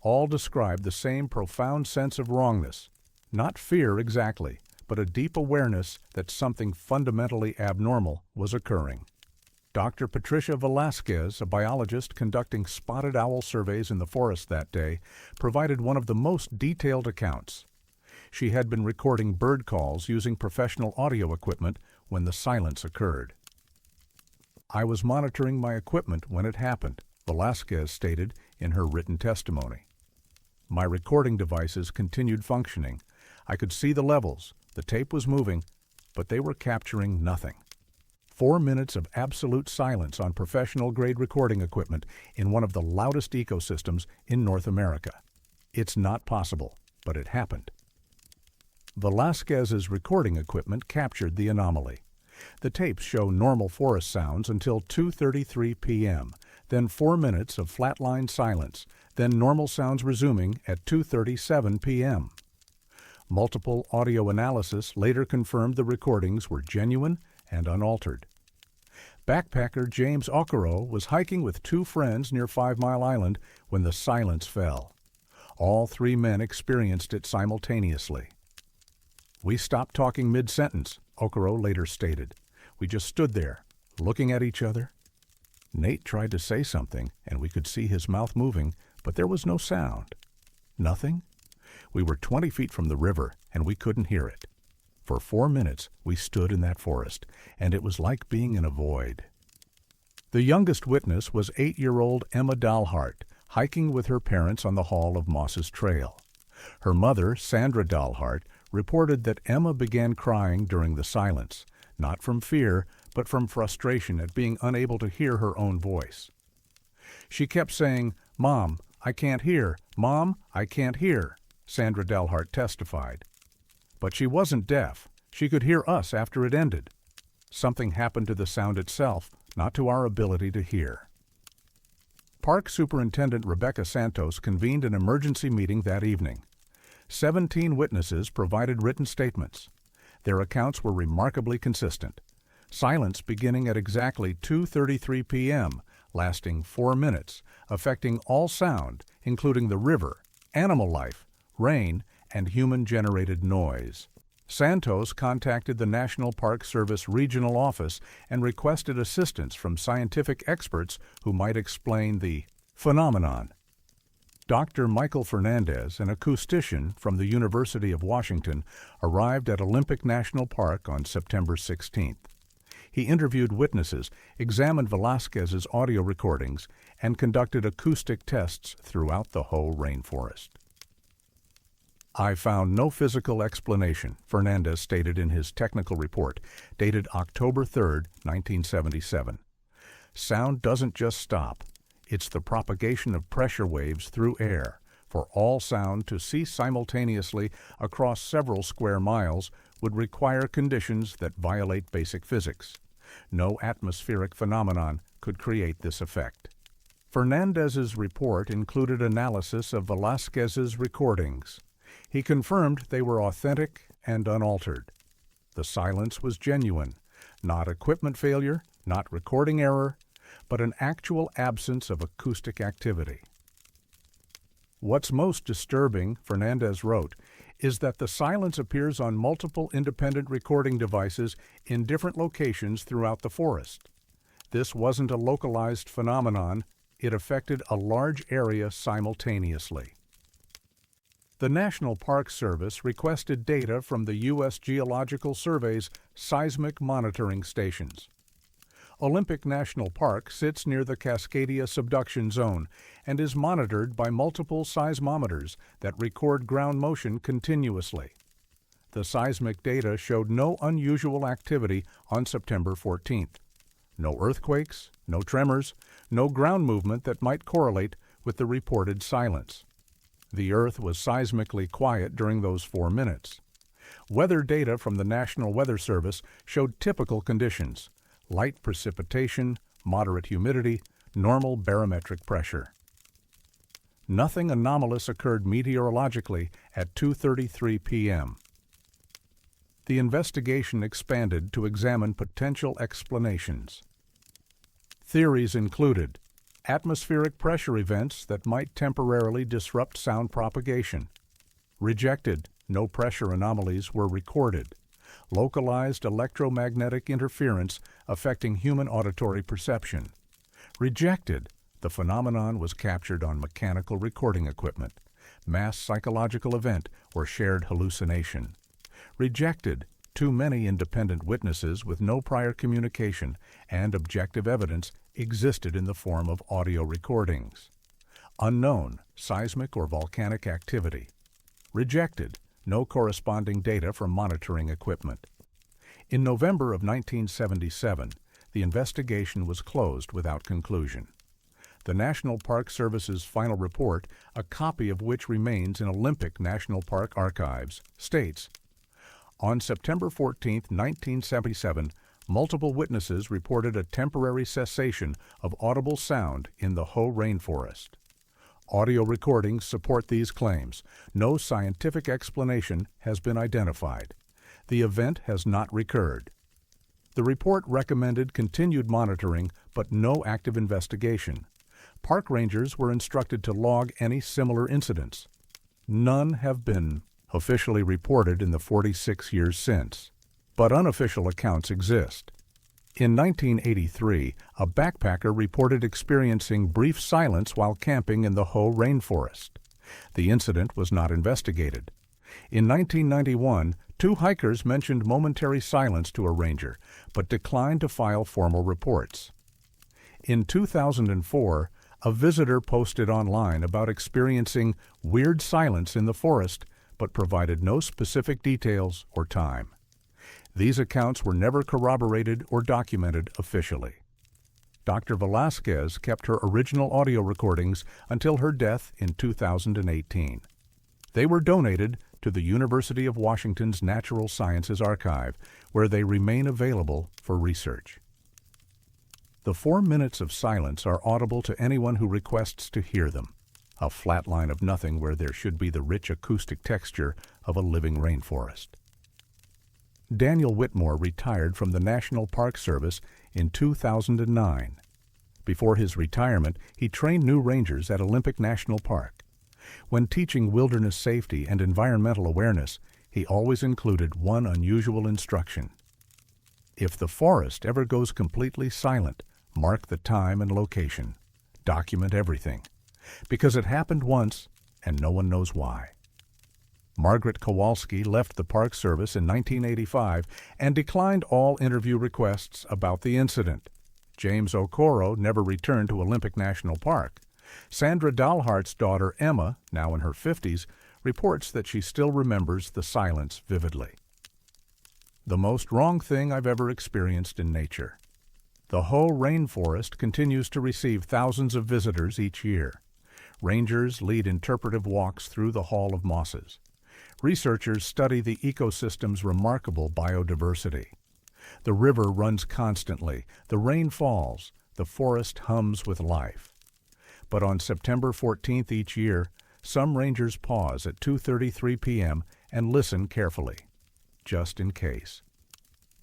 All described the same profound sense of wrongness, not fear exactly, but a deep awareness that something fundamentally abnormal was occurring. Dr. Patricia Velasquez, a biologist conducting spotted owl surveys in the forest that day, provided one of the most detailed accounts. She had been recording bird calls using professional audio equipment when the silence occurred. I was monitoring my equipment when it happened, Velasquez stated in her written testimony. My recording devices continued functioning. I could see the levels, the tape was moving, but they were capturing nothing. 4 minutes of absolute silence on professional-grade recording equipment in one of the loudest ecosystems in North America. It's not possible, but it happened. Velasquez's recording equipment captured the anomaly. The tapes show normal forest sounds until 2:33 p.m., then 4 minutes of flatline silence, then normal sounds resuming at 2:37 p.m. Multiple audio analysis later confirmed the recordings were genuine and unaltered. Backpacker James Okoro was hiking with 2 friends near 5 Mile Island when the silence fell. All 3 men experienced it simultaneously. "We stopped talking mid-sentence," Okoro later stated. "We just stood there, looking at each other. Nate tried to say something, and we could see his mouth moving, but there was no sound. Nothing. We were 20 feet from the river, and we couldn't hear it. For 4 minutes, we stood in that forest, and it was like being in a void." The youngest witness was 8-year-old Emma Dalhart, hiking with her parents on the Hall of Mosses Trail. Her mother, Sandra Dalhart, reported that Emma began crying during the silence, not from fear, but from frustration at being unable to hear her own voice. She kept saying, "Mom, I can't hear. Mom, I can't hear," Sandra Dalhart testified. But she wasn't deaf. She could hear us after it ended. Something happened to the sound itself, not to our ability to hear. Park Superintendent Rebecca Santos convened an emergency meeting that evening. 17 witnesses provided written statements. Their accounts were remarkably consistent. Silence beginning at exactly 2:33 p.m., lasting 4 minutes, affecting all sound, including the river, animal life, rain, and human-generated noise. Santos contacted the National Park Service Regional Office and requested assistance from scientific experts who might explain the phenomenon. Dr. Michael Fernandez, an acoustician from the University of Washington, arrived at Olympic National Park on September 16th. He interviewed witnesses, examined Velasquez's audio recordings, and conducted acoustic tests throughout the whole rainforest. "I found no physical explanation," Fernandez stated in his technical report, dated October 3, 1977. "Sound doesn't just stop. It's the propagation of pressure waves through air. For all sound to cease simultaneously across several square miles would require conditions that violate basic physics. No atmospheric phenomenon could create this effect." Fernandez's report included analysis of Velasquez's recordings. He confirmed they were authentic and unaltered. The silence was genuine, not equipment failure, not recording error, but an actual absence of acoustic activity. "What's most disturbing," Fernandez wrote, "is that the silence appears on multiple independent recording devices in different locations throughout the forest. This wasn't a localized phenomenon, it affected a large area simultaneously." The National Park Service requested data from the U.S. Geological Survey's seismic monitoring stations. Olympic National Park sits near the Cascadia subduction zone and is monitored by multiple seismometers that record ground motion continuously. The seismic data showed no unusual activity on September 14th. No earthquakes, no tremors, no ground movement that might correlate with the reported silence. The Earth was seismically quiet during those 4 minutes. Weather data from the National Weather Service showed typical conditions: light precipitation, moderate humidity, normal barometric pressure. Nothing anomalous occurred meteorologically at 2:33 p.m. The investigation expanded to examine potential explanations. Theories included atmospheric pressure events that might temporarily disrupt sound propagation. Rejected, no pressure anomalies were recorded. Localized electromagnetic interference affecting human auditory perception. Rejected, the phenomenon was captured on mechanical recording equipment. Mass psychological event or shared hallucination. Rejected, too many independent witnesses with no prior communication and objective evidence existed in the form of audio recordings. Unknown, seismic or volcanic activity. Rejected, no corresponding data from monitoring equipment. In November of 1977, the investigation was closed without conclusion. The National Park Service's final report, a copy of which remains in Olympic National Park archives, states, "On September 14, 1977, multiple witnesses reported a temporary cessation of audible sound in the Hoh rainforest. Audio recordings support these claims. No scientific explanation has been identified. The event has not recurred." The report recommended continued monitoring, but no active investigation. Park rangers were instructed to log any similar incidents. None have been officially reported in the 46 years since, but unofficial accounts exist. In 1983, a backpacker reported experiencing brief silence while camping in the Hoh rainforest. The incident was not investigated. In 1991, 2 hikers mentioned momentary silence to a ranger, but declined to file formal reports. In 2004, a visitor posted online about experiencing weird silence in the forest, but provided no specific details or time. These accounts were never corroborated or documented officially. Dr. Velasquez kept her original audio recordings until her death in 2018. They were donated to the University of Washington's Natural Sciences Archive, where they remain available for research. The 4 minutes of silence are audible to anyone who requests to hear them, a flat line of nothing where there should be the rich acoustic texture of a living rainforest. Daniel Whitmore retired from the National Park Service in 2009. Before his retirement, he trained new rangers at Olympic National Park. When teaching wilderness safety and environmental awareness, he always included one unusual instruction. If the forest ever goes completely silent, mark the time and location. Document everything, because it happened once and no one knows why. Margaret Kowalski left the Park Service in 1985 and declined all interview requests about the incident. James Okoro never returned to Olympic National Park. Sandra Dalhart's daughter Emma, now in her 50s, reports that she still remembers the silence vividly. The most wrong thing I've ever experienced in nature. The Hoh rainforest continues to receive thousands of visitors each year. Rangers lead interpretive walks through the Hall of Mosses. Researchers study the ecosystem's remarkable biodiversity. The river runs constantly, the rain falls, the forest hums with life. But on September 14th each year, some rangers pause at 2:33 p.m. and listen carefully, just in case.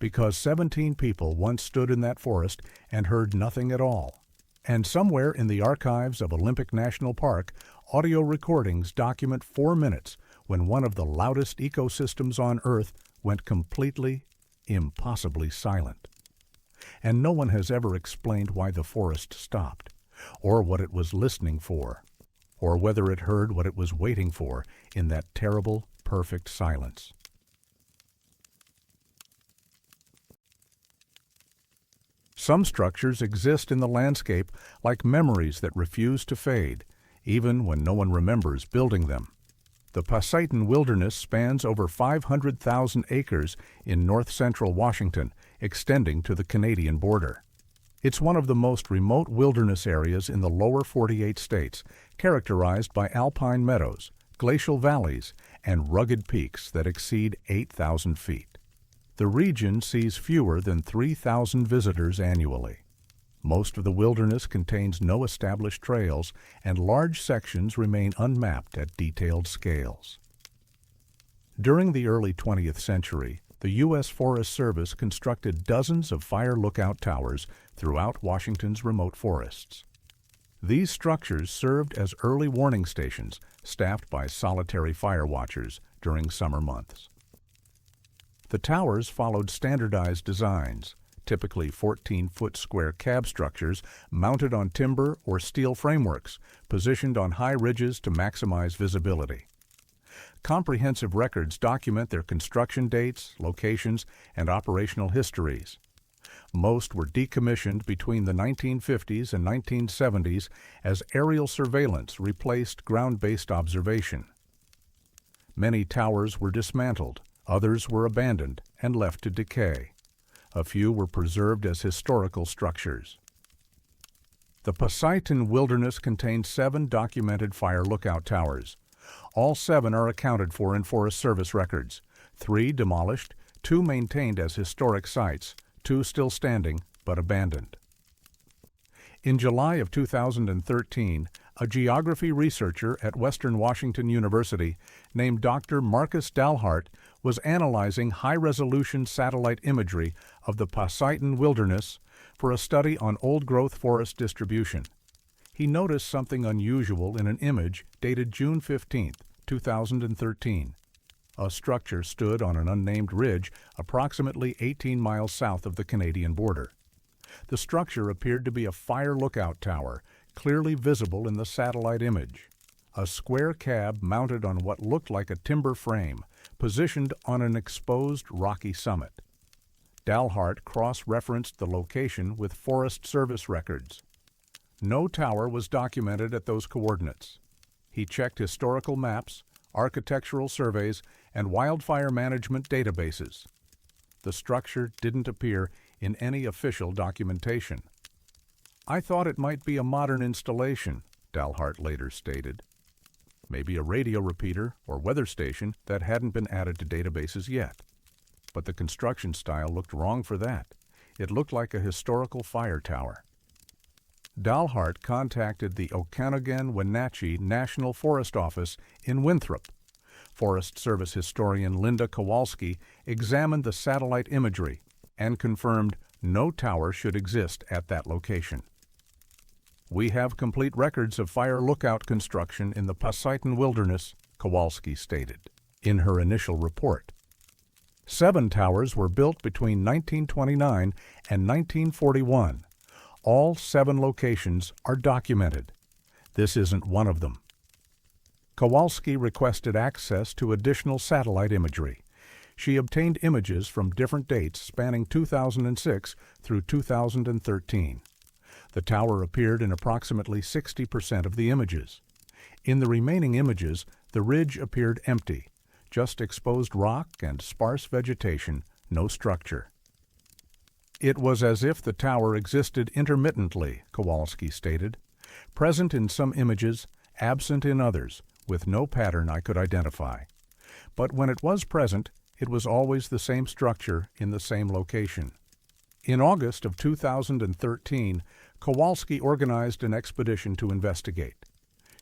Because 17 people once stood in that forest and heard nothing at all. And somewhere in the archives of Olympic National Park, audio recordings document 4 minutes when one of the loudest ecosystems on Earth went completely, impossibly silent. And no one has ever explained why the forest stopped, or what it was listening for, or whether it heard what it was waiting for in that terrible, perfect silence. Some structures exist in the landscape like memories that refuse to fade, even when no one remembers building them. The Pasayten Wilderness spans over 500,000 acres in north-central Washington, extending to the Canadian border. It's one of the most remote wilderness areas in the lower 48 states, characterized by alpine meadows, glacial valleys, and rugged peaks that exceed 8,000 feet. The region sees fewer than 3,000 visitors annually. Most of the wilderness contains no established trails, and large sections remain unmapped at detailed scales. During the early 20th century, the U.S. Forest Service constructed dozens of fire lookout towers throughout Washington's remote forests. These structures served as early warning stations, staffed by solitary fire watchers during summer months. The towers followed standardized designs, typically 14-foot square cab structures mounted on timber or steel frameworks, positioned on high ridges to maximize visibility. Comprehensive records document their construction dates, locations, and operational histories. Most were decommissioned between the 1950s and 1970s as aerial surveillance replaced ground-based observation. Many towers were dismantled, others were abandoned and left to decay. A few were preserved as historical structures. The Pasaitan Wilderness contains 7 documented fire lookout towers. All 7 are accounted for in Forest Service records, 3 demolished, 2 maintained as historic sites, 2 still standing but abandoned. In July of 2013, a geography researcher at Western Washington University named Dr. Marcus Dalhart was analyzing high-resolution satellite imagery of the Pasaitan Wilderness for a study on old-growth forest distribution. He noticed something unusual in an image dated June 15, 2013. A structure stood on an unnamed ridge approximately 18 miles south of the Canadian border. The structure appeared to be a fire lookout tower, clearly visible in the satellite image. A square cab mounted on what looked like a timber frame, positioned on an exposed rocky summit. Dalhart cross-referenced the location with Forest Service records. No tower was documented at those coordinates. He checked historical maps, architectural surveys, and wildfire management databases. The structure didn't appear in any official documentation. "I thought it might be a modern installation," Dalhart later stated. Maybe a radio repeater or weather station that hadn't been added to databases yet. But the construction style looked wrong for that. It looked like a historical fire tower. Dalhart contacted the Okanogan-Wenatchee National Forest Office in Winthrop. Forest Service historian Linda Kowalski examined the satellite imagery and confirmed no tower should exist at that location. "We have complete records of fire lookout construction in the Pasaitan Wilderness," Kowalski stated in her initial report. 7 towers were built between 1929 and 1941. All 7 locations are documented. This isn't one of them. Kowalski requested access to additional satellite imagery. She obtained images from different dates spanning 2006 through 2013. The tower appeared in approximately 60% of the images. In the remaining images, the ridge appeared empty, just exposed rock and sparse vegetation, no structure. "It was as if the tower existed intermittently," Kowalski stated, "present in some images, absent in others, with no pattern I could identify. But when it was present, it was always the same structure in the same location." In August of 2013, Kowalski organized an expedition to investigate.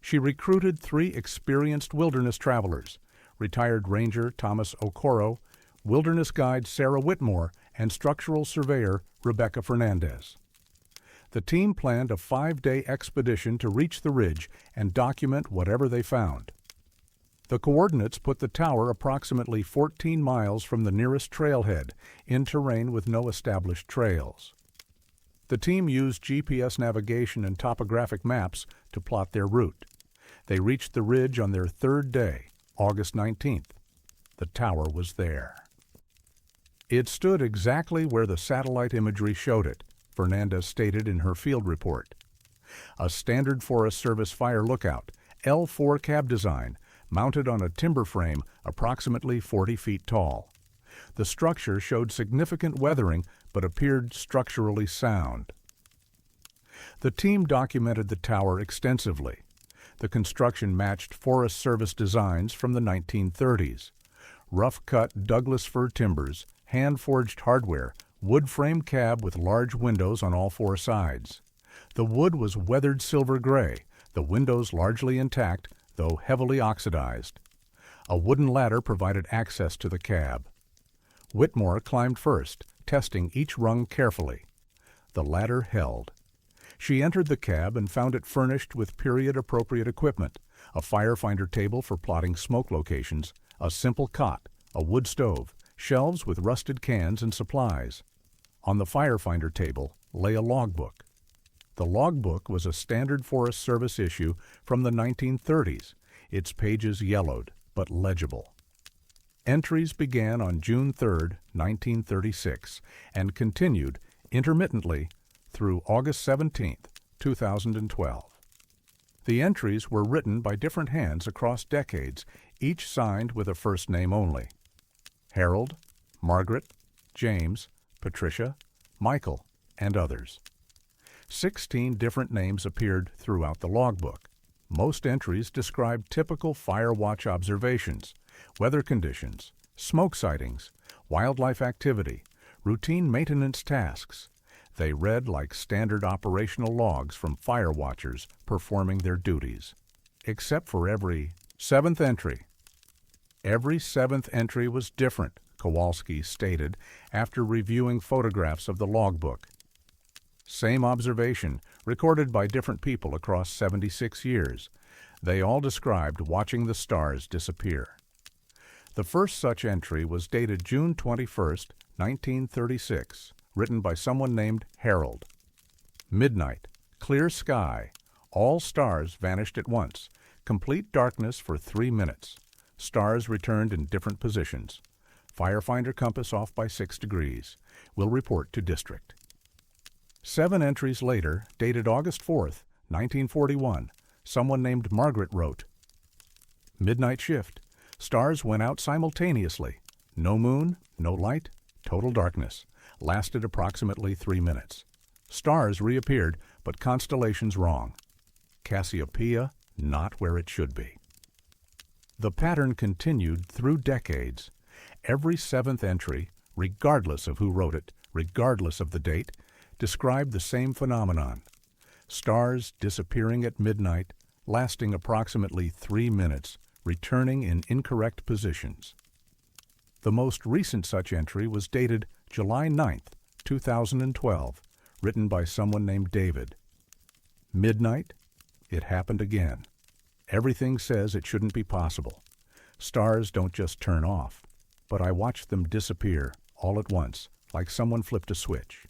She recruited 3 experienced wilderness travelers, retired Ranger Thomas Okoro, wilderness guide Sarah Whitmore, and structural surveyor Rebecca Fernandez. The team planned a 5-day expedition to reach the ridge and document whatever they found. The coordinates put the tower approximately 14 miles from the nearest trailhead, in terrain with no established trails. The team used GPS navigation and topographic maps to plot their route. They reached the ridge on their 3rd day, August 19th. The tower was there. "It stood exactly where the satellite imagery showed it," Fernandez stated in her field report. A standard Forest Service fire lookout, L4 cab design, mounted on a timber frame approximately 40 feet tall. The structure showed significant weathering but appeared structurally sound. The team documented the tower extensively. The construction matched Forest Service designs from the 1930s. Rough-cut Douglas fir timbers, hand-forged hardware, wood frame cab with large windows on all 4 sides. The wood was weathered silver gray, the windows largely intact, though heavily oxidized. A wooden ladder provided access to the cab. Whitmore climbed first, testing each rung carefully. The ladder held. She entered the cab and found it furnished with period-appropriate equipment, a firefinder table for plotting smoke locations, a simple cot, a wood stove, shelves with rusted cans and supplies. On the firefinder table lay a logbook. The logbook was a standard Forest Service issue from the 1930s, its pages yellowed but legible. Entries began on June 3, 1936, and continued intermittently through August 17, 2012. The entries were written by different hands across decades, each signed with a first name only. Harold, Margaret, James, Patricia, Michael, and others. 16 different names appeared throughout the logbook. Most entries described typical fire watch observations, weather conditions, smoke sightings, wildlife activity, routine maintenance tasks. They read like standard operational logs from fire watchers performing their duties. Except for every seventh entry. Every seventh entry was different, Kowalski stated after reviewing photographs of the logbook. Same observation, recorded by different people across 76 years. They all described watching the stars disappear. The first such entry was dated June 21, 1936, written by someone named Harold. Midnight, clear sky, all stars vanished at once, complete darkness for 3 minutes. Stars returned in different positions. Firefinder compass off by 6 degrees. Will report to district. 7 entries later, dated August 4, 1941, someone named Margaret wrote, Midnight shift. Stars went out simultaneously. No moon, no light, total darkness. Lasted approximately 3 minutes. Stars reappeared, but constellations wrong. Cassiopeia not where it should be. The pattern continued through decades. Every 7th entry, regardless of who wrote it, regardless of the date, described the same phenomenon. Stars disappearing at midnight, lasting approximately 3 minutes, returning in incorrect positions. The most recent such entry was dated July 9, 2012, written by someone named David. Midnight, it happened again. Everything says it shouldn't be possible. Stars don't just turn off, but I watched them disappear all at once, like someone flipped a switch.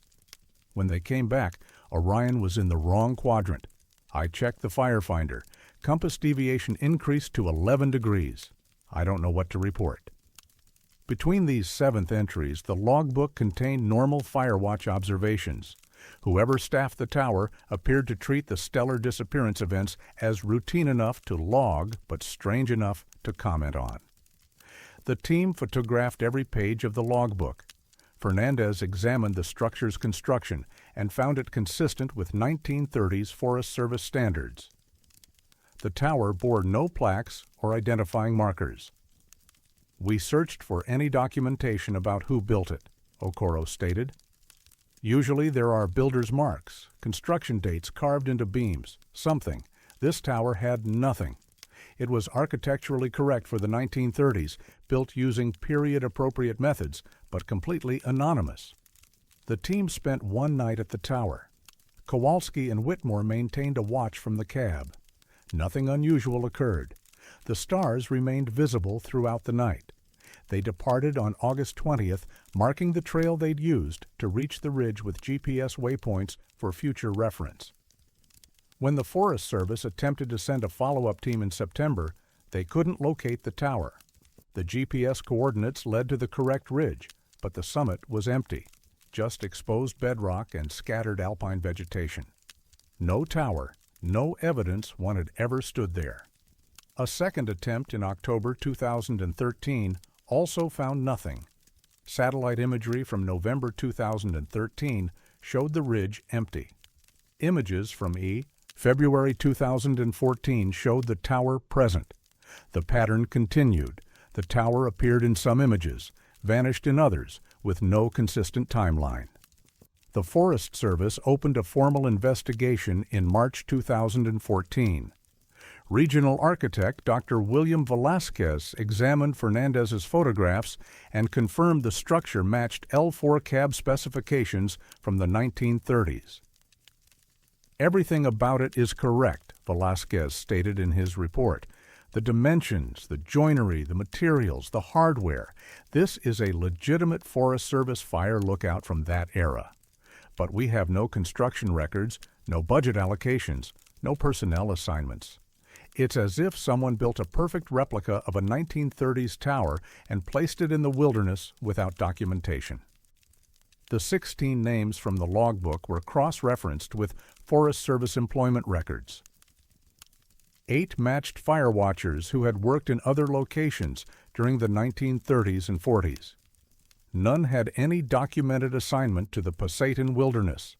When they came back, Orion was in the wrong quadrant. I checked the firefinder. Compass deviation increased to 11 degrees. I don't know what to report. Between these 7th entries, the logbook contained normal firewatch observations. Whoever staffed the tower appeared to treat the stellar disappearance events as routine enough to log, but strange enough to comment on. The team photographed every page of the logbook. Fernandez examined the structure's construction and found it consistent with 1930s Forest Service standards. The tower bore no plaques or identifying markers. We searched for any documentation about who built it, Okoro stated. Usually there are builder's marks, construction dates carved into beams, something. This tower had nothing. It was architecturally correct for the 1930s, built using period-appropriate methods, but completely anonymous. The team spent 1 night at the tower. Kowalski and Whitmore maintained a watch from the cab. Nothing unusual occurred. The stars remained visible throughout the night. They departed on August 20th, marking the trail they'd used to reach the ridge with GPS waypoints for future reference. When the Forest Service attempted to send a follow-up team in September, they couldn't locate the tower. The GPS coordinates led to the correct ridge, but the summit was empty, just exposed bedrock and scattered alpine vegetation. No tower, no evidence one had ever stood there. A second attempt in October 2013 also found nothing. Satellite imagery from November 2013 showed the ridge empty. Images from February 2014 showed the tower present. The pattern continued. The tower appeared in some images, vanished in others, with no consistent timeline. The Forest Service opened a formal investigation in March 2014. Regional architect Dr. William Velasquez examined Fernandez's photographs and confirmed the structure matched L4 cab specifications from the 1930s. Everything about it is correct, Velasquez stated in his report. The dimensions, the joinery, the materials, the hardware. This is a legitimate Forest Service fire lookout from that era. But we have no construction records, no budget allocations, no personnel assignments. It's as if someone built a perfect replica of a 1930s tower and placed it in the wilderness without documentation. The 16 names from the logbook were cross-referenced with Forest Service employment records. 8 matched fire watchers who had worked in other locations during the 1930s and 40s. None had any documented assignment to the Pasayten Wilderness.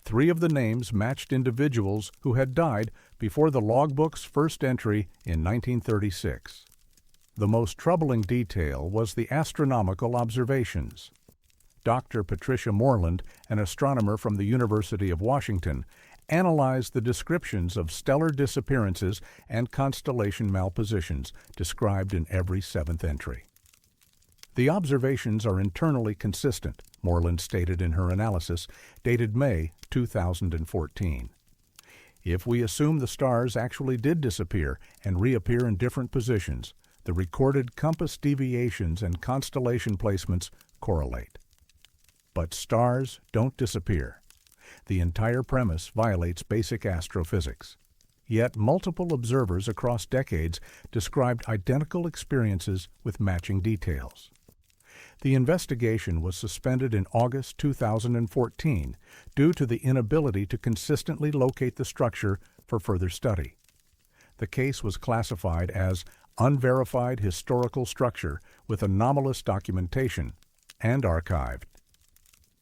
3 of the names matched individuals who had died before the logbook's first entry in 1936. The most troubling detail was the astronomical observations. Dr. Patricia Moreland, an astronomer from the University of Washington, analyzed the descriptions of stellar disappearances and constellation malpositions described in every 7th entry. The observations are internally consistent, Moreland stated in her analysis, dated May 2014. If we assume the stars actually did disappear and reappear in different positions, the recorded compass deviations and constellation placements correlate. But stars don't disappear. The entire premise violates basic astrophysics. Yet multiple observers across decades described identical experiences with matching details. The investigation was suspended in August 2014 due to the inability to consistently locate the structure for further study. The case was classified as unverified historical structure with anomalous documentation and archived.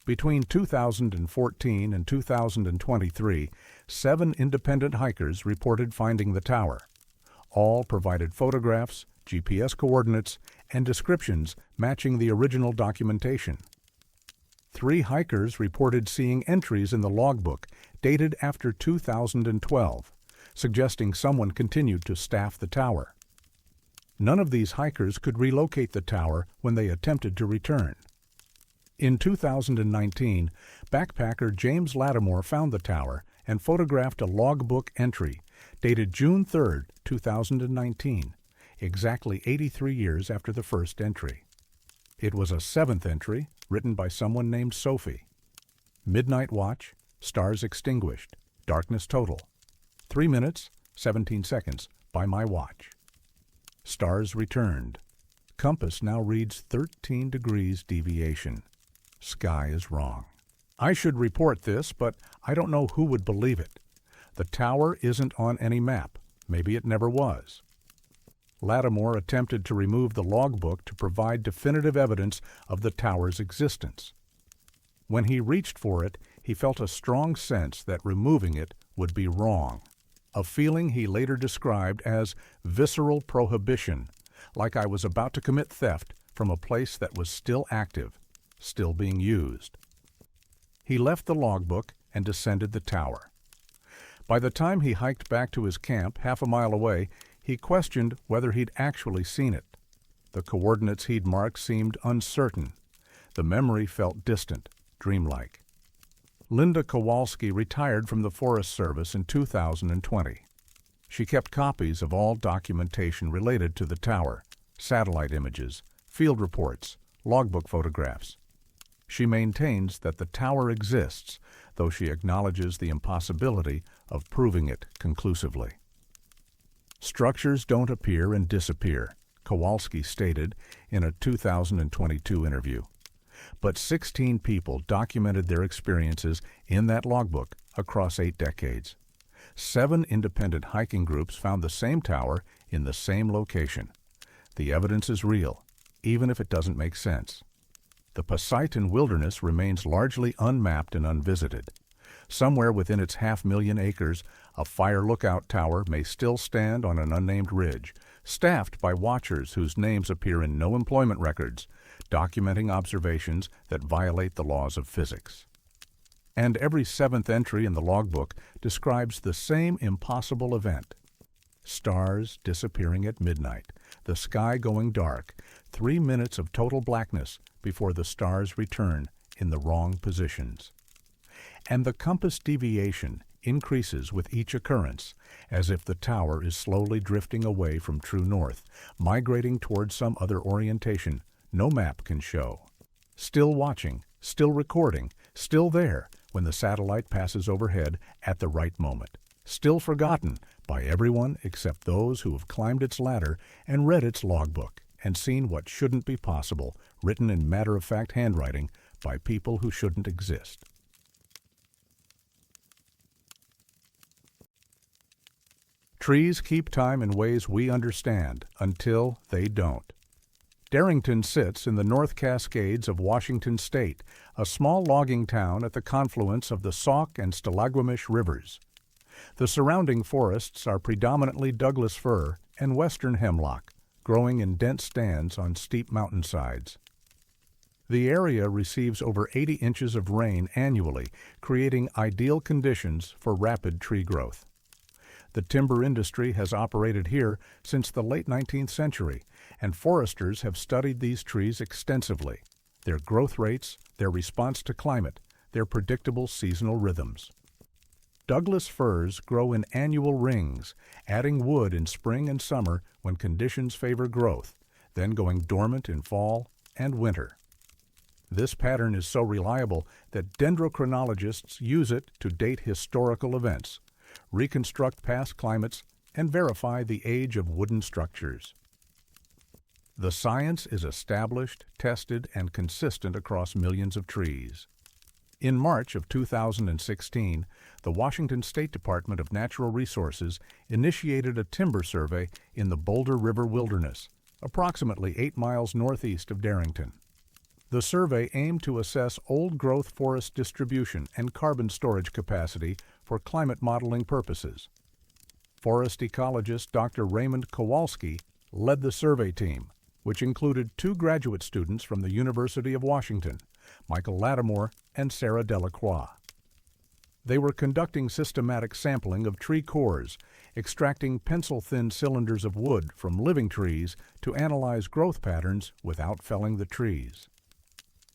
Between 2014 and 2023, 7 independent hikers reported finding the tower. All provided photographs, GPS coordinates, and descriptions matching the original documentation. 3 hikers reported seeing entries in the logbook dated after 2012, suggesting someone continued to staff the tower. None of these hikers could relocate the tower when they attempted to return. In 2019, backpacker James Lattimore found the tower and photographed a logbook entry dated June 3, 2019, exactly 83 years after the first entry. It was a 7th entry written by someone named Sophie. Midnight watch, stars extinguished, darkness total. 3 minutes, 17 seconds by my watch. Stars returned. Compass now reads 13 degrees deviation. Sky is wrong. I should report this, but I don't know who would believe it. The tower isn't on any map. Maybe it never was. Lattimore attempted to remove the logbook to provide definitive evidence of the tower's existence. When he reached for it, he felt a strong sense that removing it would be wrong, a feeling he later described as visceral prohibition, like I was about to commit theft from a place that was still active, still being used. He left the logbook and descended the tower. By the time he hiked back to his camp half a mile away, he questioned whether he'd actually seen it. The coordinates he'd marked seemed uncertain. The memory felt distant, dreamlike. Linda Kowalski retired from the Forest Service in 2020. She kept copies of all documentation related to the tower, satellite images, field reports, logbook photographs. She maintains that the tower exists, though she acknowledges the impossibility of proving it conclusively. Structures don't appear and disappear, Kowalski stated in a 2022 interview. But 16 people documented their experiences in that logbook across 8 decades. 7 independent hiking groups found the same tower in the same location. The evidence is real, even if it doesn't make sense. The Pasayten Wilderness remains largely unmapped and unvisited. Somewhere within its 500,000 acres, a fire lookout tower may still stand on an unnamed ridge, staffed by watchers whose names appear in no employment records, documenting observations that violate the laws of physics. And every 7th entry in the logbook describes the same impossible event. Stars disappearing at midnight, the sky going dark, 3 minutes of total blackness before the stars return in the wrong positions. And the compass deviation increases with each occurrence, as if the tower is slowly drifting away from true north, migrating towards some other orientation no map can show. Still watching, still recording, still there when the satellite passes overhead at the right moment. Still forgotten by everyone except those who have climbed its ladder and read its logbook and seen what shouldn't be possible, written in matter-of-fact handwriting by people who shouldn't exist. Trees keep time in ways we understand until they don't. Darrington sits in the North Cascades of Washington State, a small logging town at the confluence of the Sauk and Stillaguamish rivers. The surrounding forests are predominantly Douglas fir and western hemlock, growing in dense stands on steep mountainsides. The area receives over 80 inches of rain annually, creating ideal conditions for rapid tree growth. The timber industry has operated here since the late 19th century, and foresters have studied these trees extensively, their growth rates, their response to climate, their predictable seasonal rhythms. Douglas firs grow in annual rings, adding wood in spring and summer when conditions favor growth, then going dormant in fall and winter. This pattern is so reliable that dendrochronologists use it to date historical events, reconstruct past climates, and verify the age of wooden structures. The science is established, tested, and consistent across millions of trees. In March of 2016, the Washington State Department of Natural Resources initiated a timber survey in the Boulder River Wilderness, approximately 8 miles northeast of Darrington. The survey aimed to assess old-growth forest distribution and carbon storage capacity for climate modeling purposes. Forest ecologist Dr. Raymond Kowalski led the survey team, which included 2 graduate students from the University of Washington, Michael Lattimore and Sarah Delacroix. They were conducting systematic sampling of tree cores, extracting pencil-thin cylinders of wood from living trees to analyze growth patterns without felling the trees.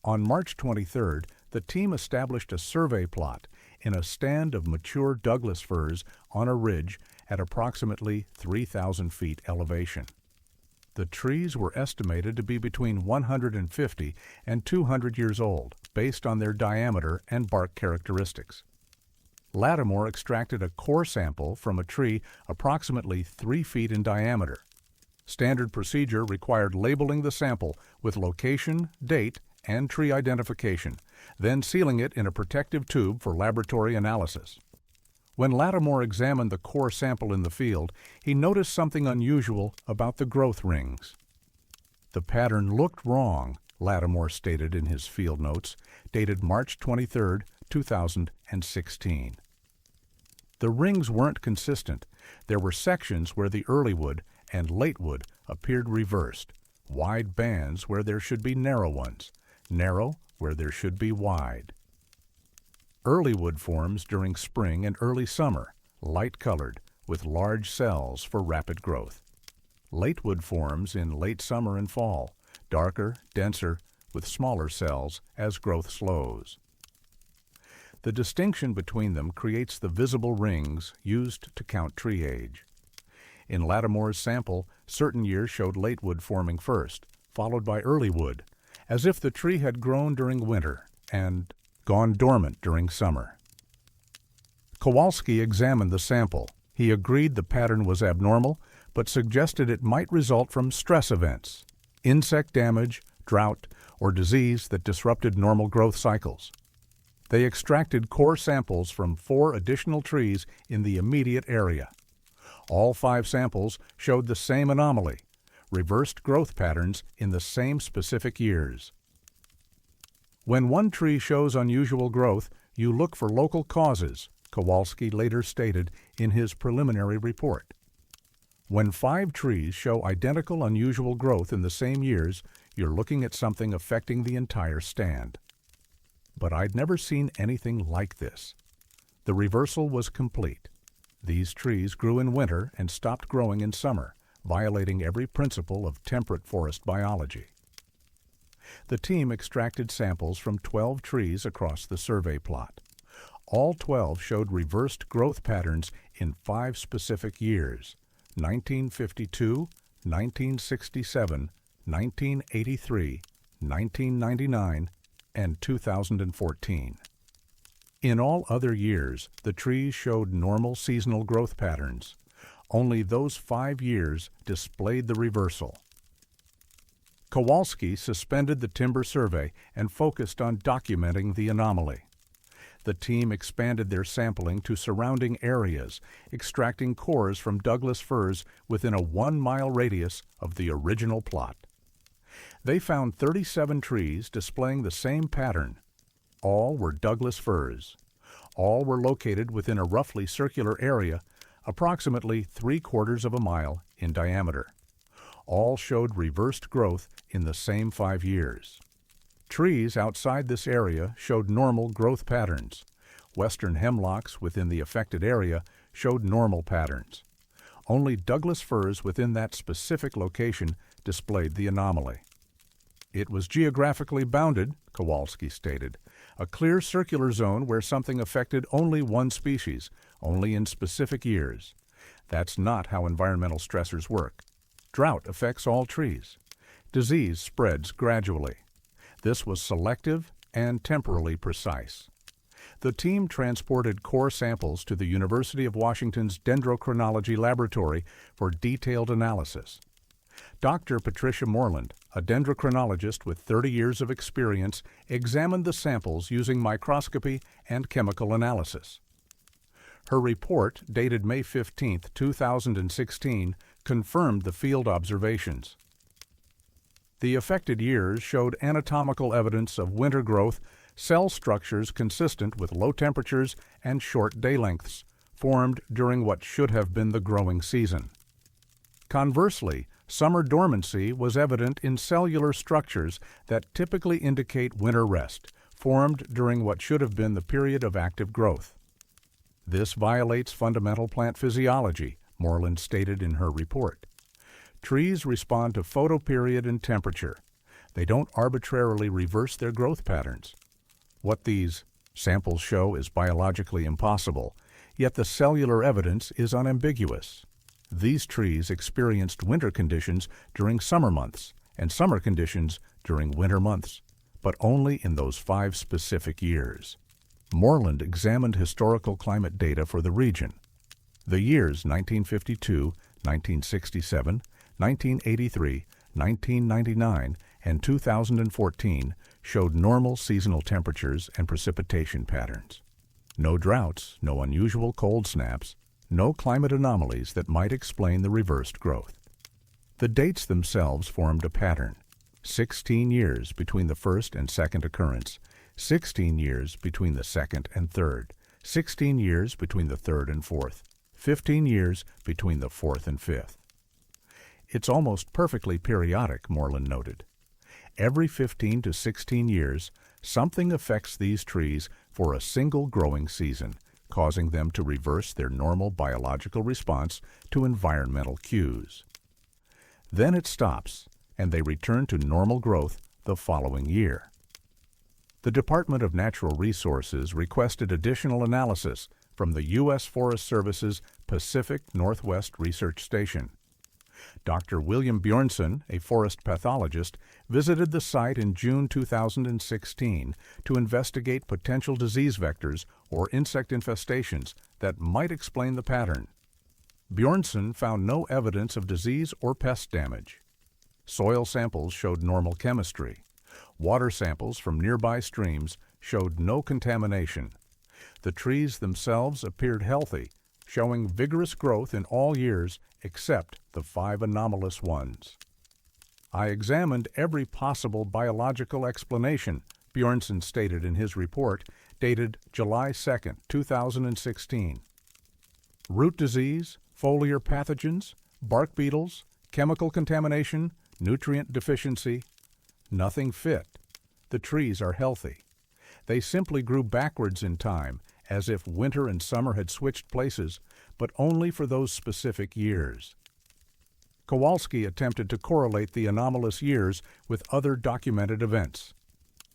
On March 23rd, the team established a survey plot in a stand of mature Douglas firs on a ridge at approximately 3,000 feet elevation. The trees were estimated to be between 150 and 200 years old, based on their diameter and bark characteristics. Lattimore extracted a core sample from a tree approximately 3 feet in diameter. Standard procedure required labeling the sample with location, date, and tree identification, then sealing it in a protective tube for laboratory analysis. When Lattimore examined the core sample in the field, he noticed something unusual about the growth rings. "The pattern looked wrong," Lattimore stated in his field notes, dated March 23, 2016. The rings weren't consistent. There were sections where the early wood and late wood appeared reversed, wide bands where there should be narrow ones, narrow where there should be wide. Early wood forms during spring and early summer, light-colored, with large cells for rapid growth. Late wood forms in late summer and fall, darker, denser, with smaller cells as growth slows. The distinction between them creates the visible rings used to count tree age. In Lattimore's sample, certain years showed late wood forming first, followed by early wood, as if the tree had grown during winter and gone dormant during summer. Kowalski examined the sample. He agreed the pattern was abnormal, but suggested it might result from stress events, insect damage, drought, or disease that disrupted normal growth cycles. They extracted core samples from 4 additional trees in the immediate area. All 5 samples showed the same anomaly, reversed growth patterns in the same specific years. When one tree shows unusual growth, you look for local causes, Kowalski later stated in his preliminary report. When 5 trees show identical unusual growth in the same years, you're looking at something affecting the entire stand. But I'd never seen anything like this. The reversal was complete. These trees grew in winter and stopped growing in summer, violating every principle of temperate forest biology. The team extracted samples from 12 trees across the survey plot. All 12 showed reversed growth patterns in 5 specific years: 1952, 1967, 1983, 1999, and 2014. In all other years, the trees showed normal seasonal growth patterns. Only those 5 years displayed the reversal. Kowalski suspended the timber survey and focused on documenting the anomaly. The team expanded their sampling to surrounding areas, extracting cores from Douglas firs within a 1-mile radius of the original plot. They found 37 trees displaying the same pattern. All were Douglas firs. All were located within a roughly circular area, approximately 3/4 of a mile in diameter. All showed reversed growth in the same 5 years. Trees outside this area showed normal growth patterns. Western hemlocks within the affected area showed normal patterns. Only Douglas firs within that specific location displayed the anomaly. It was geographically bounded, Kowalski stated, a clear circular zone where something affected only one species, only in specific years. That's not how environmental stressors work. Drought affects all trees. Disease spreads gradually. This was selective and temporally precise. The team transported core samples to the University of Washington's Dendrochronology Laboratory for detailed analysis. Dr. Patricia Moreland, a dendrochronologist with 30 years of experience, examined the samples using microscopy and chemical analysis. Her report, dated May 15, 2016, confirmed the field observations. The affected years showed anatomical evidence of winter growth, cell structures consistent with low temperatures and short day lengths, formed during what should have been the growing season. Conversely, summer dormancy was evident in cellular structures that typically indicate winter rest, formed during what should have been the period of active growth. This violates fundamental plant physiology, Moreland stated in her report. Trees respond to photoperiod and temperature. They don't arbitrarily reverse their growth patterns. What these samples show is biologically impossible, yet the cellular evidence is unambiguous. These trees experienced winter conditions during summer months and summer conditions during winter months, but only in those 5 specific years. Moreland examined historical climate data for the region. The years 1952, 1967, 1983, 1999, and 2014 showed normal seasonal temperatures and precipitation patterns. No droughts, no unusual cold snaps, no climate anomalies that might explain the reversed growth. The dates themselves formed a pattern: 16 years between the first and second occurrence, 16 years between the second and third, 16 years between the third and fourth, 15 years between the fourth and fifth. It's almost perfectly periodic, Moreland noted. Every 15 to 16 years, something affects these trees for a single growing season, causing them to reverse their normal biological response to environmental cues. Then it stops, and they return to normal growth the following year. The Department of Natural Resources requested additional analysis from the U.S. Forest Service's Pacific Northwest Research Station. Dr. William Bjornson, a forest pathologist, visited the site in June 2016 to investigate potential disease vectors or insect infestations that might explain the pattern. Bjornson found no evidence of disease or pest damage. Soil samples showed normal chemistry. Water samples from nearby streams showed no contamination. The trees themselves appeared healthy, showing vigorous growth in all years except the 5 anomalous ones. I examined every possible biological explanation, Bjornson stated in his report, dated July 2, 2016. Root disease, foliar pathogens, bark beetles, chemical contamination, nutrient deficiency. Nothing fit. The trees are healthy. They simply grew backwards in time, as if winter and summer had switched places, but only for those specific years. Kowalski attempted to correlate the anomalous years with other documented events.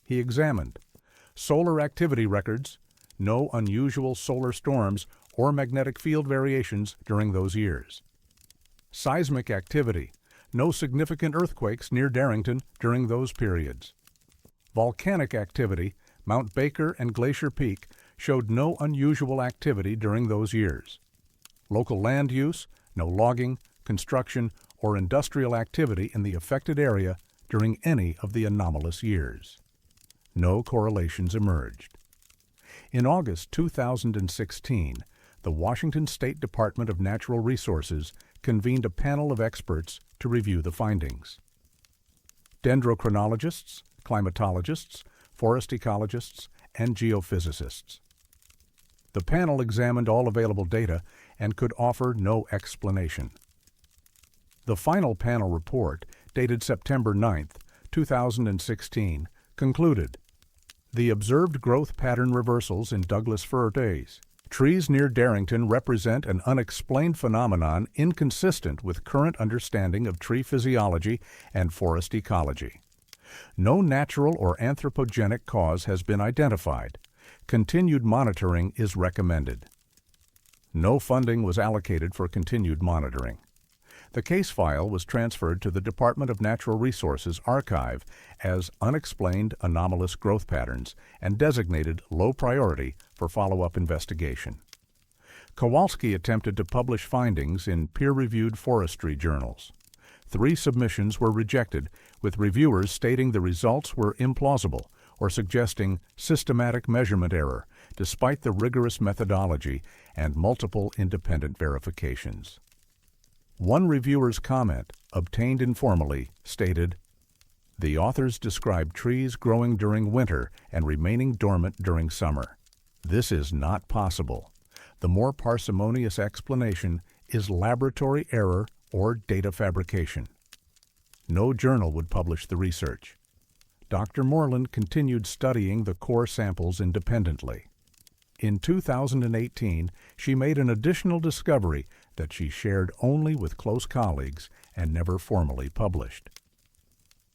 He examined solar activity records, no unusual solar storms or magnetic field variations during those years. Seismic activity, no significant earthquakes near Darrington during those periods. Volcanic activity, Mount Baker and Glacier Peak, showed no unusual activity during those years. Local land use, no logging, construction, or industrial activity in the affected area during any of the anomalous years. No correlations emerged. In August 2016, the Washington State Department of Natural Resources convened a panel of experts to review the findings. dendrochronologists, climatologists, forest ecologists, and geophysicists. The panel examined all available data and could offer no explanation. The final panel report, dated September 9, 2016, concluded, "The observed growth pattern reversals in Douglas fir trees. Trees near Darrington represent an unexplained phenomenon inconsistent with current understanding of tree physiology and forest ecology. No natural or anthropogenic cause has been identified. Continued monitoring is recommended." No funding was allocated for continued monitoring. The case file was transferred to the Department of Natural Resources archive as Unexplained Anomalous Growth Patterns and designated low priority for follow-up investigation. Kowalski attempted to publish findings in peer-reviewed forestry journals. 3 submissions were rejected, with reviewers stating the results were implausible or suggesting systematic measurement error, despite the rigorous methodology and multiple independent verifications. One reviewer's comment, obtained informally, stated, "The authors describe trees growing during winter and remaining dormant during summer. This is not possible. The more parsimonious explanation is laboratory error or data fabrication." No journal would publish the research. Dr. Moreland continued studying the core samples independently. In 2018, she made an additional discovery that she shared only with close colleagues and never formally published.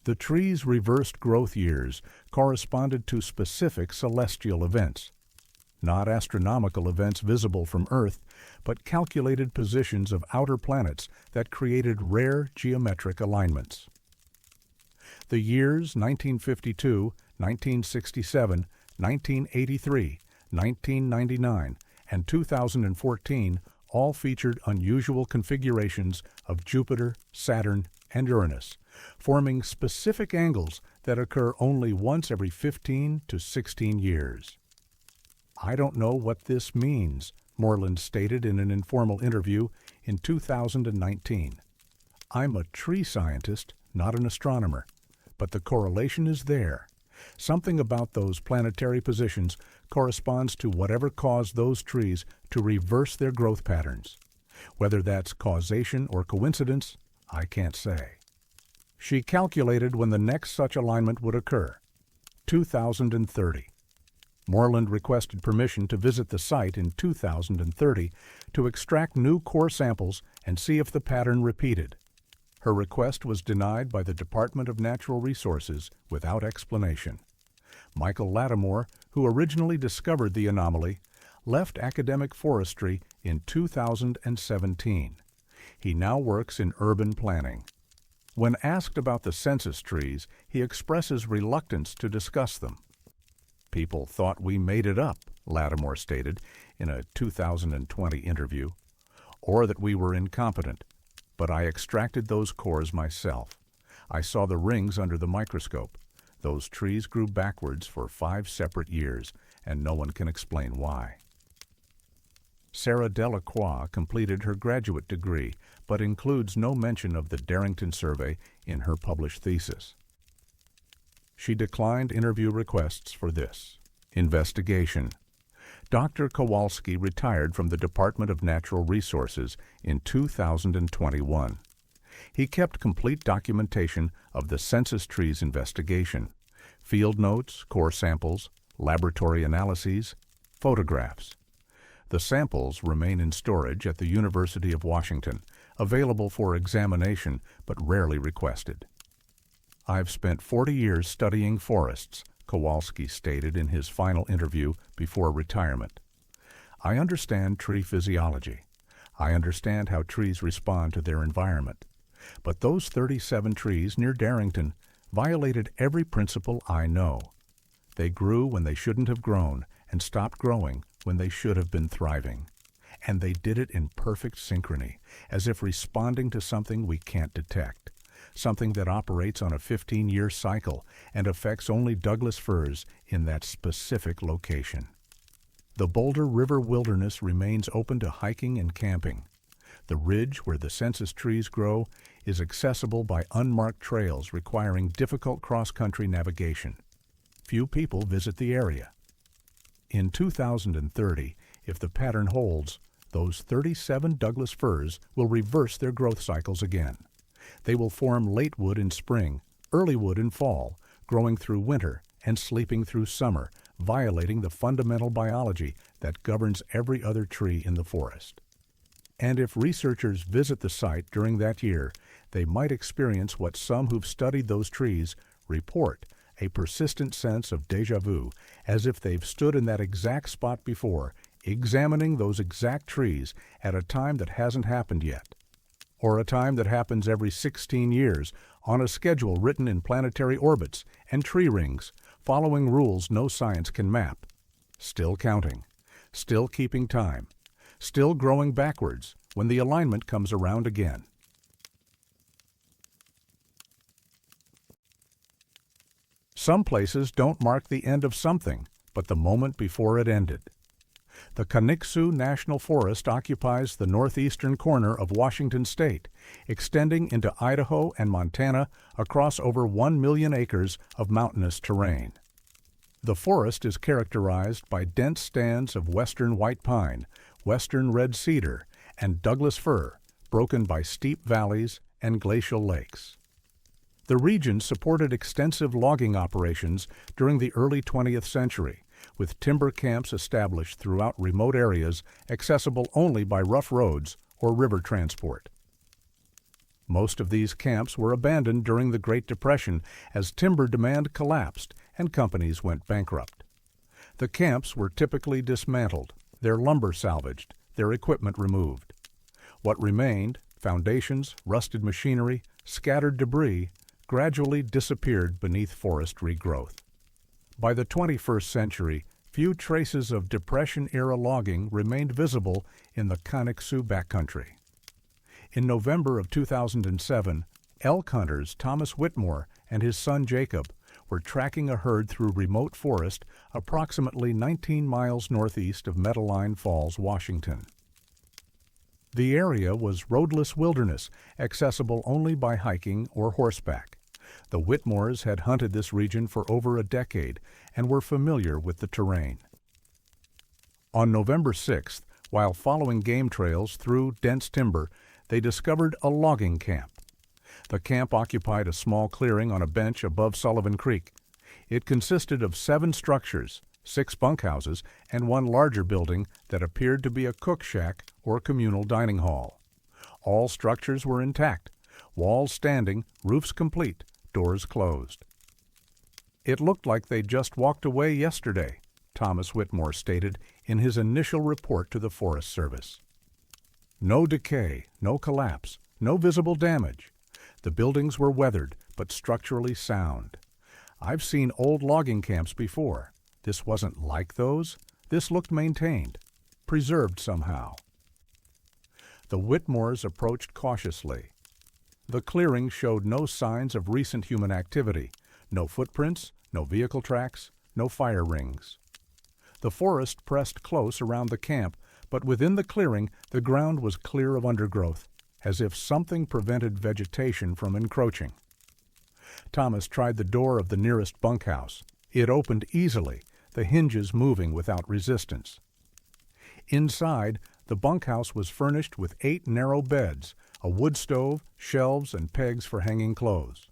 The trees' reversed growth years corresponded to specific celestial events, not astronomical events visible from Earth, but calculated positions of outer planets that created rare geometric alignments. The years 1952, 1967, 1983, 1999, and 2014 all featured unusual configurations of Jupiter, Saturn, and Uranus, forming specific angles that occur only once every 15 to 16 years. "I don't know what this means," Moreland stated in an informal interview in 2019. "I'm a tree scientist, not an astronomer, but the correlation is there. Something about those planetary positions corresponds to whatever caused those trees to reverse their growth patterns. Whether that's causation or coincidence, I can't say." She calculated when the next such alignment would occur, 2030. Moreland requested permission to visit the site in 2030 to extract new core samples and see if the pattern repeated. Her request was denied by the Department of Natural Resources without explanation. Michael Lattimore, who originally discovered the anomaly, left academic forestry in 2017. He now works in urban planning. When asked about the census trees, he expresses reluctance to discuss them. "People thought we made it up," Lattimore stated in a 2020 interview, "or that we were incompetent. But I extracted those cores myself. I saw the rings under the microscope. Those trees grew backwards for 5 separate years, and no one can explain why." Sarah Delacroix completed her graduate degree, but includes no mention of the Darrington survey in her published thesis. She declined interview requests for this investigation. Dr. Kowalski retired from the Department of Natural Resources in 2021. He kept complete documentation of the census trees investigation, field notes, core samples, laboratory analyses, photographs. The samples remain in storage at the University of Washington, available for examination but rarely requested. "I've spent 40 years studying forests," Kowalski stated in his final interview before retirement. "I understand tree physiology. I understand how trees respond to their environment. But those 37 trees near Darrington violated every principle I know. They grew when they shouldn't have grown and stopped growing when they should have been thriving. And they did it in perfect synchrony, as if responding to something we can't detect, something that operates on a 15-year cycle and affects only Douglas firs in that specific location. The Boulder River Wilderness remains open to hiking and camping. The ridge where the census trees grow is accessible by unmarked trails requiring difficult cross-country navigation. Few people visit the area. In 2030, if the pattern holds, those 37 Douglas firs will reverse their growth cycles again. They will form late wood in spring, early wood in fall, growing through winter and sleeping through summer, violating the fundamental biology that governs every other tree in the forest. And if researchers visit the site during that year, they might experience what some who've studied those trees report, a persistent sense of déjà vu, as if they've stood in that exact spot before, examining those exact trees at a time that hasn't happened yet, or a time that happens every 16 years on a schedule written in planetary orbits and tree rings, following rules no science can map. Still counting, still keeping time, still growing backwards when the alignment comes around again. Some places don't mark the end of something, but the moment before it ended. The Kaniksu National Forest occupies the northeastern corner of Washington state, extending into Idaho and Montana across over 1 million acres of mountainous terrain. The forest is characterized by dense stands of western white pine, western red cedar, and Douglas fir, broken by steep valleys and glacial lakes. The region supported extensive logging operations during the early 20th century, with timber camps established throughout remote areas accessible only by rough roads or river transport. Most of these camps were abandoned during the Great Depression as timber demand collapsed and companies went bankrupt. The camps were typically dismantled, their lumber salvaged, their equipment removed. What remained, foundations, rusted machinery, scattered debris, gradually disappeared beneath forest regrowth. By the 21st century, few traces of Depression-era logging remained visible in the Kaniksu backcountry. In November of 2007, elk hunters Thomas Whitmore and his son Jacob were tracking a herd through remote forest approximately 19 miles northeast of Meadowline Falls, Washington. The area was roadless wilderness, accessible only by hiking or horseback. The Whitmores had hunted this region for over a decade and were familiar with the terrain. On November 6th, while following game trails through dense timber, they discovered a logging camp. The camp occupied a small clearing on a bench above Sullivan Creek. It consisted of 7 structures, 6 bunkhouses, and 1 larger building that appeared to be a cook shack or communal dining hall. All structures were intact, walls standing, roofs complete, doors closed. "It looked like they just walked away yesterday," Thomas Whitmore stated in his initial report to the Forest Service. No decay, no collapse, no visible damage. The buildings were weathered, but structurally sound. "I've seen old logging camps before. This wasn't like those. This looked maintained, preserved somehow." The Whitmores approached cautiously. The clearing showed no signs of recent human activity, no footprints, no vehicle tracks, no fire rings. The forest pressed close around the camp, but within the clearing the ground was clear of undergrowth, as if something prevented vegetation from encroaching. Thomas tried the door of the nearest bunkhouse. It opened easily, the hinges moving without resistance. Inside, the bunkhouse was furnished with 8 narrow beds, a wood stove, shelves, and pegs for hanging clothes.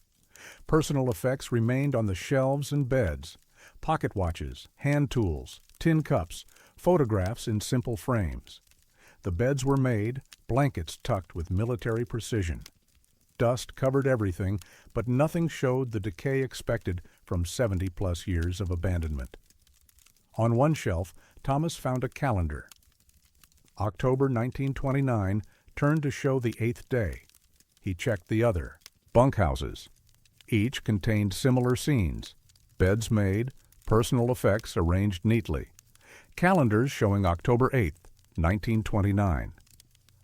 Personal effects remained on the shelves and beds: pocket watches, hand tools, tin cups, photographs in simple frames. The beds were made, blankets tucked with military precision. Dust covered everything, but nothing showed the decay expected from 70-plus years of abandonment. On one shelf, Thomas found a calendar. October 1929 turned to show the 8th day. He checked the other, bunkhouses. Each contained similar scenes: beds made, personal effects arranged neatly. Calendars showing October 8th, 1929.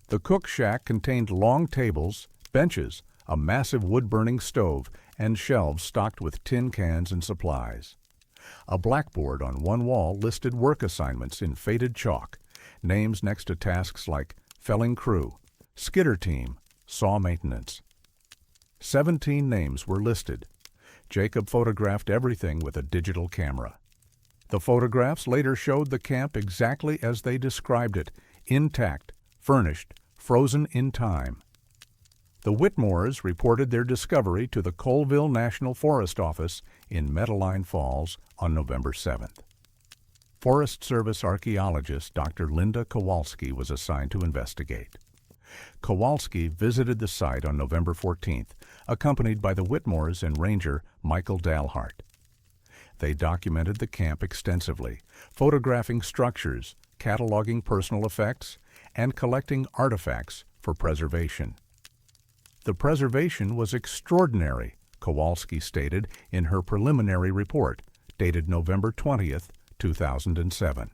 The cook shack contained long tables, benches, a massive wood-burning stove, and shelves stocked with tin cans and supplies. A blackboard on one wall listed work assignments in faded chalk, names next to tasks like felling crew, Skidder Team, saw maintenance. 17 names were listed. Jacob photographed everything with a digital camera. The photographs later showed the camp exactly as they described it, intact, furnished, frozen in time. The Whitmores reported their discovery to the Colville National Forest Office in Medellin Falls on November 7th. Forest Service archaeologist Dr. Linda Kowalski was assigned to investigate. Kowalski visited the site on November 14th, accompanied by the Whitmores and ranger Michael Dalhart. They documented the camp extensively, photographing structures, cataloging personal effects, and collecting artifacts for preservation. The preservation was extraordinary, Kowalski stated in her preliminary report, dated November 20th, 2007.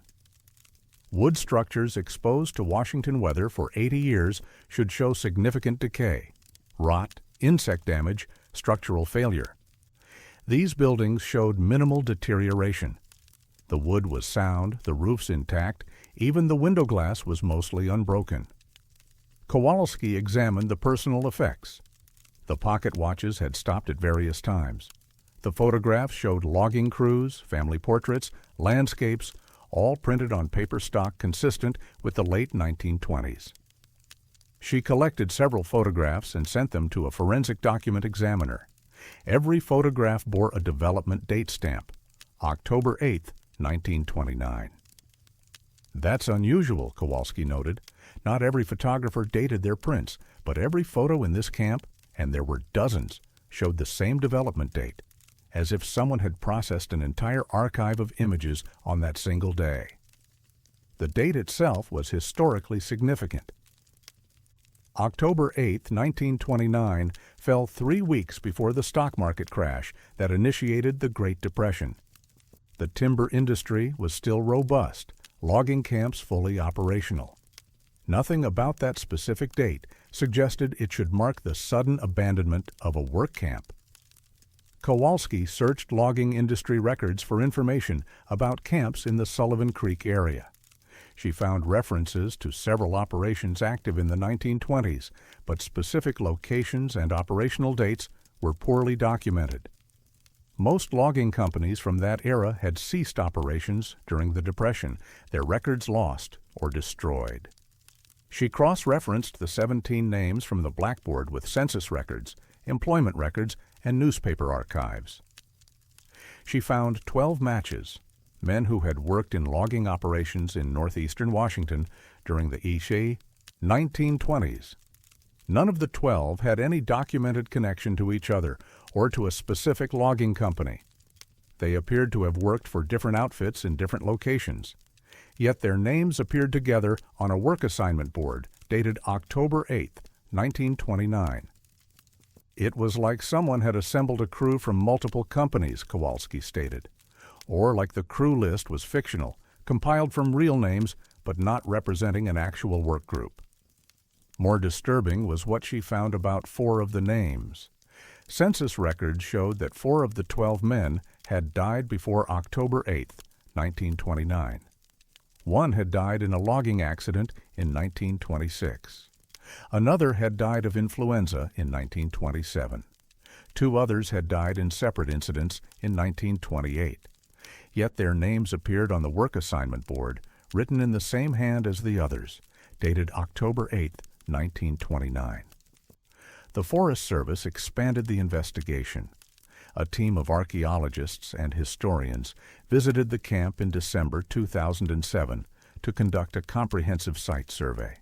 Wood structures exposed to Washington weather for 80 years should show significant decay, rot, insect damage, structural failure. These buildings showed minimal deterioration. The wood was sound, the roofs intact, even the window glass was mostly unbroken. Kowalski examined the personal effects. The pocket watches had stopped at various times. The photographs showed logging crews, family portraits, landscapes, all printed on paper stock consistent with the late 1920s. She collected several photographs and sent them to a forensic document examiner. Every photograph bore a development date stamp, October 8, 1929. That's unusual, Kowalski noted. Not every photographer dated their prints, but every photo in this camp, and there were dozens, showed the same development date, as if someone had processed an entire archive of images on that single day. The date itself was historically significant. October 8, 1929, fell 3 weeks before the stock market crash that initiated the Great Depression. The timber industry was still robust, logging camps fully operational. Nothing about that specific date suggested it should mark the sudden abandonment of a work camp. Kowalski searched logging industry records for information about camps in the Sullivan Creek area. She found references to several operations active in the 1920s, but specific locations and operational dates were poorly documented. Most logging companies from that era had ceased operations during the Depression, their records lost or destroyed. She cross-referenced the 17 names from the blackboard with census records, employment records, and newspaper archives. She found 12 matches, men who had worked in logging operations in northeastern Washington during the Eerie 1920s. None of the 12 had any documented connection to each other or to a specific logging company. They appeared to have worked for different outfits in different locations. Yet their names appeared together on a work assignment board dated October 8, 1929. It was like someone had assembled a crew from multiple companies, Kowalski stated, or like the crew list was fictional, compiled from real names but not representing an actual work group. More disturbing was what she found about 4 of the names. Census records showed that 4 of the 12 men had died before October 8, 1929. One had died in a logging accident in 1926. Another had died of influenza in 1927. 2 others had died in separate incidents in 1928. Yet their names appeared on the work assignment board, written in the same hand as the others, dated October 8, 1929. The Forest Service expanded the investigation. A team of archaeologists and historians visited the camp in December 2007 to conduct a comprehensive site survey.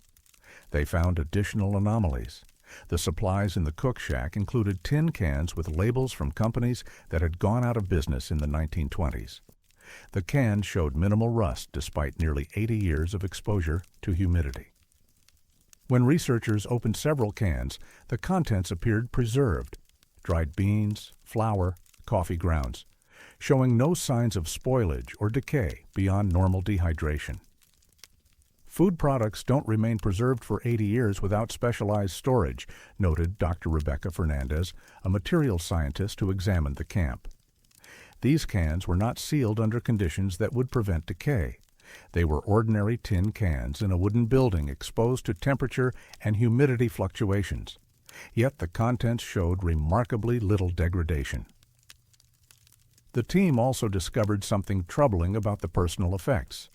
They found additional anomalies. The supplies in the cook shack included tin cans with labels from companies that had gone out of business in the 1920s. The cans showed minimal rust despite nearly 80 years of exposure to humidity. When researchers opened several cans, the contents appeared preserved: dried beans, flour, coffee grounds, showing no signs of spoilage or decay beyond normal dehydration. Food products don't remain preserved for 80 years without specialized storage, noted Dr. Rebecca Fernandez, a materials scientist who examined the camp. These cans were not sealed under conditions that would prevent decay. They were ordinary tin cans in a wooden building exposed to temperature and humidity fluctuations. Yet the contents showed remarkably little degradation. The team also discovered something troubling about the personal effects.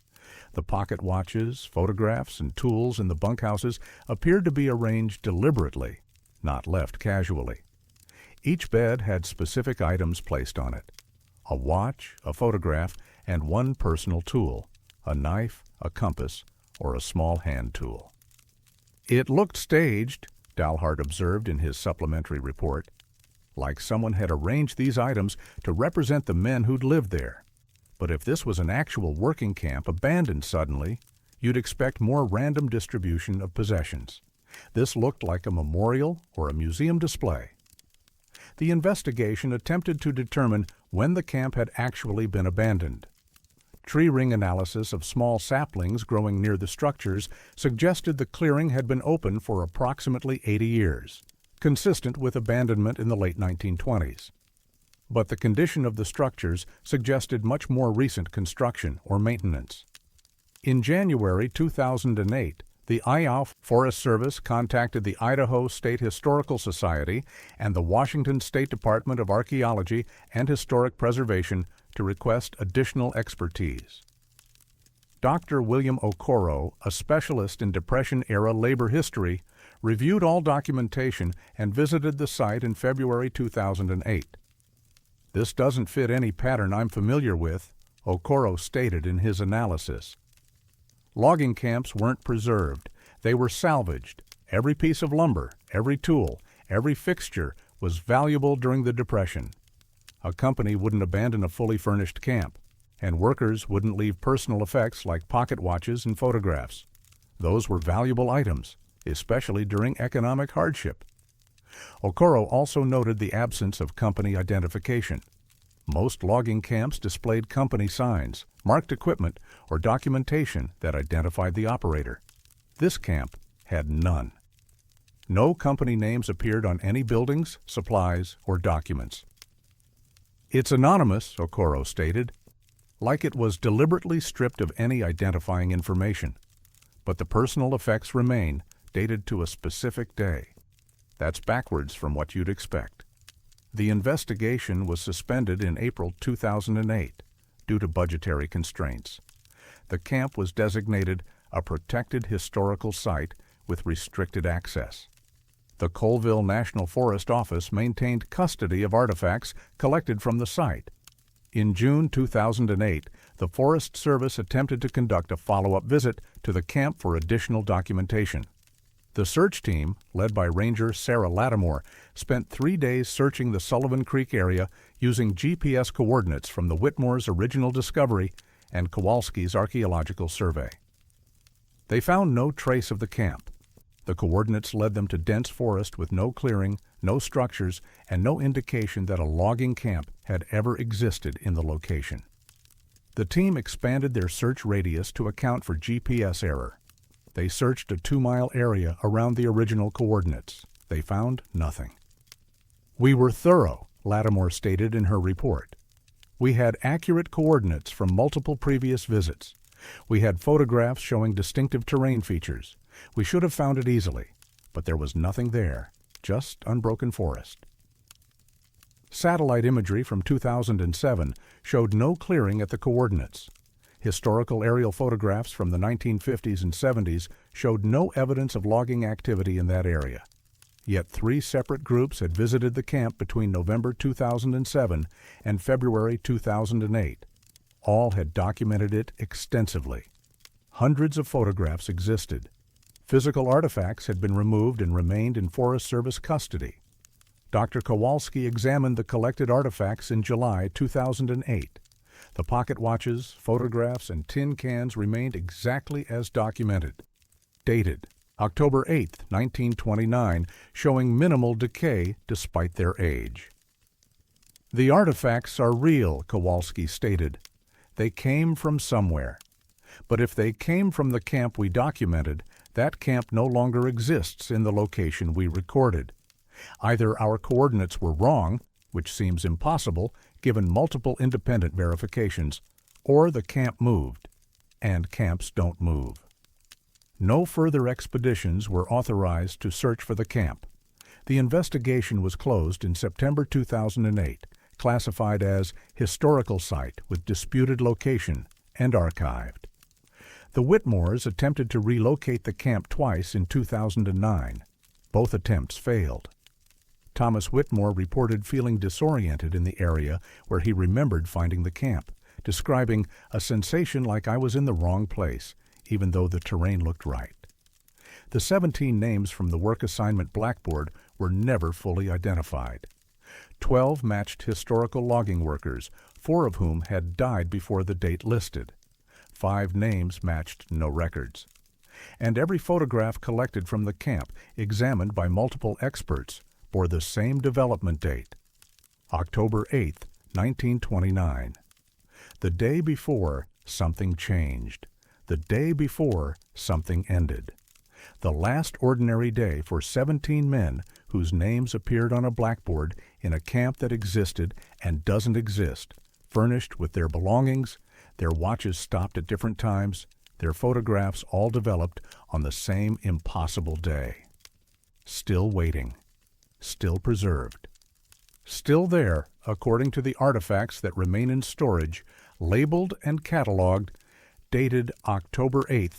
The pocket watches, photographs, and tools in the bunkhouses appeared to be arranged deliberately, not left casually. Each bed had specific items placed on it: a watch, a photograph, and one personal tool, a knife, a compass, or a small hand tool. "It looked staged," Dalhart observed in his supplementary report, "like someone had arranged these items to represent the men who'd lived there. But if this was an actual working camp abandoned suddenly, you'd expect more random distribution of possessions. This looked like a memorial or a museum display." The investigation attempted to determine when the camp had actually been abandoned. Tree ring analysis of small saplings growing near the structures suggested the clearing had been open for approximately 80 years, consistent with abandonment in the late 1920s. But the condition of the structures suggested much more recent construction or maintenance. In January 2008, the Idaho Forest Service contacted the Idaho State Historical Society and the Washington State Department of Archaeology and Historic Preservation to request additional expertise. Dr. William Okoro, a specialist in Depression-era labor history, reviewed all documentation and visited the site in February 2008. "This doesn't fit any pattern I'm familiar with," Okoro stated in his analysis. Logging camps weren't preserved. They were salvaged. Every piece of lumber, every tool, every fixture was valuable during the Depression. A company wouldn't abandon a fully furnished camp, and workers wouldn't leave personal effects like pocket watches and photographs. Those were valuable items, especially during economic hardship. Okoro also noted the absence of company identification. Most logging camps displayed company signs, marked equipment, or documentation that identified the operator. This camp had none. No company names appeared on any buildings, supplies, or documents. "It's anonymous," Okoro stated, like it was deliberately stripped of any identifying information. But the personal effects remain, dated to a specific day. That's backwards from what you'd expect. The investigation was suspended in April 2008 due to budgetary constraints. The camp was designated a protected historical site with restricted access. The Colville National Forest Office maintained custody of artifacts collected from the site. In June 2008, the Forest Service attempted to conduct a follow-up visit to the camp for additional documentation. The search team, led by Ranger Sarah Lattimore, spent 3 days searching the Sullivan Creek area using GPS coordinates from the Whitmore's original discovery and Kowalski's archaeological survey. They found no trace of the camp. The coordinates led them to dense forest with no clearing, no structures, and no indication that a logging camp had ever existed in the location. The team expanded their search radius to account for GPS error. They searched a 2-mile area around the original coordinates. They found nothing. "We were thorough," Lattimore stated in her report. "We had accurate coordinates from multiple previous visits. We had photographs showing distinctive terrain features. We should have found it easily, but there was nothing there, just unbroken forest." Satellite imagery from 2007 showed no clearing at the coordinates. Historical aerial photographs from the 1950s and 70s showed no evidence of logging activity in that area. Yet 3 separate groups had visited the camp between November 2007 and February 2008. All had documented it extensively. Hundreds of photographs existed. Physical artifacts had been removed and remained in Forest Service custody. Dr. Kowalski examined the collected artifacts in July 2008. The pocket watches, photographs, and tin cans remained exactly as documented. Dated October 8, 1929, showing minimal decay despite their age. "The artifacts are real," Kowalski stated. "They came from somewhere. But if they came from the camp we documented, that camp no longer exists in the location we recorded. Either our coordinates were wrong, which seems impossible given multiple independent verifications, or the camp moved. and camps don't move. No further expeditions were authorized to search for the camp. The investigation was closed in September 2008, classified as historical site with disputed location and archived. The Whitmores attempted to relocate the camp twice in 2009. Both attempts failed. Thomas Whitmore reported feeling disoriented in the area where he remembered finding the camp, describing a sensation like I was in the wrong place, even though the terrain looked right. The 17 names from the work assignment blackboard were never fully identified. 12 matched historical logging workers, 4 of whom had died before the date listed. 5 names matched no records. And every photograph collected from the camp, examined by multiple experts, bore the same development date, October 8, 1929. The day before, something changed. The day before, something ended. The last ordinary day for 17 men whose names appeared on a blackboard in a camp that existed and doesn't exist, furnished with their belongings, their watches stopped at different times, their photographs all developed on the same impossible day. Still waiting. Still preserved. Still there, according to the artifacts that remain in storage, labeled and cataloged, dated October 8,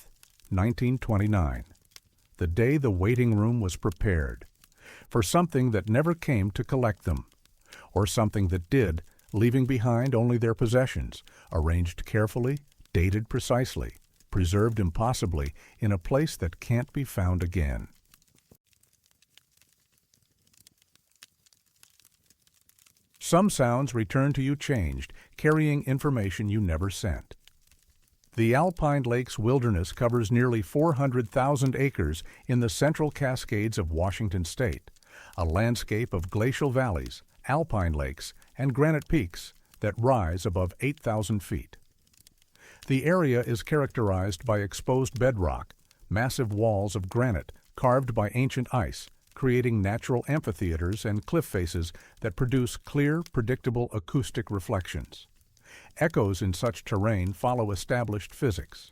1929, the day the waiting room was prepared, for something that never came to collect them, or something that did, leaving behind only their possessions, arranged carefully, dated precisely, preserved impossibly in a place that can't be found again. Some sounds return to you changed, carrying information you never sent. The Alpine Lakes Wilderness covers nearly 400,000 acres in the central Cascades of Washington State, a landscape of glacial valleys, alpine lakes, and granite peaks that rise above 8,000 feet. The area is characterized by exposed bedrock, massive walls of granite carved by ancient ice, creating natural amphitheaters and cliff faces that produce clear, predictable acoustic reflections. Echoes in such terrain follow established physics.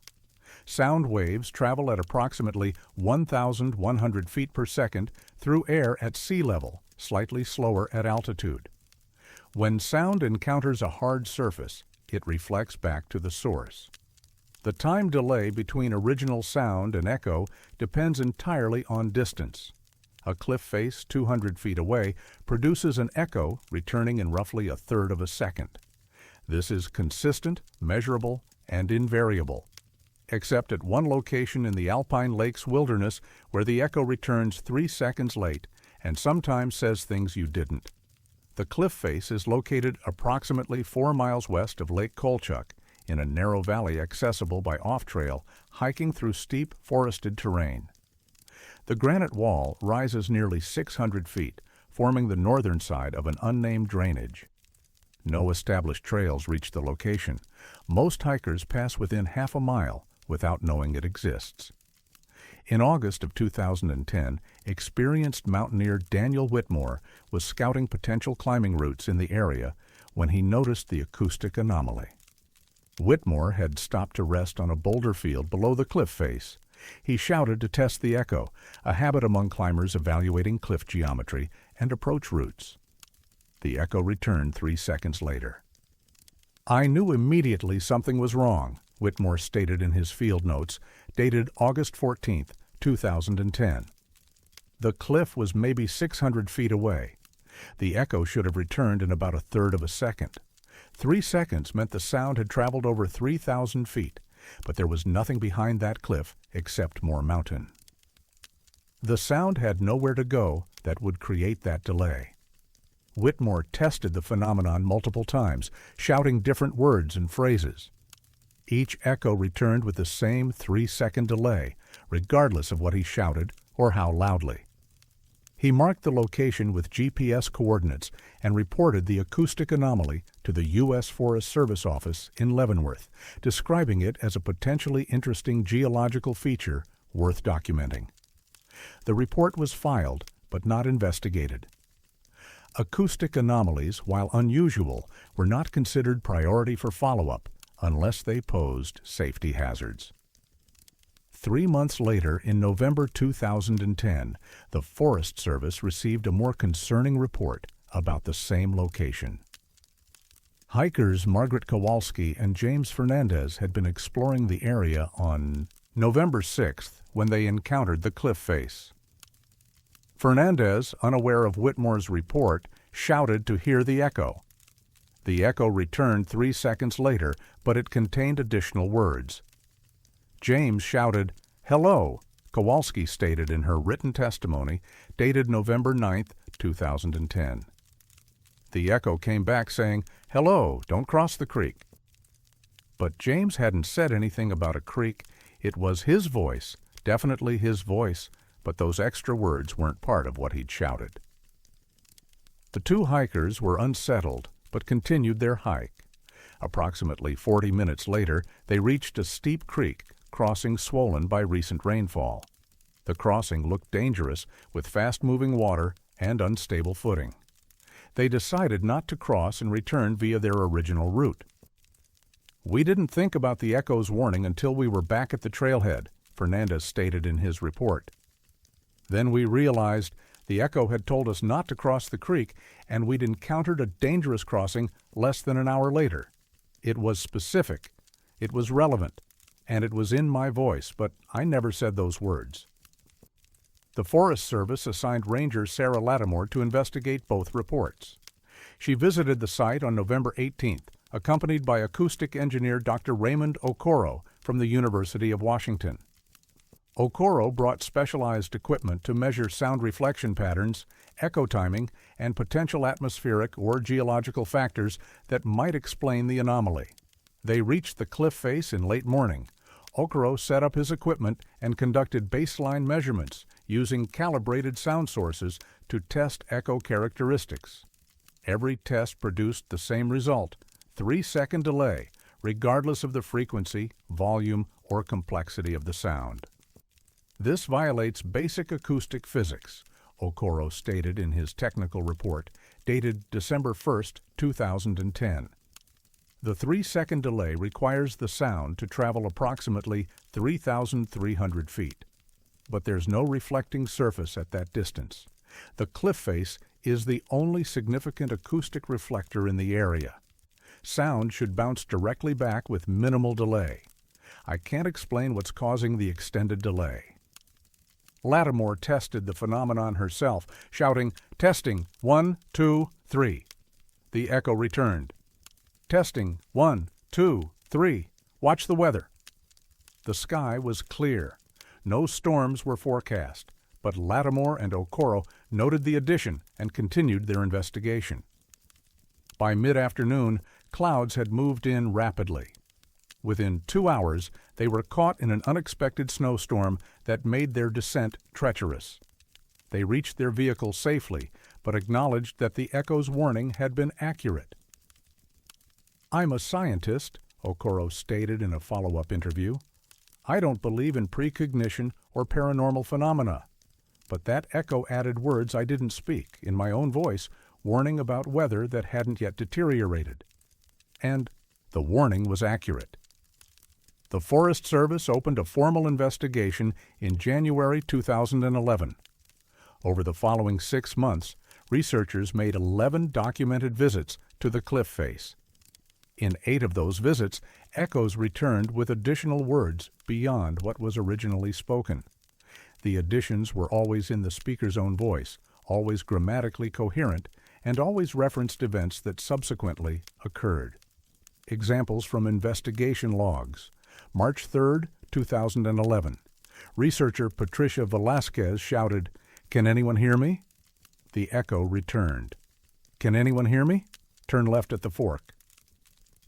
Sound waves travel at approximately 1,100 feet per second through air at sea level, slightly slower at altitude. When sound encounters a hard surface, it reflects back to the source. The time delay between original sound and echo depends entirely on distance. A cliff face 200 feet away produces an echo returning in roughly a third of a second. This is consistent, measurable, and invariable, except at one location in the Alpine Lakes Wilderness where the echo returns 3 seconds late and sometimes says things you didn't. The cliff face is located approximately 4 miles west of Lake Kolchak in a narrow valley accessible by off-trail, hiking through steep, forested terrain. The granite wall rises nearly 600 feet, forming the northern side of an unnamed drainage. No established trails reach the location. Most hikers pass within half a mile without knowing it exists. In August of 2010, experienced mountaineer Daniel Whitmore was scouting potential climbing routes in the area when he noticed the acoustic anomaly. Whitmore had stopped to rest on a boulder field below the cliff face. He shouted to test the echo, a habit among climbers evaluating cliff geometry and approach routes. The echo returned 3 seconds later. "I knew immediately something was wrong," Whitmore stated in his field notes, dated August 14, 2010. The cliff was maybe 600 feet away. The echo should have returned in about a third of a second. 3 seconds meant the sound had traveled over 3,000 feet, but there was nothing behind that cliff except more mountain. The sound had nowhere to go that would create that delay. Whitmore tested the phenomenon multiple times, shouting different words and phrases. Each echo returned with the same 3-second delay, regardless of what he shouted or how loudly. He marked the location with GPS coordinates and reported the acoustic anomaly to the U.S. Forest Service office in Leavenworth, describing it as a potentially interesting geological feature worth documenting. The report was filed, but not investigated. Acoustic anomalies, while unusual, were not considered priority for follow-up unless they posed safety hazards. 3 months later, in November 2010, the Forest Service received a more concerning report about the same location. Hikers Margaret Kowalski and James Fernandez had been exploring the area on November 6th when they encountered the cliff face. Fernandez, unaware of Whitmore's report, shouted to hear the echo. The echo returned 3 seconds later, but it contained additional words. James shouted, "Hello," Kowalski stated in her written testimony, dated November 9, 2010. The echo came back saying, "Hello, don't cross the creek." But James hadn't said anything about a creek. It was his voice, definitely his voice, but those extra words weren't part of what he'd shouted. The two hikers were unsettled, but continued their hike. Approximately 40 minutes later, they reached a steep creek, crossing swollen by recent rainfall. The crossing looked dangerous, with fast-moving water and unstable footing. They decided not to cross and return via their original route. "We didn't think about the echo's warning until we were back at the trailhead," Fernandez stated in his report. "Then we realized the echo had told us not to cross the creek, and we'd encountered a dangerous crossing less than an hour later. It was specific, it was relevant, and it was in my voice, but I never said those words." The Forest Service assigned Ranger Sarah Lattimore to investigate both reports. She visited the site on November 18th, accompanied by acoustic engineer Dr. Raymond Okoro from the University of Washington. Okoro brought specialized equipment to measure sound reflection patterns, echo timing, and potential atmospheric or geological factors that might explain the anomaly. They reached the cliff face in late morning. Okoro set up his equipment and conducted baseline measurements using calibrated sound sources to test echo characteristics. Every test produced the same result, 3-second delay, regardless of the frequency, volume, or complexity of the sound. "This violates basic acoustic physics," Okoro stated in his technical report, dated December 1, 2010. The 3-second delay requires the sound to travel approximately 3,300 feet. But there's no reflecting surface at that distance. The cliff face is the only significant acoustic reflector in the area. Sound should bounce directly back with minimal delay. I can't explain what's causing the extended delay. Lattimore tested the phenomenon herself, shouting, "Testing, 1, 2, 3. The echo returned. "Testing, 1, 2, 3. Watch the weather." The sky was clear. No storms were forecast, but Lattimore and Okoro noted the addition and continued their investigation. By mid-afternoon, clouds had moved in rapidly. Within 2 hours, they were caught in an unexpected snowstorm that made their descent treacherous. They reached their vehicle safely, but acknowledged that the echo's warning had been accurate. "I'm a scientist," Okoro stated in a follow-up interview. "I don't believe in precognition or paranormal phenomena. But that echo added words I didn't speak, in my own voice, warning about weather that hadn't yet deteriorated. And the warning was accurate." The Forest Service opened a formal investigation in January 2011. Over the following 6 months, researchers made 11 documented visits to the cliff face. In 8 of those visits, echoes returned with additional words beyond what was originally spoken. The additions were always in the speaker's own voice, always grammatically coherent, and always referenced events that subsequently occurred. Examples from investigation logs. March 3, 2011. Researcher Patricia Velasquez shouted, "Can anyone hear me?" The echo returned. "Can anyone hear me? Turn left at the fork."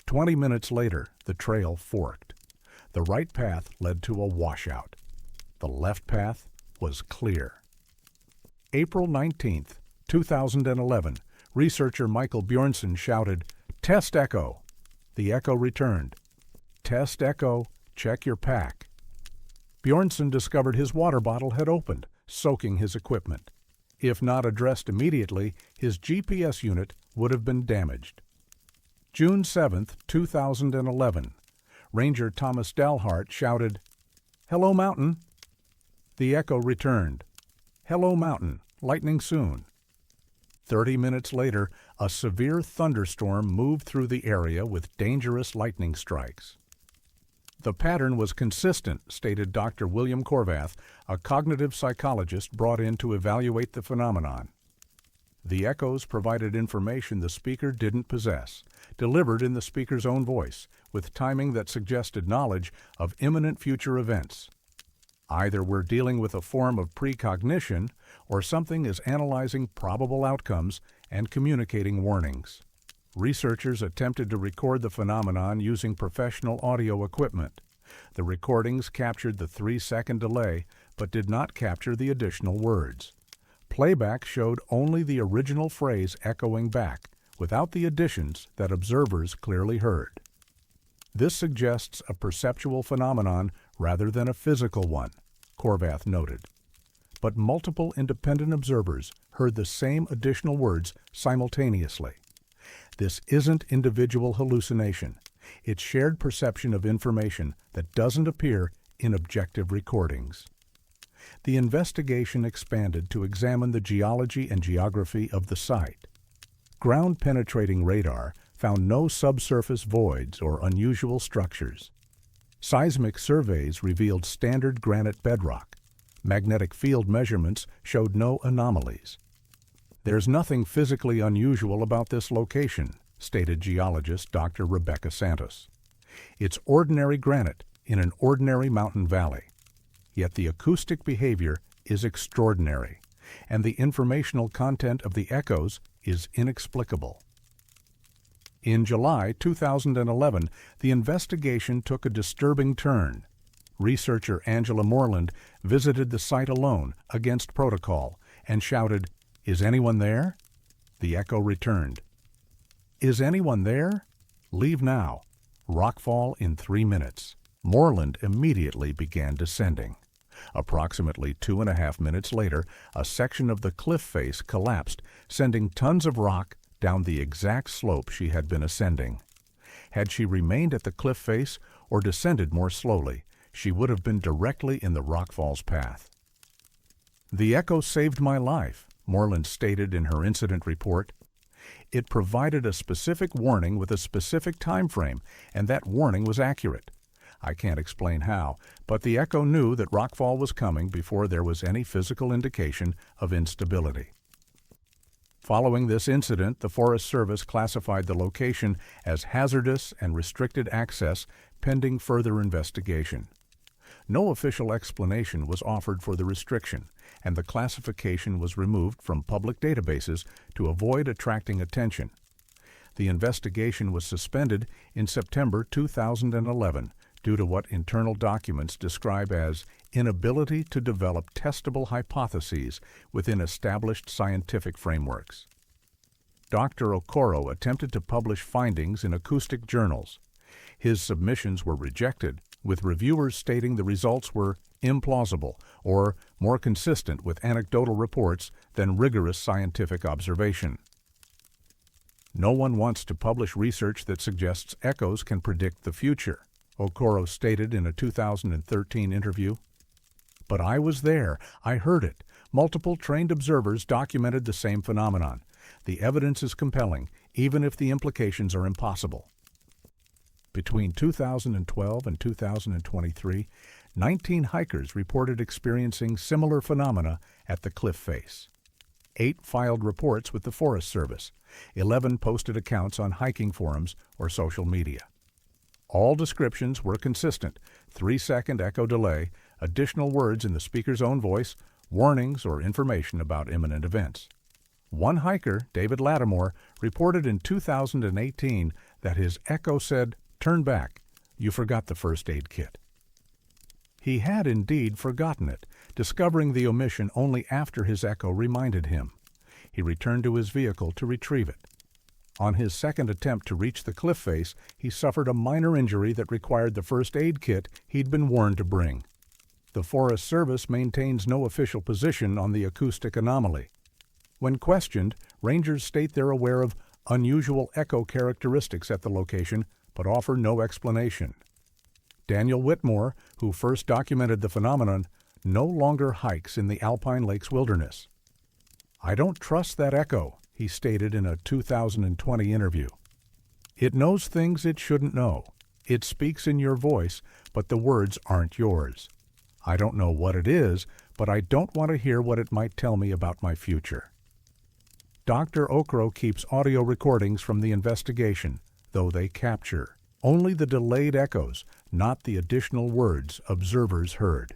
20 minutes later, the trail forked. The right path led to a washout. The left path was clear. April 19, 2011, researcher Michael Bjornson shouted, "Test echo." The echo returned. "Test echo, check your pack." Bjornson discovered his water bottle had opened, soaking his equipment. If not addressed immediately, his GPS unit would have been damaged. June 7, 2011, Ranger Thomas Dalhart shouted, "Hello, Mountain." The echo returned, "Hello, Mountain, lightning soon." 30 minutes later, a severe thunderstorm moved through the area with dangerous lightning strikes. The pattern was consistent, stated Dr. William Corvath, a cognitive psychologist brought in to evaluate the phenomenon. The echoes provided information the speaker didn't possess, delivered in the speaker's own voice, with timing that suggested knowledge of imminent future events. Either we're dealing with a form of precognition, or something is analyzing probable outcomes and communicating warnings. Researchers attempted to record the phenomenon using professional audio equipment. The recordings captured the 3-second delay, but did not capture the additional words. Playback showed only the original phrase echoing back, without the additions that observers clearly heard. This suggests a perceptual phenomenon rather than a physical one, Corvath noted. But multiple independent observers heard the same additional words simultaneously. This isn't individual hallucination. It's shared perception of information that doesn't appear in objective recordings. The investigation expanded to examine the geology and geography of the site. Ground-penetrating radar found no subsurface voids or unusual structures. Seismic surveys revealed standard granite bedrock. Magnetic field measurements showed no anomalies. "There's nothing physically unusual about this location," stated geologist Dr. Rebecca Santos. "It's ordinary granite in an ordinary mountain valley. Yet the acoustic behavior is extraordinary, and the informational content of the echoes is inexplicable." In July 2011, the investigation took a disturbing turn. Researcher Angela Moreland visited the site alone, against protocol, and shouted, "Is anyone there?" The echo returned, "Is anyone there? Leave now. Rockfall in 3 minutes." Moreland immediately began descending. Approximately 2.5 minutes later, a section of the cliff face collapsed, sending tons of rock down the exact slope she had been ascending. Had she remained at the cliff face or descended more slowly, she would have been directly in the rockfall's path. "The echo saved my life," Moreland stated in her incident report. "It provided a specific warning with a specific time frame, and that warning was accurate. I can't explain how, but the echo knew that rockfall was coming before there was any physical indication of instability." Following this incident, the Forest Service classified the location as hazardous and restricted access pending further investigation. No official explanation was offered for the restriction, and the classification was removed from public databases to avoid attracting attention. The investigation was suspended in September 2011 due to what internal documents describe as inability to develop testable hypotheses within established scientific frameworks. Dr. Okoro attempted to publish findings in acoustic journals. His submissions were rejected, with reviewers stating the results were implausible or more consistent with anecdotal reports than rigorous scientific observation. "No one wants to publish research that suggests echoes can predict the future," Okoro stated in a 2013 interview. "But I was there. I heard it. Multiple trained observers documented the same phenomenon. The evidence is compelling, even if the implications are impossible." Between 2012 and 2023, 19 hikers reported experiencing similar phenomena at the cliff face. 8 filed reports with the Forest Service. 11 posted accounts on hiking forums or social media. All descriptions were consistent: 3-second echo delay, additional words in the speaker's own voice, warnings or information about imminent events. One hiker, David Lattimore, reported in 2018 that his echo said, "Turn back, you forgot the first aid kit." He had indeed forgotten it, discovering the omission only after his echo reminded him. He returned to his vehicle to retrieve it. On his second attempt to reach the cliff face, he suffered a minor injury that required the first aid kit he'd been warned to bring. The Forest Service maintains no official position on the acoustic anomaly. When questioned, rangers state they're aware of unusual echo characteristics at the location, but offer no explanation. Daniel Whitmore, who first documented the phenomenon, no longer hikes in the Alpine Lakes wilderness. "I don't trust that echo," he stated in a 2020 interview. "It knows things it shouldn't know. It speaks in your voice, but the words aren't yours. I don't know what it is, but I don't want to hear what it might tell me about my future." Dr. Okro keeps audio recordings from the investigation, though they capture only the delayed echoes, not the additional words observers heard.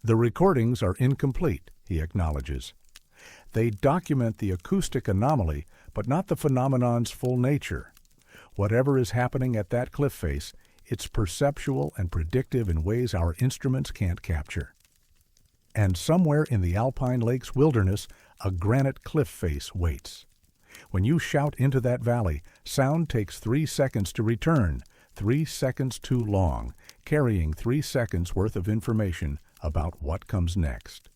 "The recordings are incomplete," he acknowledges. "They document the acoustic anomaly, but not the phenomenon's full nature. Whatever is happening at that cliff face, it's perceptual and predictive in ways our instruments can't capture." And somewhere in the Alpine Lakes wilderness, a granite cliff face waits. When you shout into that valley, sound takes 3 seconds to return, 3 seconds too long, carrying 3 seconds worth of information about what comes next.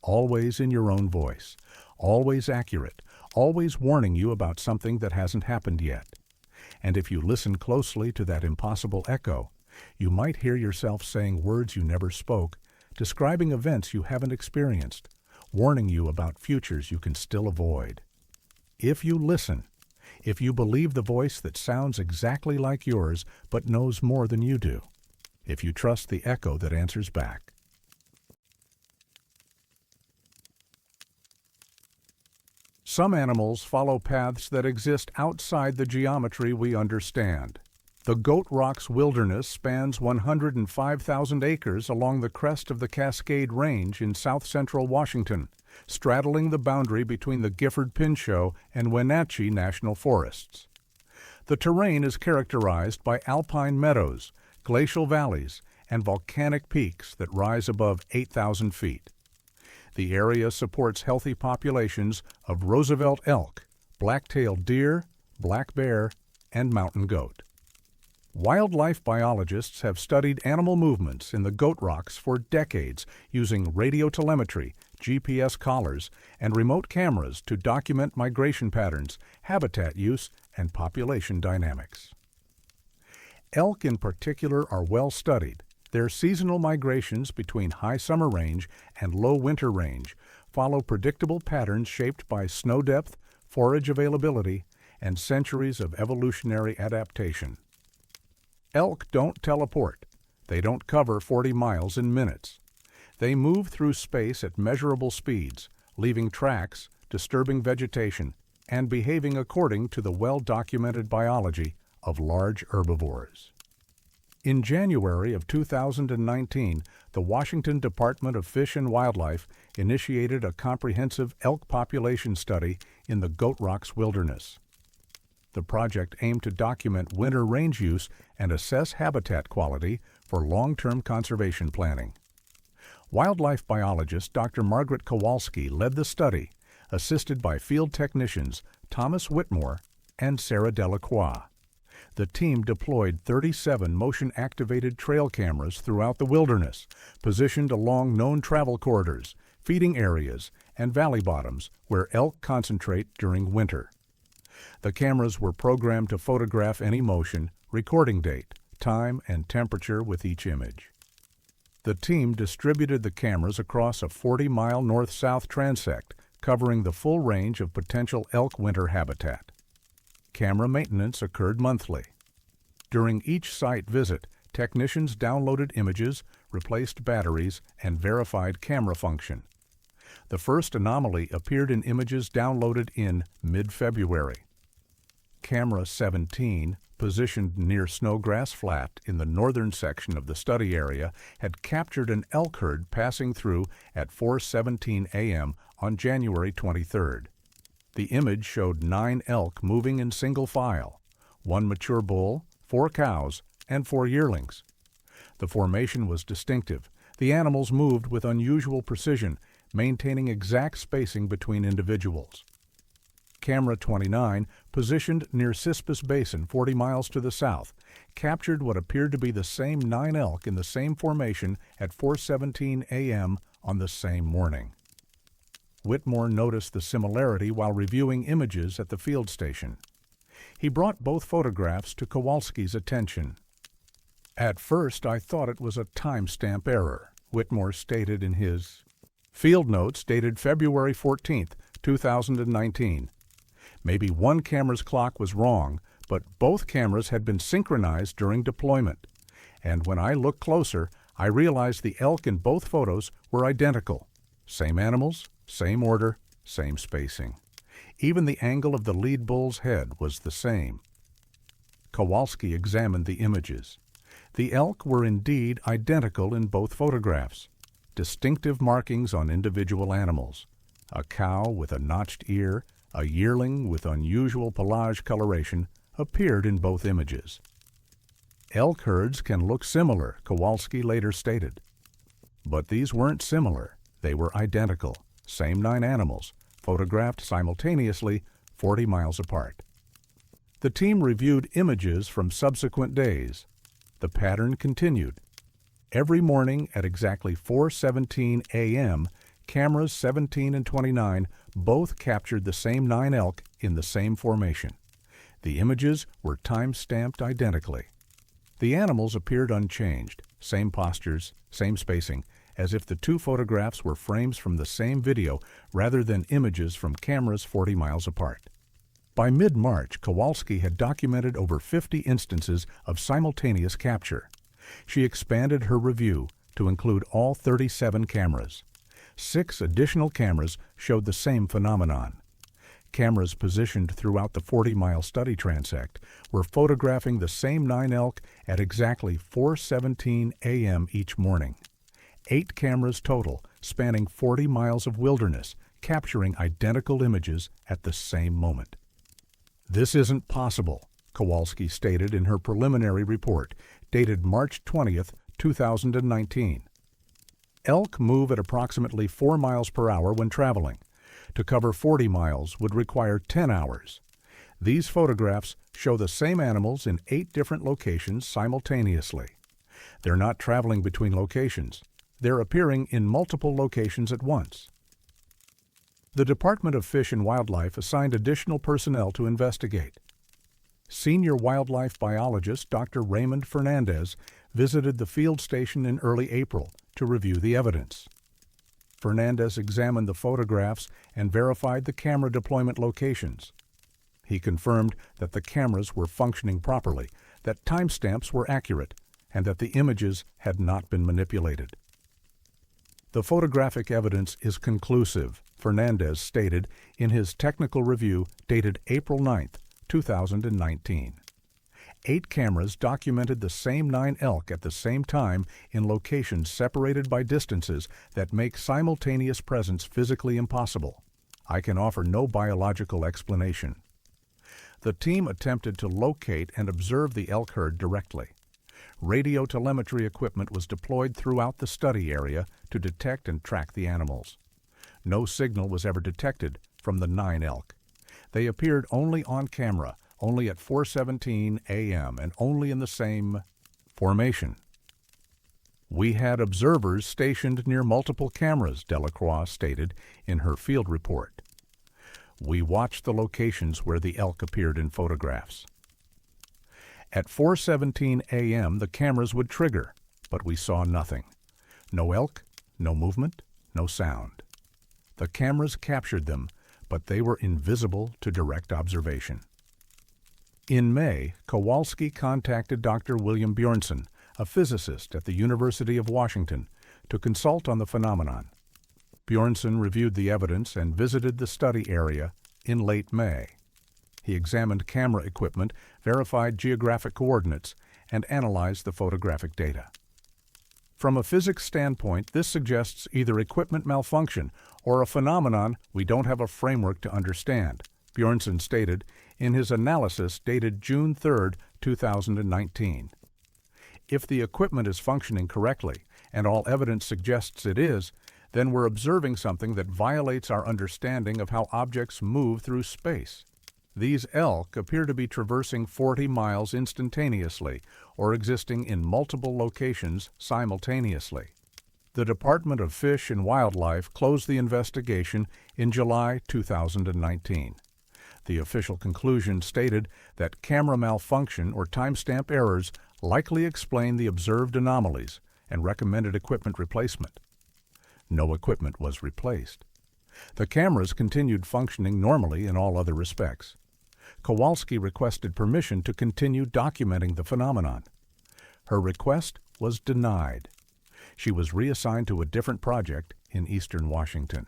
Always in your own voice, always accurate, always warning you about something that hasn't happened yet. And if you listen closely to that impossible echo, you might hear yourself saying words you never spoke, describing events you haven't experienced, warning you about futures you can still avoid. If you listen, if you believe the voice that sounds exactly like yours but knows more than you do, if you trust the echo that answers back. Some animals follow paths that exist outside the geometry we understand. The Goat Rocks Wilderness spans 105,000 acres along the crest of the Cascade Range in south-central Washington, straddling the boundary between the Gifford-Pinchot and Wenatchee National Forests. The terrain is characterized by alpine meadows, glacial valleys, and volcanic peaks that rise above 8,000 feet. The area supports healthy populations of Roosevelt elk, black-tailed deer, black bear, and mountain goat. Wildlife biologists have studied animal movements in the Goat Rocks for decades using radiotelemetry, GPS collars, and remote cameras to document migration patterns, habitat use, and population dynamics. Elk in particular are well studied. Their seasonal migrations between high summer range and low winter range follow predictable patterns shaped by snow depth, forage availability, and centuries of evolutionary adaptation. Elk don't teleport. They don't cover 40 miles in minutes. They move through space at measurable speeds, leaving tracks, disturbing vegetation, and behaving according to the well-documented biology of large herbivores. In January of 2019, the Washington Department of Fish and Wildlife initiated a comprehensive elk population study in the Goat Rocks Wilderness. The project aimed to document winter range use and assess habitat quality for long-term conservation planning. Wildlife biologist Dr. Margaret Kowalski led the study, assisted by field technicians Thomas Whitmore and Sarah Delacroix. The team deployed 37 motion-activated trail cameras throughout the wilderness, positioned along known travel corridors, feeding areas, and valley bottoms where elk concentrate during winter. The cameras were programmed to photograph any motion, recording date, time, and temperature with each image. The team distributed the cameras across a 40-mile north-south transect, covering the full range of potential elk winter habitat. Camera maintenance occurred monthly. During each site visit, technicians downloaded images, replaced batteries, and verified camera function. The first anomaly appeared in images downloaded in mid-February. Camera 17, positioned near Snowgrass Flat in the northern section of the study area, had captured an elk herd passing through at 4:17 a.m. on January 23rd. The image showed 9 elk moving in single file, 1 mature bull, 4 cows, and 4 yearlings. The formation was distinctive. The animals moved with unusual precision, maintaining exact spacing between individuals. Camera 29, positioned near Cispus Basin 40 miles to the south, captured what appeared to be the same 9 elk in the same formation at 4:17 a.m. on the same morning. Whitmore noticed the similarity while reviewing images at the field station. He brought both photographs to Kowalski's attention. At first, I thought it was a timestamp error, Whitmore stated in his field notes dated February 14, 2019. Maybe one camera's clock was wrong, but both cameras had been synchronized during deployment. And when I looked closer, I realized the elk in both photos were identical. Same animals, same order, same spacing. Even the angle of the lead bull's head was the same. Kowalski examined the images. The elk were indeed identical in both photographs. Distinctive markings on individual animals. A cow with a notched ear, a yearling with unusual pelage coloration, appeared in both images. Elk herds can look similar, Kowalski later stated. But these weren't similar. They were identical. Same 9 animals, photographed simultaneously, 40 miles apart. The team reviewed images from subsequent days. The pattern continued. Every morning at exactly 4:17 a.m., cameras 17 and 29 both captured the same 9 elk in the same formation. The images were time-stamped identically. The animals appeared unchanged, same postures, same spacing, as if the 2 photographs were frames from the same video rather than images from cameras 40 miles apart. By mid-March, Kowalski had documented over 50 instances of simultaneous capture. She expanded her review to include all 37 cameras. 6 additional cameras showed the same phenomenon. Cameras positioned throughout the 40-mile study transect were photographing the same 9 elk at exactly 4:17 a.m. each morning. 8 cameras total, spanning 40 miles of wilderness, capturing identical images at the same moment. This isn't possible, Kowalski stated in her preliminary report, dated March 20, 2019. Elk move at approximately 4 miles per hour when traveling. To cover 40 miles would require 10 hours. These photographs show the same animals in 8 different locations simultaneously. They're not traveling between locations. They're appearing in multiple locations at once. The Department of Fish and Wildlife assigned additional personnel to investigate. Senior wildlife biologist Dr. Raymond Fernandez visited the field station in early April to review the evidence. Fernandez examined the photographs and verified the camera deployment locations. He confirmed that the cameras were functioning properly, that timestamps were accurate, and that the images had not been manipulated. The photographic evidence is conclusive, Fernandez stated in his technical review dated April 9, 2019. 8 cameras documented the same 9 elk at the same time in locations separated by distances that make simultaneous presence physically impossible. I can offer no biological explanation. The team attempted to locate and observe the elk herd directly. Radio telemetry equipment was deployed throughout the study area to detect and track the animals. No signal was ever detected from the 9 elk. They appeared only on camera, only at 4:17 a.m., and only in the same formation. We had observers stationed near multiple cameras, Delacroix stated in her field report. We watched the locations where the elk appeared in photographs. At 4:17 a.m., the cameras would trigger, but we saw nothing. No elk, no movement, no sound. The cameras captured them, but they were invisible to direct observation. In May, Kowalski contacted Dr. William Bjornson, a physicist at the University of Washington, to consult on the phenomenon. Bjornson reviewed the evidence and visited the study area in late May. He examined camera equipment, verified geographic coordinates, and analyzed the photographic data. From a physics standpoint, this suggests either equipment malfunction or a phenomenon we don't have a framework to understand, Bjornson stated in his analysis dated June 3, 2019. If the equipment is functioning correctly, and all evidence suggests it is, then we're observing something that violates our understanding of how objects move through space. These elk appear to be traversing 40 miles instantaneously or existing in multiple locations simultaneously. The Department of Fish and Wildlife closed the investigation in July 2019. The official conclusion stated that camera malfunction or timestamp errors likely explain the observed anomalies and recommended equipment replacement. No equipment was replaced. The cameras continued functioning normally in all other respects. Kowalski requested permission to continue documenting the phenomenon. Her request was denied. She was reassigned to a different project in eastern Washington.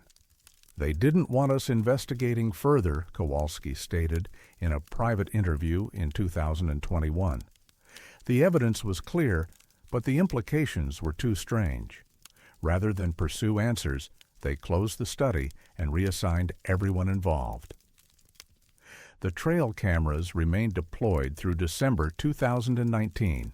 They didn't want us investigating further, Kowalski stated in a private interview in 2021. The evidence was clear, but the implications were too strange. Rather than pursue answers, they closed the study and reassigned everyone involved. The trail cameras remained deployed through December 2019.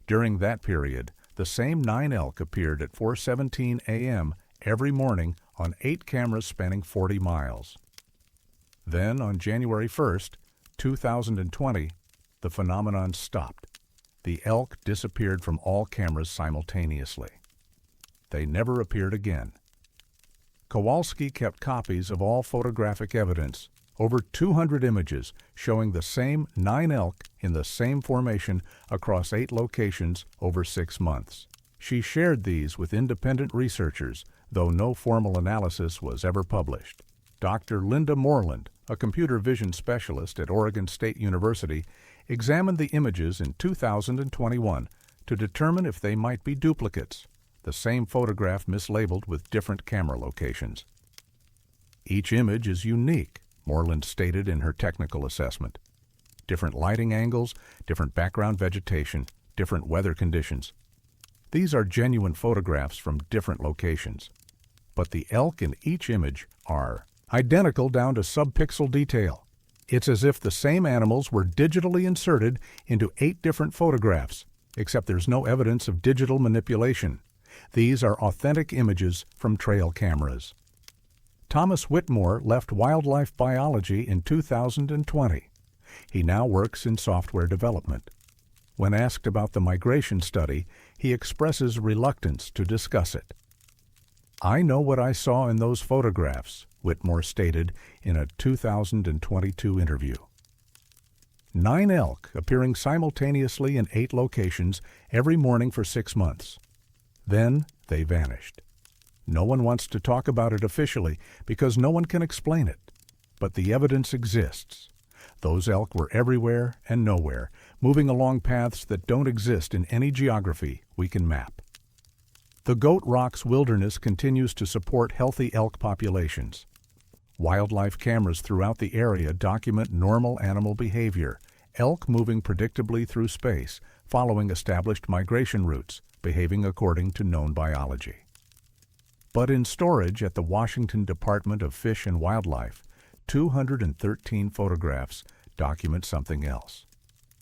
During that period, the same 9 elk appeared at 4:17 a.m. every morning on 8 cameras spanning 40 miles. Then, on January 1st, 2020, the phenomenon stopped. The elk disappeared from all cameras simultaneously. They never appeared again. Kowalski kept copies of all photographic evidence, over 200 images showing the same 9 elk in the same formation across 8 locations over 6 months. She shared these with independent researchers, though no formal analysis was ever published. Dr. Linda Moreland, a computer vision specialist at Oregon State University, examined the images in 2021 to determine if they might be duplicates, the same photograph mislabeled with different camera locations. Each image is unique, Moreland stated in her technical assessment. Different lighting angles, different background vegetation, different weather conditions. These are genuine photographs from different locations. But the elk in each image are identical down to subpixel detail. It's as if the same animals were digitally inserted into 8 different photographs, except there's no evidence of digital manipulation. These are authentic images from trail cameras. Thomas Whitmore left wildlife biology in 2020. He now works in software development. When asked about the migration study, he expresses reluctance to discuss it. "I know what I saw in those photographs," Whitmore stated in a 2022 interview. 9 elk appearing simultaneously in 8 locations every morning for 6 months. Then they vanished. No one wants to talk about it officially because no one can explain it. But the evidence exists. Those elk were everywhere and nowhere, moving along paths that don't exist in any geography we can map. The Goat Rocks Wilderness continues to support healthy elk populations. Wildlife cameras throughout the area document normal animal behavior, elk moving predictably through space, following established migration routes, behaving according to known biology. But in storage at the Washington Department of Fish and Wildlife, 213 photographs document something else.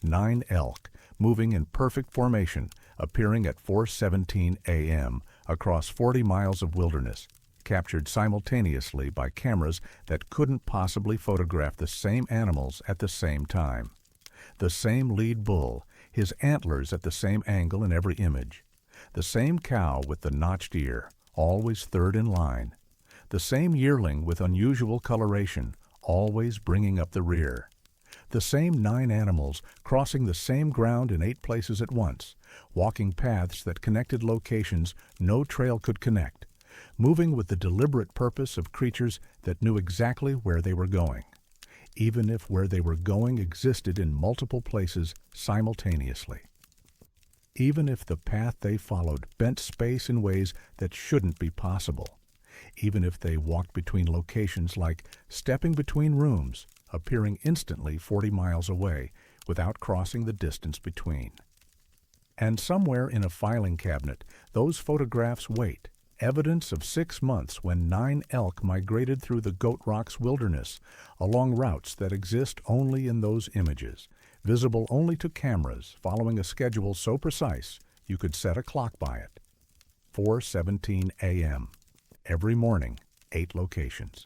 9 elk, moving in perfect formation, appearing at 4:17 a.m. across 40 miles of wilderness, captured simultaneously by cameras that couldn't possibly photograph the same animals at the same time. The same lead bull, his antlers at the same angle in every image. The same cow with the notched ear, always third in line. The same yearling with unusual coloration, always bringing up the rear. The same 9 animals crossing the same ground in 8 places at once, walking paths that connected locations no trail could connect, moving with the deliberate purpose of creatures that knew exactly where they were going, even if where they were going existed in multiple places simultaneously. Even if the path they followed bent space in ways that shouldn't be possible. Even if they walked between locations like stepping between rooms, appearing instantly 40 miles away without crossing the distance between. And somewhere in a filing cabinet, those photographs wait, evidence of 6 months when 9 elk migrated through the Goat Rocks Wilderness along routes that exist only in those images, visible only to cameras following a schedule so precise you could set a clock by it. 4:17 a.m. Every morning, 8 locations.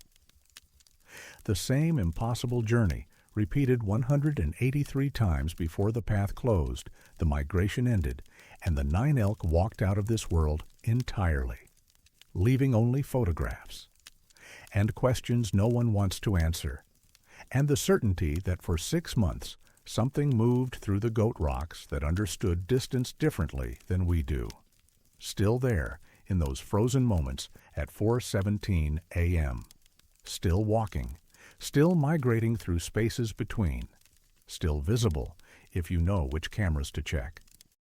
The same impossible journey, repeated 183 times before the path closed, the migration ended, and the 9 elk walked out of this world entirely, leaving only photographs, and questions no one wants to answer, and the certainty that for 6 months, Something moved through the goat rocks that understood distance differently than we do. Still there, in those frozen moments at 4:17 a.m. Still walking, still migrating through spaces between. Still visible, if you know which cameras to check.